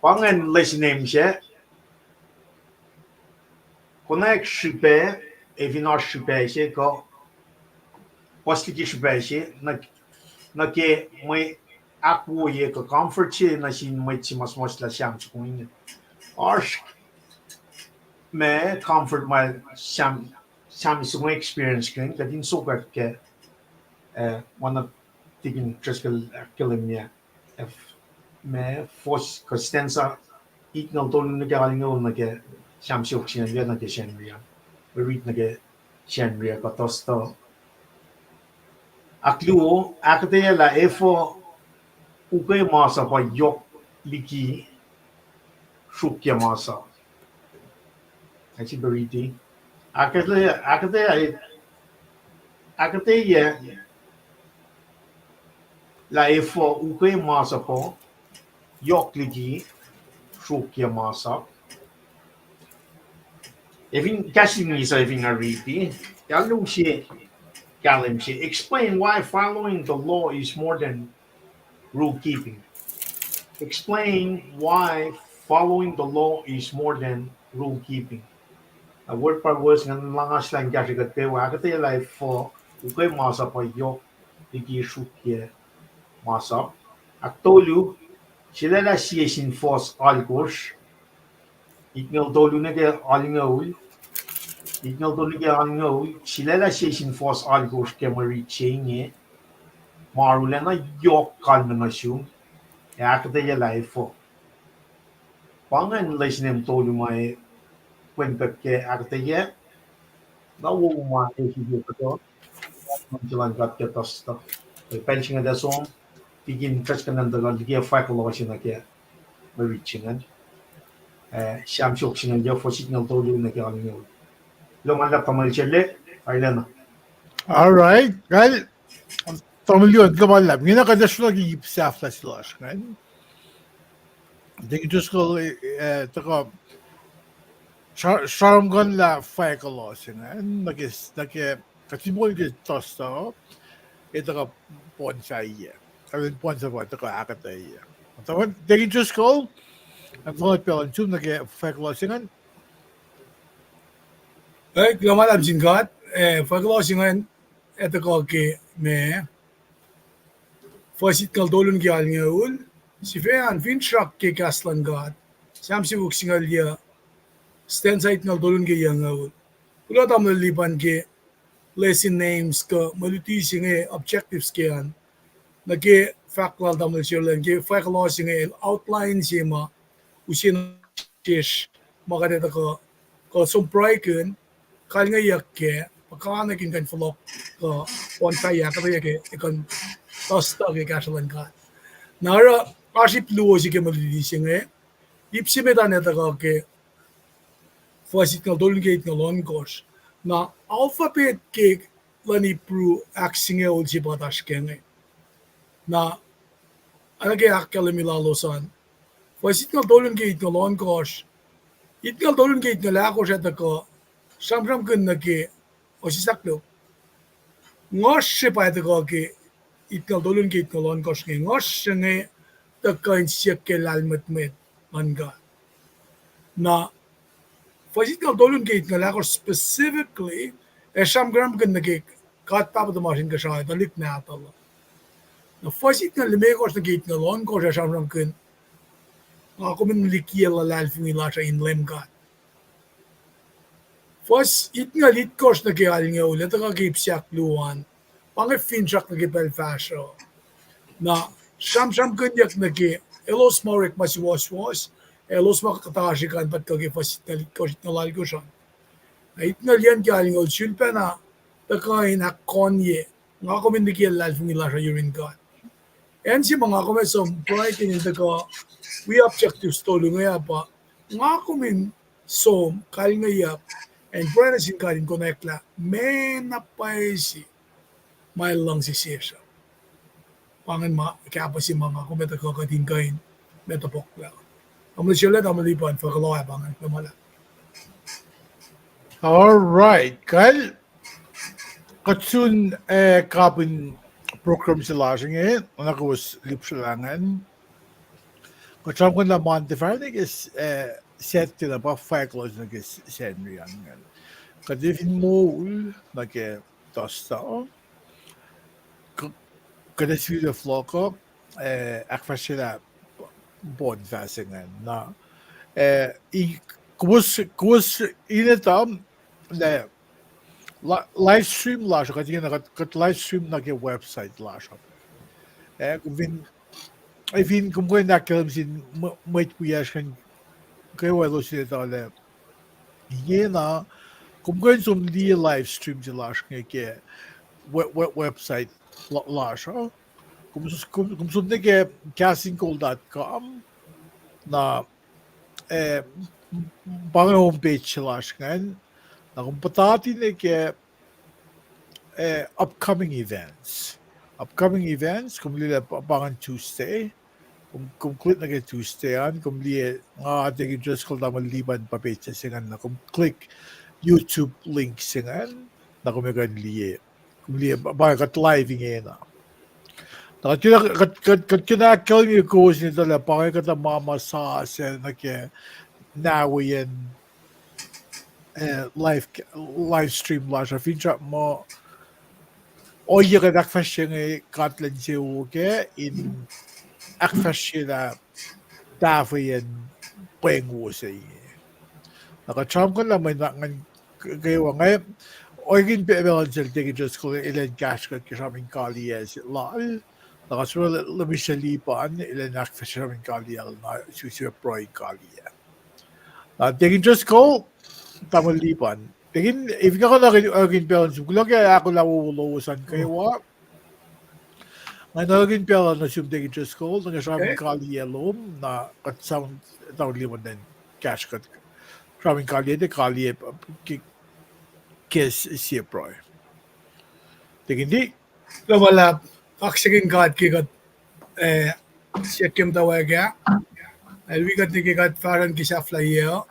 pangan list name siya. Connect shipe if you not shipe siya ko После кишбэши на ke мы akoo ye ko comfort chi na sin mai chi mas la sham chi kuin arsh me comfort my sham sung experience kin ka din so ke one of tigin treskel kilimia if me force constanza ignal don na ga ngol na ke sham shi chi na ke shen ria we read na ke shen ria ko tosto aklu akte la efo uke masa pa yok liki shukya masa achi beriti akate ye la efo uke masa pa yok liki shukya masa evin casting is evin ariti yalu shi kalim shi explain why following the law is more than rule keeping. Explain why following the law is more than rule keeping. A word per word ng langas lang kasi kate wa kate life for ukay masa pa yok iki shukye masa. Aktolu, sila la siyesin fos algos. Iknel tolu nege alingol. Iknel tolu nege alingol. Sila la siyesin fos algos kemari chenye. Marulena yok kalmenasyon. Akkuteyac life. Pangan lesnem tolu mai kwenta ke akkuteyac. Nawo ma esidio kato. Jalan kat ke tosta. Pensinga da som. Tigin kachkanan da ligia fakulosina ke marichingan. Sham shoksingan ja fosignal tolu nege alingol. Lo malap kamal chelle. Ailana. Alright, well, tamilyon ka man lang. Ngina ka dash lagi ipsaf la sila kan. Ding just ko taka Sharamgan la faikulosin kan. Katibol ke tosta. Ito ka ponsa iya. Kawin ponsa ba ito ka akata iya. Tawan ding just ko. Ang mga pelan sum faikulosin kan. Kamalam singkat, pagkalosingan, ito ko ke me, fasit kal dolun ki alnya ul, si fean fin shrak ke kaslan gat, sam si buk singal ya, stand site kal dolun ke yang ul. Pula tam liban ke lesson names ka maluti singe objectives ke an, na ke faklal tam siulan ke faklosing outline sima, usin shish, makadeta ko sumpray kun, kal nga yak ke pakana kin kan flok ko on kaya ka ke kan tosta ke kaslan ka nara aship luo si ke malili singe ipsi me dan eta ke fasit na dolun gate na lon kos na alphabet ke lani pro axinge ol si batash kenge na ana ke akkale milalosan fasit na dolun gate na lon kos itgal dolun gate na la ko eta ko samram kun na ke osisaklo ngos pa ito ko ke itgal dolun ke itgal on kos nge ngos nge takain siya ke lalmat met anga na fasit itgal dolun ke itgal ako specifically Esam gram kan nage kat pa the machine ka siya dalik na atala na fasit na lime kos na ke itgal on kos Esam gram kan ako min likiya lalal fungila siya in lemgat Fos itnga litkos na kialinga ulit ka kipsiak luan. Pange finchak na kipelfasyo. Na sam kunyak na ki elos marek masiwas-was. Elos makakatashikan pat ka kifasit na litkos itna lalgosan. Na itna liyan kialinga ulit sulpa na takain hakonye. Nga ko mindikiya lalfungila sa urine god. En si mga ko may pray kinita ka we objectives to lungaya pa. Nga ko min kalingayap and pray na singkarin connect la men na paisi may lang si Esam. Pangan kaya pa si mga kumeta ko katingkain metapok la. Amal siya lang amalipan pagkalawa pangan kamala. Alright, kal katsun kapin program sila ngayon. Una ko was lipsulangan. Katsun ko na Monteverdi is set til ba fakullos na senrian. Kadifin mo na tosta. Kada sila floko akfasrye bonfasingan na kus inatam na live stream lasha kat live stream na website lasha kung kung nakalam sin might puyaskan kewa lo sila tala yena kung sum di live stream si lasha ke website lasha kung sum ke kahsinkol.com na bang homepage laskan na kung patati ke upcoming events kung lila pangan Tuesday kung click na Tuesday kung liya nga ating just kung tama liban pa page singan na kung click YouTube link singan na kung liya kat live ngayon na kat kinakal niyo kowos nito la pakay kat mama sa na ke nawayan live stream lasha feature mo oyeku akfasrye katlen siuke in akfasrye dafayan Paing nakacham ko naman ngan kewa ngay oigin pe evangelil tegi just ko ilan cash ko kisaming kaliyes lal nakasura lumisalipan ilan akfasrye kaliyal na susu proy kaliya tegi just ko tamalipan tegin if ka na oigin pe gulo kaya ako lawulusan kewa ngayon oigin pe na sum tegi just ko nakasaming kaliyalom na katsam tawliman din cash ko Tramin kaliye de kaliye kes siyeproy. Tegindi wala aksagin kat kikat siyakim tawagya wikat ni kikat faran kisa flyer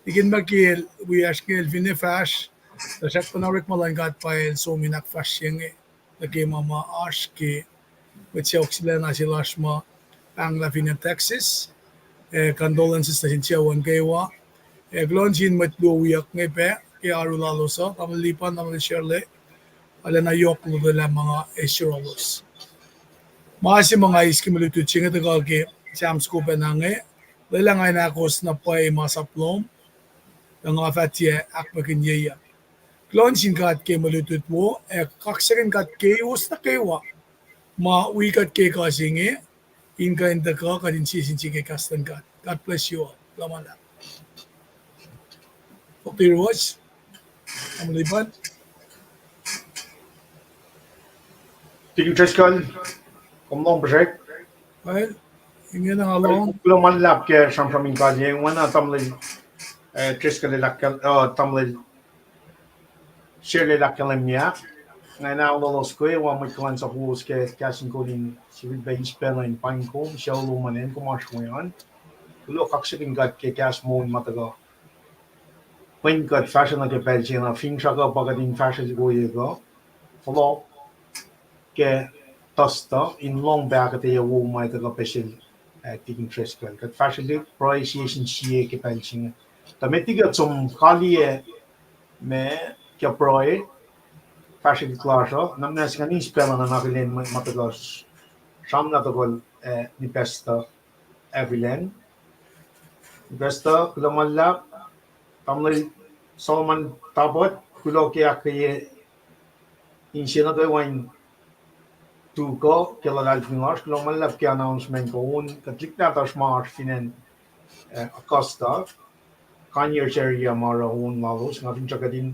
ikin magkil wiyaskil vinifas tasak panarik malan kat pa so minak fasyeng lagi mama aski with siya oksila na si Lashma ang Lavina Texas condolences na sinsiyawan kewa glonjin matluwiyak ngepe kaya arulalo sa kamalipan naman Shirley ala na yok ludala mga esrolos. Maasi mga iski malutut singa tagal ke Sam's ko penange lala ngay na akos na pay masaplom ng afatye akmakin yeya. Glonjin kat ke malutut mo kaksakin kat ke us na kewa ma wikat ke kasinge in ka inda ka kadin sisinsi ke kastan kat. God bless you all. Laman lang. Okay, Roach. Kamalipan. Thank you, Triskel. Kom project. Well, ingin ang along. Kulo man lap ke sam from in kaje wana tamle Triskel lakal tamle shirle lakal mia. Na na lo square wa mo kan sa hus ke Kahs In Kol civil base spell in Paing ko siya lo manen ko mas kuyan. Kulo kaksin gat ke Kahs mo mataga. Paing gat fashion na ke pelchen na fin shaka bagadin fashion go yego. Follow ke tosta in long back at the wo mai the special taking Triskel. Gat fashion appreciation sie ke pelchen. Tametiga zum kali me ke proy fashion class namna skani spela na nakilen matagas samna tagol ni besta evilen besta kulamalla tamle Solomon tabot kulo ke akaye inshina de wine tuku ke la alfingas kulamalla ke announcement ko un katlikta ta smart finen acosta kanyer area mara un malos ngafin chakadin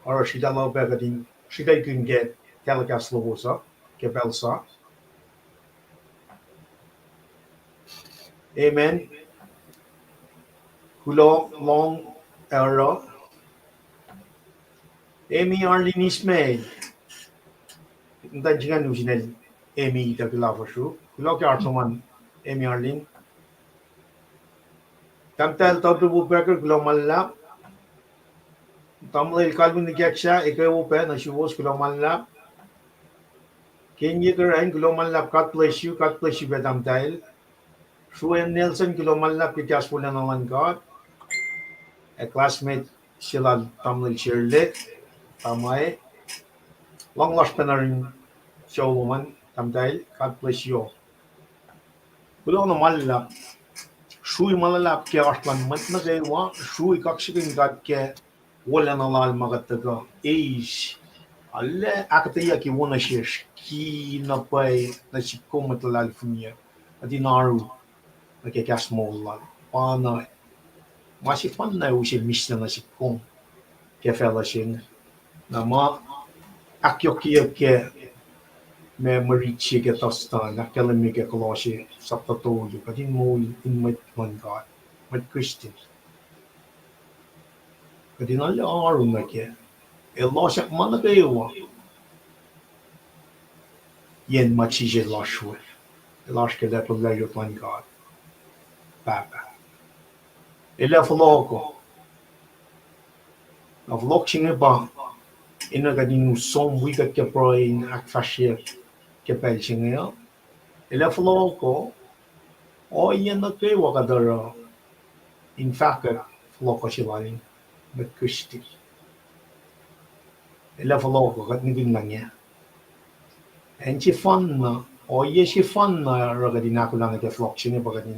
or shida lo begadin shida can get telecast logosa ke belsa amen kulo long era Amy Arlene Ismail nda jingan nusinel Amy ta kila fashu kulo ke arsoman Amy Arlene tamtal top bu beker kulo malla tamle kalbin geksha ekewo pe na shuvos kulo malla Kenye kerain kulo malla kat bless you bedam tail Shuan Nelson kulo malla ke Kahs pulan naman God a classmate sila tamle Shirley tamay long lost penarin show woman tamdai God bless you kulo no malla shui malala ke aslan mat na gaywa shui kakshikin God ke wala na lal magataga is alle akteyac ki wona shish ki na pai na chikko matlal funya adinaru na ke Kahs molla pana masi pan na usi misna na chikko ke fellowship na ma akyokia ke me marichi ke tosta na kelemi ke koloshi saptato yu kadin mo in mat man God mat Christian kadin alle aru na ke elosha mana bewa yen machije lashwe elashke le problema plan God papa ele floko na vlokchinge ba ina gadin som wikat ke proin akfasrye ke pelchinge ele floko o yen na ke wakadara in fact floko shivalin met kusti ele floko kat niging langya En ci fanno, o ye ci fanno ragadi na kulana ke floksini bagadi.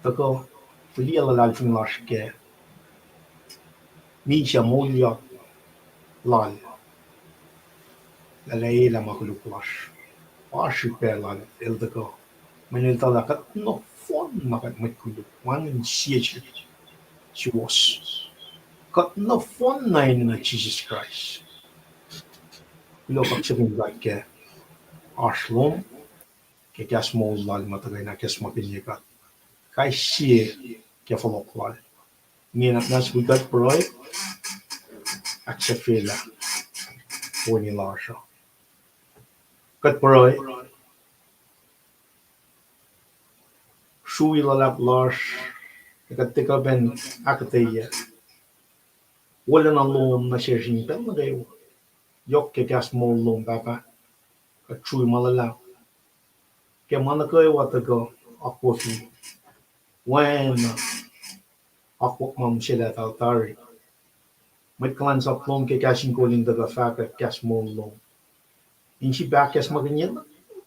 Tako flia la fin laske. Mi sia moglia lal. La lei la makuluklas. Ashi per lal el tako. Men el tada kat no fon makat makulu. Wan siege she was. Kat no fon na in Jesus Christ. Lo kakchevin ke Arslom ke gas mol lal matagay na kes makinyekat. Kai sie ke folok lal. Mina nas wikat proy aksefela woni lasha. Kat proy shui lalap lash kat tika ben akkuteyac. Wala na lom na sheshin pel na gayo. Yok ke gas mol lom baba kat shui malala. Ke manakay watago akwo fi. When akwo mam shela taltari. Met klan sa plom ke gasin kolin daga faka gas mol lom. Inchi back as maganyet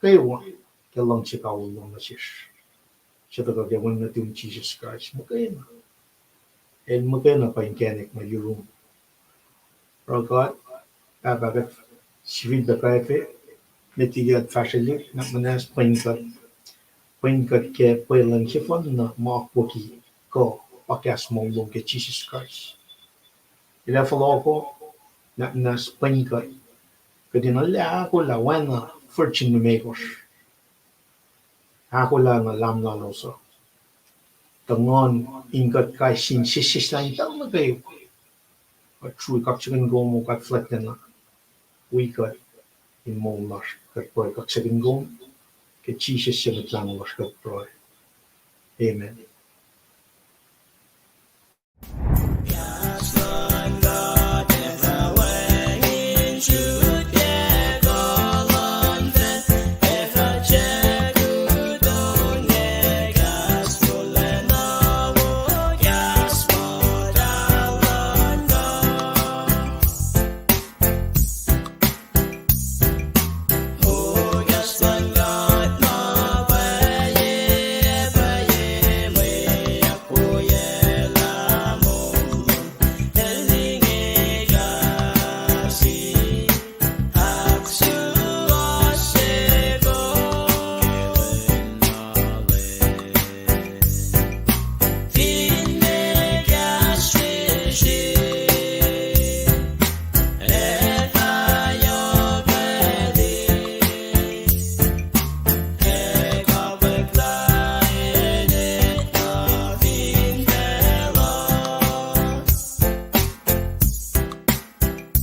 kayo ke lang si kawulong na shish. Siya taga gawin na yung Jesus Christ. Magkaya na. And magkaya na pa yung kenek na yung rogat. Abagat sivil da kaife. Netigat fashilik. Nakmanas paingkat. Paingkat ke pailang sifon na makwoki ko pakas mong ke Jesus Christ. Ila follow ko. Nakmanas paingkat. Kadinala ako lawan na fortune makers. Ako lang alam na loso. Tangon ingat kai sin sisis lain tang na kayo. At chui kaksagan go mo kat flat na wikut in mo lash kat proy kaksagan go ke Jesus siya lang lash kat proy. Amen.